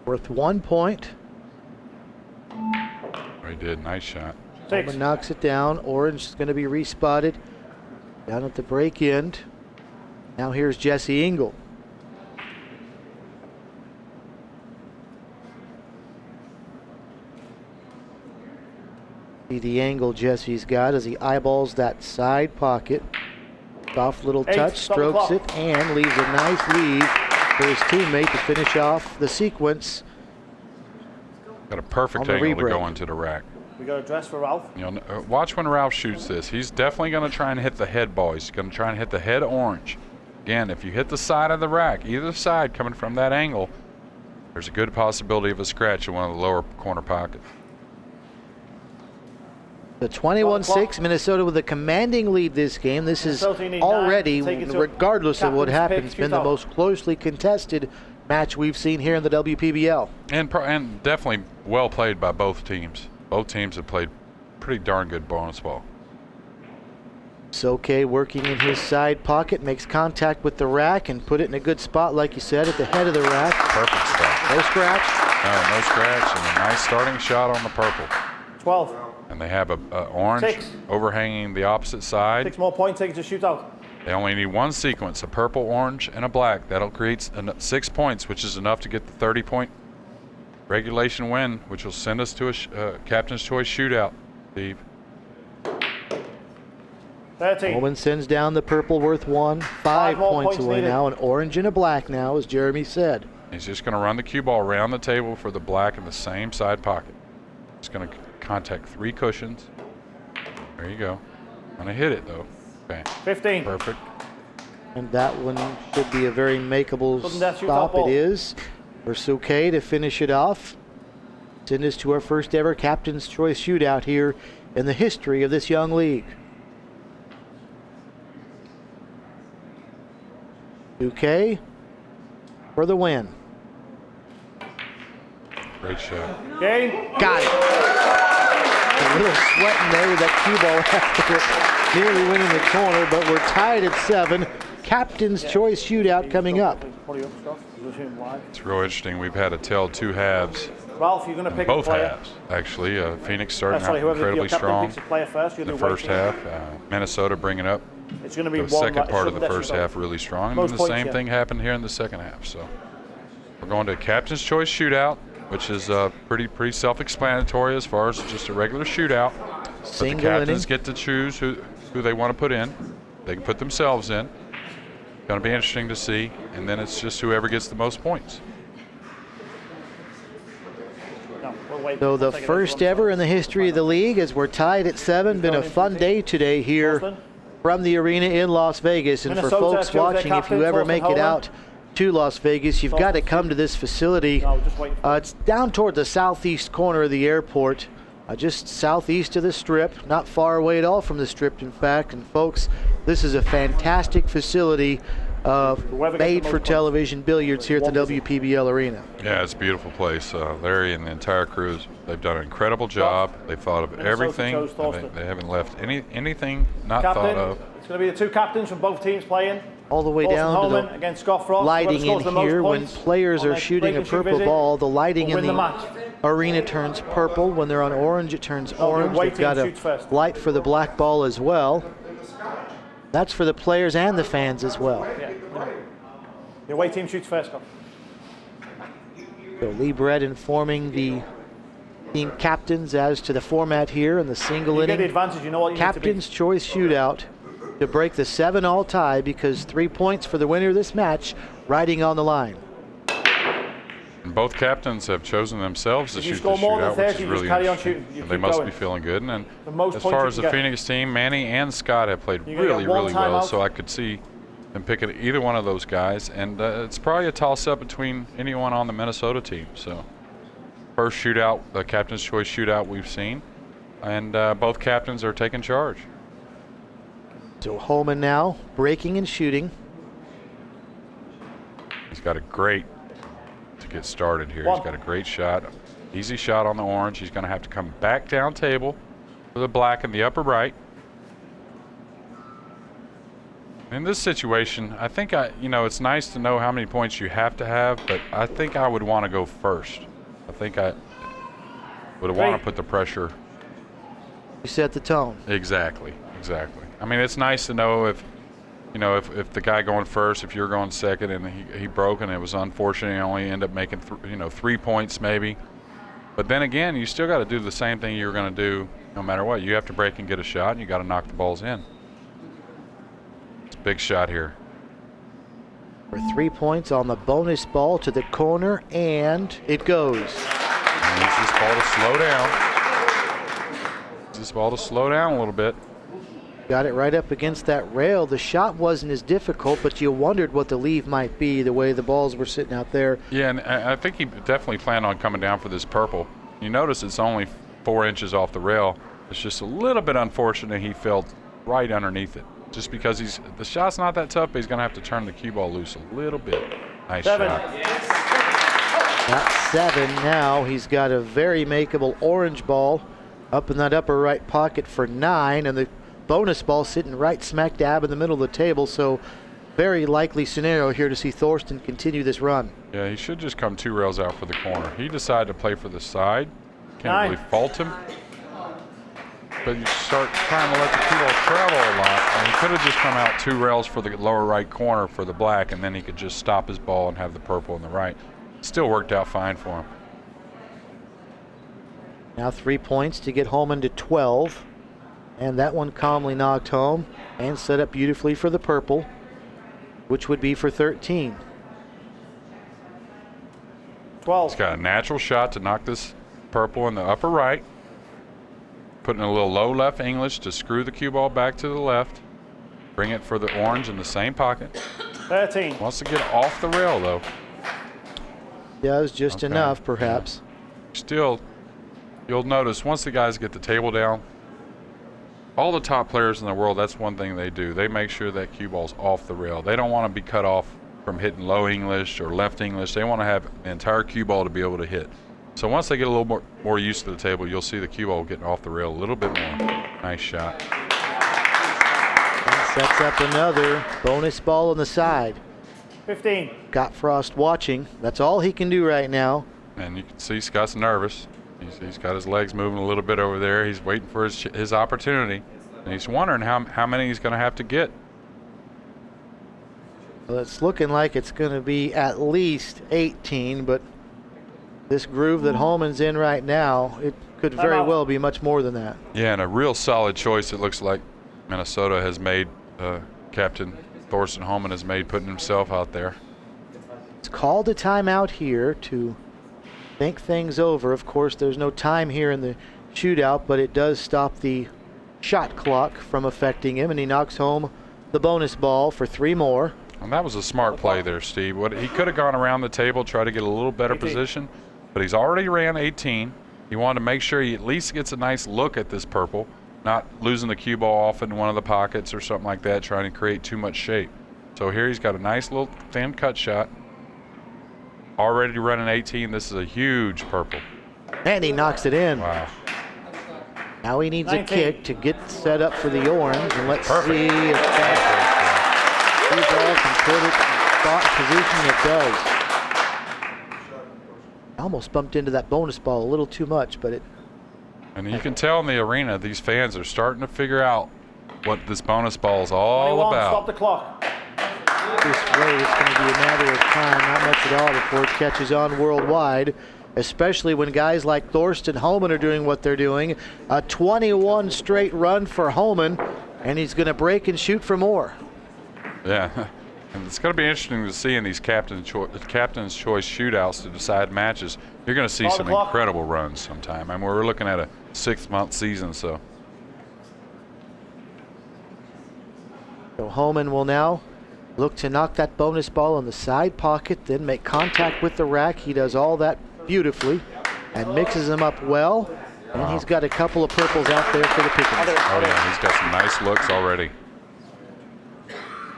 Worth 1 point. Oh, he did. Nice shot. Hohmann knocks it down. Orange is going to be respotted down at the break end. Now here's Jesse Engel. See the angle Jesse's got as he eyeballs that side pocket. Soft little touch, strokes it, and leaves a nice lead for his teammate to finish off the sequence. Got a perfect angle to go into the rack. We got a dress for Ralph. You know, watch when Ralph shoots this. He's definitely going to try and hit the head ball. He's going to try and hit the head orange. Again, if you hit the side of the rack, either side coming from that angle, there's a good possibility of a scratch in one of the lower corner pockets. The 21-6, Minnesota with a commanding lead this game. This is already, regardless of what happens, been the most closely contested match we've seen here in the WPBL. And definitely well played by both teams. Both teams have played pretty darn good bonus ball. Soke working in his side pocket, makes contact with the rack and put it in a good spot, like you said, at the head of the rack. Perfect spot. No scratch. No scratch, and a nice starting shot on the purple. 12. And they have a orange overhanging the opposite side. 6 more points, take it to shootout. They only need one sequence, a purple, orange, and a black. That'll create 6 points, which is enough to get the 30-point regulation win, which will send us to a Captain's Choice shootout, Steve. 13. Hohmann sends down the purple, worth 1. 5 points away now, an orange and a black now, as Jeremy said. He's just going to run the cue ball around the table for the black in the same side pocket. He's going to contact 3 cushions. There you go. Going to hit it, though. Okay. 15. Perfect. And that one should be a very makeable stop. It is for Soke to finish it off. Send us to our first ever Captain's Choice shootout here in the history of this young league. Soke for the win. Great shot. Game. Got it. A little sweating there with that cue ball after nearly winning the corner, but we're tied at 7. Captain's Choice shootout coming up. It's real interesting. We've had a tale of 2 halves. Ralph, you're going to pick both a player. halves, actually. Phoenix starting out whoever incredibly strong first, in the first half. Minnesota bringing up it's going to be the second part of the first half really strong. And then the same thing happened here in the second half. So we're going to a Captain's Choice shootout, which is pretty self-explanatory as far as just a regular shootout. But the captains get to choose who they want to put in. They can put themselves in. Going to be interesting to see. And then it's just whoever gets the most points. So the first ever in the history of the league, as we're tied at 7. Been a fun day today here from the arena in Las Vegas. And for folks watching, if you ever make it out to Las Vegas, you've got to come to this facility. It's down toward the southeast corner of the airport, just southeast of the Strip, not far away at all from the Strip, in fact. And folks, this is a fantastic facility made for television billiards here at the WPBL Arena. Yeah, it's a beautiful place. Larry and the entire crew, they've done an incredible job. They've thought of everything. They haven't left anything not thought of. It's going to be the 2 captains from both teams playing. All the way down to the against Scott Frost. lighting in here. When players are shooting a purple ball, the lighting in the arena turns purple. When they're on orange, it turns orange. They've got a light for the black ball as well. That's for the players and the fans as well. Yeah. The away team shoots first, Scott. So Lee Brett informing the team captains as to the format here in the single inning Captain's Choice shootout to break the 7-all tie, because 3 points for the winner of this match riding on the line. And both captains have chosen themselves to shoot the shootout, which is really interesting. They must be feeling good. And as far as the Phoenix team, Manny and Scott have played really well, so I could see them picking either one of those guys. And it's probably a toss-up between anyone on the Minnesota team. So first shootout, the Captain's Choice shootout we've seen, and both captains are taking charge. So Hohmann now breaking and shooting. He's got a great to get started here. He's got a great shot. Easy shot on the orange. He's going to have to come back down table for the black in the upper right. In this situation, I think it's nice to know how many points you have to have, but I think I would want to go first. I think I would want to put the pressure. You set the tone. Exactly. I mean, it's nice to know if the guy going first, if you're going second, and he broke, and it was unfortunate, he only ended up making 3 points maybe. But then again, you still got to do the same thing you were going to do no matter what. You have to break and get a shot, and you got to knock the balls in. It's a big shot here. For 3 points on the bonus ball to the corner, and it goes. And needs this ball to slow down. This ball to slow down a little bit. Got it right up against that rail. The shot wasn't as difficult, but you wondered what the leave might be, the way the balls were sitting out there. Yeah, and I think he definitely planned on coming down for this purple. You notice it's only 4 inches off the rail. It's just a little bit unfortunate he fell right underneath it. Just because the shot's not that tough, but he's going to have to turn the cue ball loose a little bit. Nice shot. That's 7 now. He's got a very makeable orange ball up in that upper right pocket for 9, and the bonus ball sitting right smack dab in the middle of the table, so very likely scenario here to see Thorsten continue this run. Yeah, he should just come 2 rails out for the corner. He decided to play for the side. Can't really fault him. But you start trying to let the cue ball travel a lot, and he could have just come out 2 rails for the lower right corner for the black, and then he could just stop his ball and have the purple on the right. Still worked out fine for him. Now 3 points to get Hohmann to 12. And that one calmly knocked home and set up beautifully for the purple, which would be for 13. 12. He's got a natural shot to knock this purple in the upper right. Putting a little low left English to screw the cue ball back to the left. Bring it for the orange in the same pocket. 13. Wants to get off the rail though. Does just enough, perhaps. Still, you'll notice once the guys get the table down, all the top players in the world, that's one thing they do. They make sure that cue ball's off the rail. They don't want to be cut off from hitting low English or left English. They want to have the entire cue ball to be able to hit. So once they get a little more used to the table, you'll see the cue ball getting off the rail a little bit more. Nice shot. And sets up another bonus ball on the side. 15. Got Frost watching. That's all he can do right now. And you can see Scott's nervous. He's got his legs moving a little bit over there. He's waiting for his opportunity. And he's wondering how many he's going to have to get. Well, it's looking like it's going to be at least 18, but this groove that Hohmann's in right now, it could very well be much more than that. Yeah, and a real solid choice it looks like Minnesota has made, Captain Thorsten Hohmann has made, putting himself out there. It's called a timeout here to think things over. Of course, there's no time here in the shootout, but it does stop the shot clock from affecting him, and he knocks home the bonus ball for 3 more. And that was a smart play there, Steve. He could have gone around the table, try to get a little better position, but he's already ran 18. He wanted to make sure he at least gets a nice look at this purple, not losing the cue ball off in one of the pockets or something like that, trying to create too much shape. So here he's got a nice little thin cut shot. Already running 18. This is a huge purple. And he knocks it in. Wow. Now he needs 19. A kick to get set up for the orange, and let's see if that can put it in spot position. It does. Almost bumped into that bonus ball a little too much, but it. And you can tell in the arena, these fans are starting to figure out what this bonus ball is all about. Stop the clock. This way, it's going to be a matter of time, not much at all, before it catches on worldwide, especially when guys like Thorsten Hohmann are doing what they're doing. A 21 straight run for Hohmann, and he's going to break and shoot for more. Yeah, and it's going to be interesting to see in these captain's choice shootouts to decide matches. You're going to see some incredible runs sometime. I mean, we're looking at a 6-month season, so. So Hohmann will now look to knock that bonus ball in the side pocket, then make contact with the rack. He does all that beautifully and mixes them up well. And he's got a couple of purples out there for the picking. Oh yeah, he's got some nice looks already.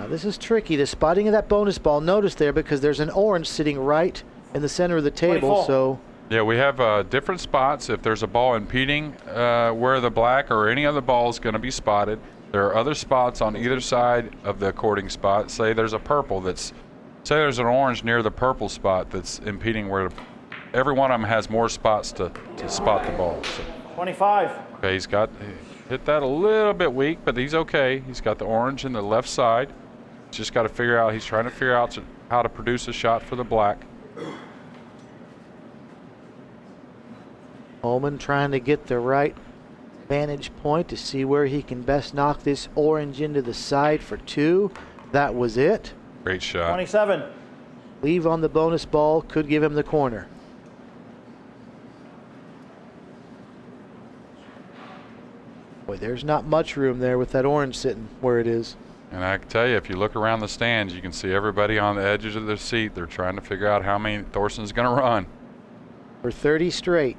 Now this is tricky, the spotting of that bonus ball. Notice there, because there's an orange sitting right in the center of the table. 24. So Yeah, we have different spots. If there's a ball impeding where the black or any other ball is going to be spotted, there are other spots on either side of the according spot. Say there's a purple say there's an orange near the purple spot that's impeding where every one of them has more spots to spot the ball. So. 25. Okay, he hit that a little bit weak, but he's okay. He's got the orange in the left side. He's trying to figure out how to produce a shot for the black. Hohmann trying to get the right vantage point to see where he can best knock this orange into the side for 2. That was it. Great shot. 27. Leave on the bonus ball could give him the corner. Boy, there's not much room there with that orange sitting where it is. And I can tell you, if you look around the stands, you can see everybody on the edges of their seat. They're trying to figure out how many Thorsten's going to run. For 30 straight.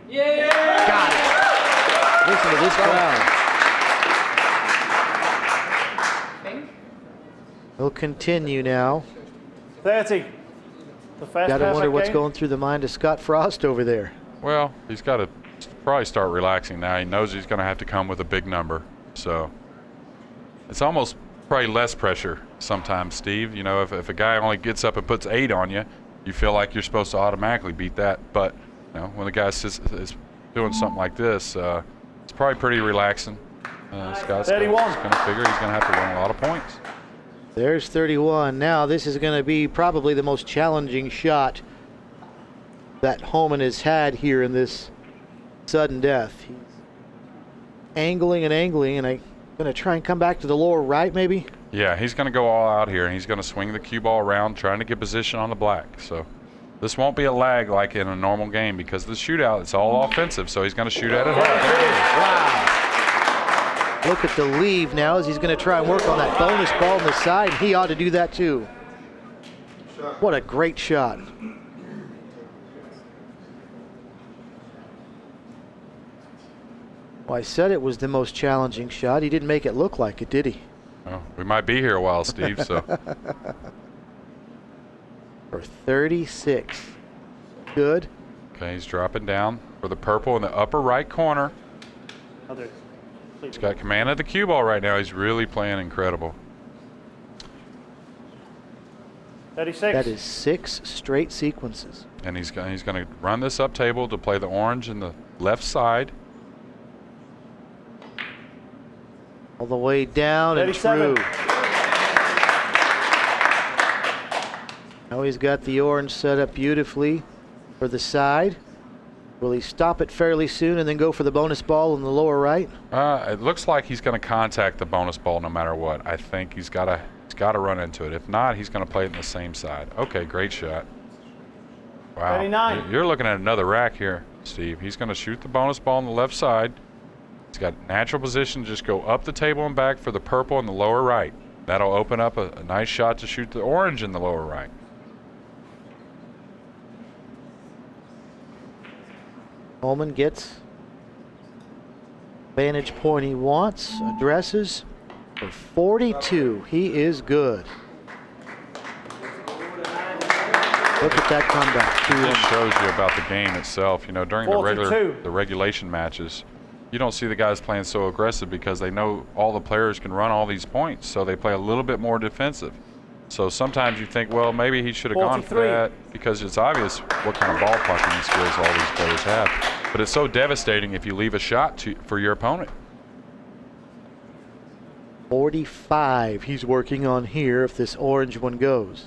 Yeah! Got it. Listen to this crowd. He'll continue now. 30. The first Gotta wonder perfect what's game. going through the mind of Scott Frost over there. Well, he's got to probably start relaxing now. He knows he's going to have to come with a big number. So it's almost probably less pressure sometimes, Steve. You know, if a guy only gets up and puts 8 on you, you feel like you're supposed to automatically beat that. But you know, when the guy is doing something like this, it's probably pretty relaxing. Scott's 31. going to figure he's going to have to run a lot of points. There's 31. Now this is going to be probably the most challenging shot that Hohmann has had here in this sudden death. He's angling, and I'm going to try and come back to the lower right maybe. Yeah, he's going to go all out here, and he's going to swing the cue ball around, trying to get position on the black. So this won't be a lag like in a normal game because the shootout, it's all offensive, so he's going to shoot at it hard. Wow. Look at the leave now as he's going to try and work on that bonus ball on the side. He ought to do that too. What a great shot. Well, I said it was the most challenging shot. He didn't make it look like it, did he? Well, we might be here a while, Steve, so. For 36. Good. Okay, he's dropping down for the purple in the upper right corner. He's got command of the cue ball right now. He's really playing incredible. 36. That is 6 straight sequences. And he's going to run this up table to play the orange in the left side. All the way down 37. and true. Now he's got the orange set up beautifully for the side. Will he stop it fairly soon and then go for the bonus ball in the lower right? It looks like he's going to contact the bonus ball no matter what. I think he's got to run into it. If not, he's going to play it in the same side. Okay, great shot. Wow. 39. You're looking at another rack here, Steve. He's going to shoot the bonus ball on the left side. He's got natural position. Just go up the table and back for the purple in the lower right. That'll open up a nice shot to shoot the orange in the lower right. Hohmann gets vantage point he wants, addresses for 42. He is good. Look at that comeback. It just shows you about the game itself. You know, during 42. the regulation matches, you don't see the guys playing so aggressive because they know all the players can run all these points, so they play a little bit more defensive. So sometimes you think, well, maybe he should have gone for that because it's obvious what kind of ball plucking skills all these players have. But it's so devastating if you leave a shot for your opponent. 45 he's working on here if this orange one goes.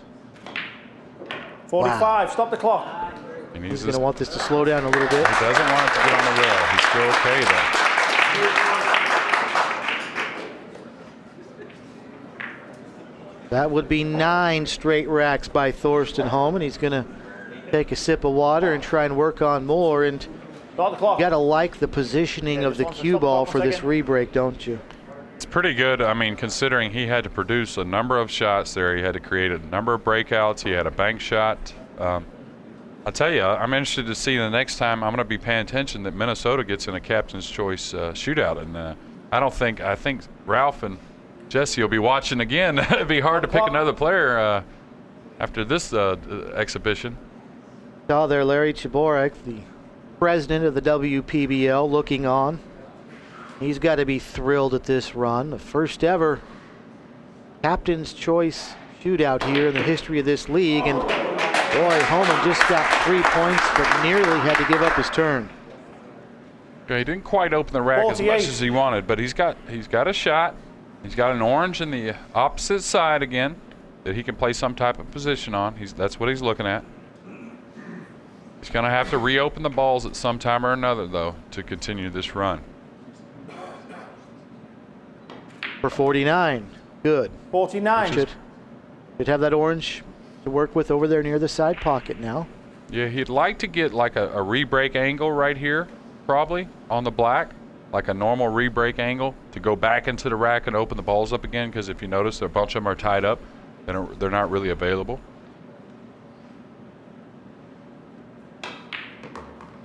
45. Wow. Stop the clock. He's going to want this to slow down a little bit. He doesn't want it to get on the rail. He's still okay though. That would be 9 straight racks by Thorsten Hohmann. He's going to take a sip of water and try and work on more. And Stop the clock. you got to like the positioning of the cue ball for this rebreak, don't you? It's pretty good. I mean, considering he had to produce a number of shots there, he had to create a number of breakouts. He had a bank shot. I'll tell you, I'm interested to see the next time. I'm going to be paying attention that Minnesota gets in a captain's choice shootout, and I think Ralph and Jesse will be watching again. It'd be hard to pick another player after this exhibition. Saw there Larry Chaborek, the president of the WPBL, looking on. He's got to be thrilled at this run. The first ever captain's choice shootout here in the history of this league. And boy, Hohmann just got 3 points, but nearly had to give up his turn. Okay, he didn't quite open the rack as much as he wanted, but he's got a shot. He's got an orange in the opposite side again that he can play some type of position on. That's what he's looking at. He's going to have to reopen the balls at some time or another, though, to continue this run. For 49, good. 49. Should have that orange to work with over there near the side pocket now. Yeah, he'd like to get like a re-break angle right here, probably, on the black, like a normal re-break angle to go back into the rack and open the balls up again, because if you notice, a bunch of them are tied up and they're not really available.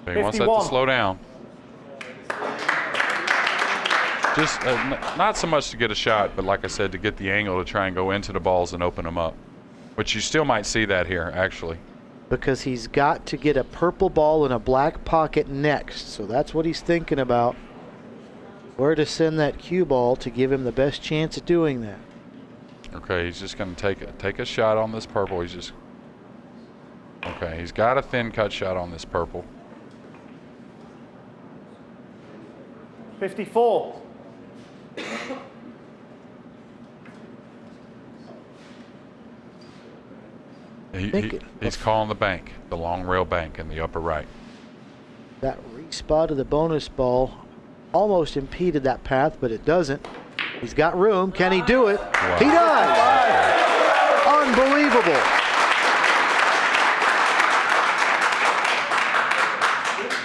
Okay, he wants that to slow down. Just not so much to get a shot, but like I said, to get the angle to try and go into the balls and open them up, which you still might see that here, actually. Because he's got to get a purple ball in a black pocket next. So that's what he's thinking about. Where to send that cue ball to give him the best chance at doing that. Okay, he's just going to take a shot on this purple. He's got a thin cut shot on this purple. 54. He's calling the bank, the long rail bank in the upper right. That re-spot of the bonus ball almost impeded that path, but it doesn't. He's got room. Can he do it? Wow. He does! Unbelievable.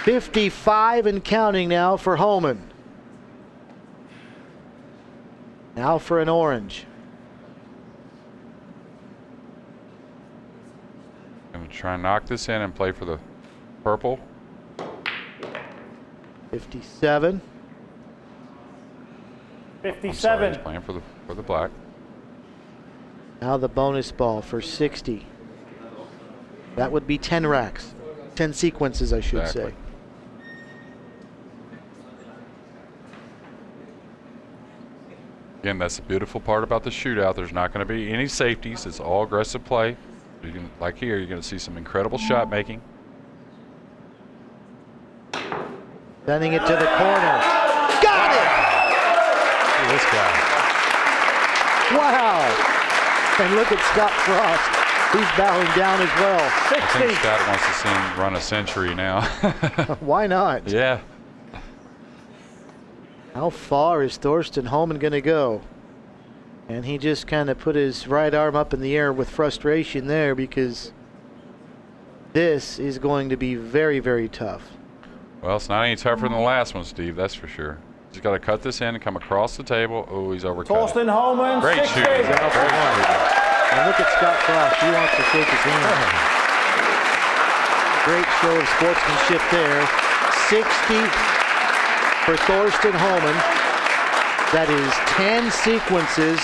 .55 and counting now for Hohmann. Now for an orange. Going to try and knock this in and play for the purple. 57. 57. He's playing for the black. Now the bonus ball for 60. That would be 10 racks. 10 sequences, I should say. Again, that's the beautiful part about the shootout. There's not going to be any safeties. It's all aggressive play. Like here, you're going to see some incredible shot making. Sending it to the corner. Got it! Look at this guy. Wow! And look at Scott Frost. He's bowing down as well. I think Scott wants to see him run a century now. Why not? Yeah. How far is Thorsten Hohmann going to go? And he just kind of put his right arm up in the air with frustration there, because this is going to be very, very tough. Well, it's not any tougher than the last one, Steve, that's for sure. He's got to cut this in and come across the table. Oh, he's overcut. Thorsten Hohmann, great 60. shooting. And look at Scott Frost. He wants to shake his hand. Great show of sportsmanship there. 60 for Thorsten Hohmann. That is 10 sequences,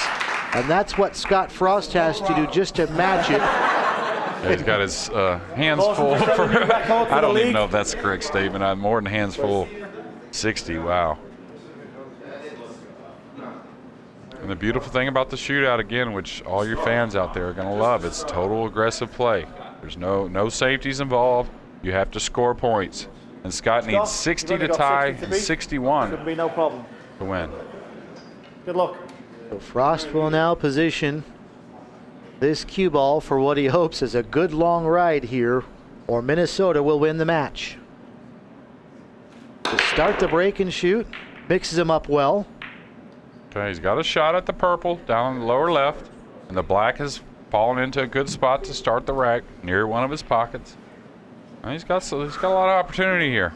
and that's what Scott Frost has to do just to match it. Yeah, he's got his hands full. I don't even know if that's the correct statement. I'm more than hands full. 60, wow. And the beautiful thing about the shootout, again, which all your fans out there are going to love, it's total aggressive play. There's no safeties involved. You have to score points. And Scott needs 60 to tie and 61 Should be no problem to win. Good luck. So Frost will now position this cue ball for what he hopes is a good long ride here, or Minnesota will win the match. To start the break and shoot, mixes him up well. Okay, he's got a shot at the purple down in the lower left, and the black has fallen into a good spot to start the rack near one of his pockets. And he's got a lot of opportunity here.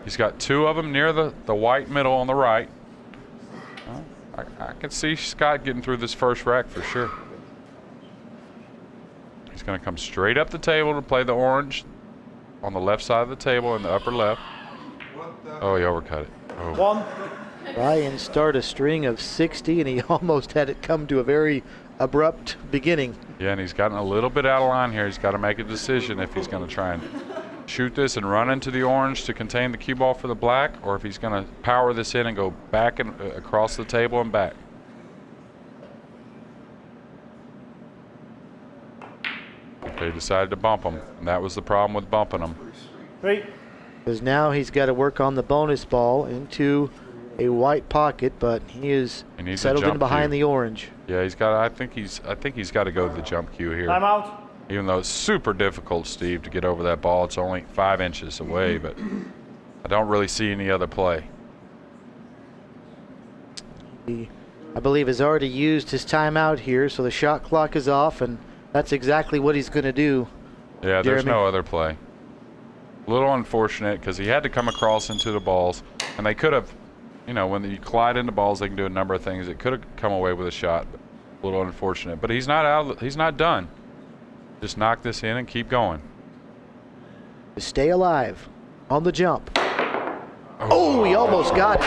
He's got two of them near the white middle on the right. I can see Scott getting through this first rack for sure. He's going to come straight up the table to play the orange on the left side of the table in the upper left. Oh, he overcut it. Oh. One. Try and start a string of 60, and he almost had it come to a very abrupt beginning. Yeah, and he's gotten a little bit out of line here. He's got to make a decision if he's going to try and shoot this and run into the orange to contain the cue ball for the black, or if he's going to power this in and go back and across the table and back. They decided to bump him, and that was the problem with bumping him. Because now he's got to work on the bonus ball into a white pocket, but he is settled in behind the orange. Yeah, he's got. I think he's got to go to the jump cue here. Time out. Even though it's super difficult, Steve, to get over that ball. It's only 5 inches away, but I don't really see any other play. He, I believe, has already used his timeout here, so the shot clock is off, and that's exactly what he's going to do. Yeah, there's no other play. A little unfortunate because he had to come across into the balls, and they could have, you know, when you collide into balls, they can do a number of things. It could have come away with a shot, but a little unfortunate. But he's not out. He's not done. Just knock this in and keep going. To stay alive on the jump. Oh, he almost got it.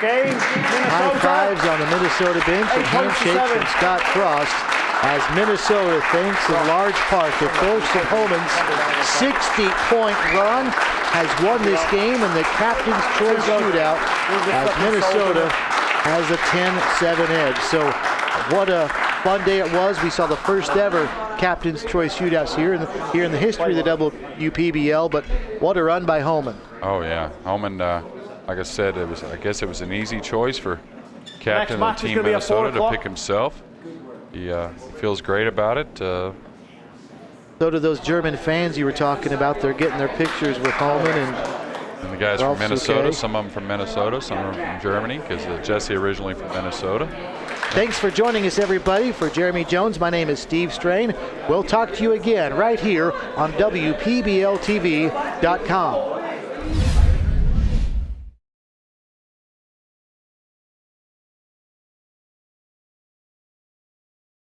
Game, High fives on the Minnesota bench and handshakes from Scott Frost as Minnesota thanks in large part to Thorsten Hohmann's 60-point run has won this game in the Captain's Choice Shootout as Minnesota has a 10-7 edge. So what a fun day it was. We saw the first ever Captain's Choice Shootouts here in the history of the WPBL, but what a run by Hohmann. Oh yeah, Hohmann, like I said, I guess it was an easy choice for captain of Team Minnesota to pick himself. He feels great about it. So do those German fans you were talking about. They're getting their pictures with Hohmann and the guys from Minnesota. Some of them from Minnesota, some of them from Germany, because Jesse originally from Minnesota. Thanks for joining us, everybody. For Jeremy Jones, my name is Steve Strain. We'll talk to you again right here on WPBLTV.com.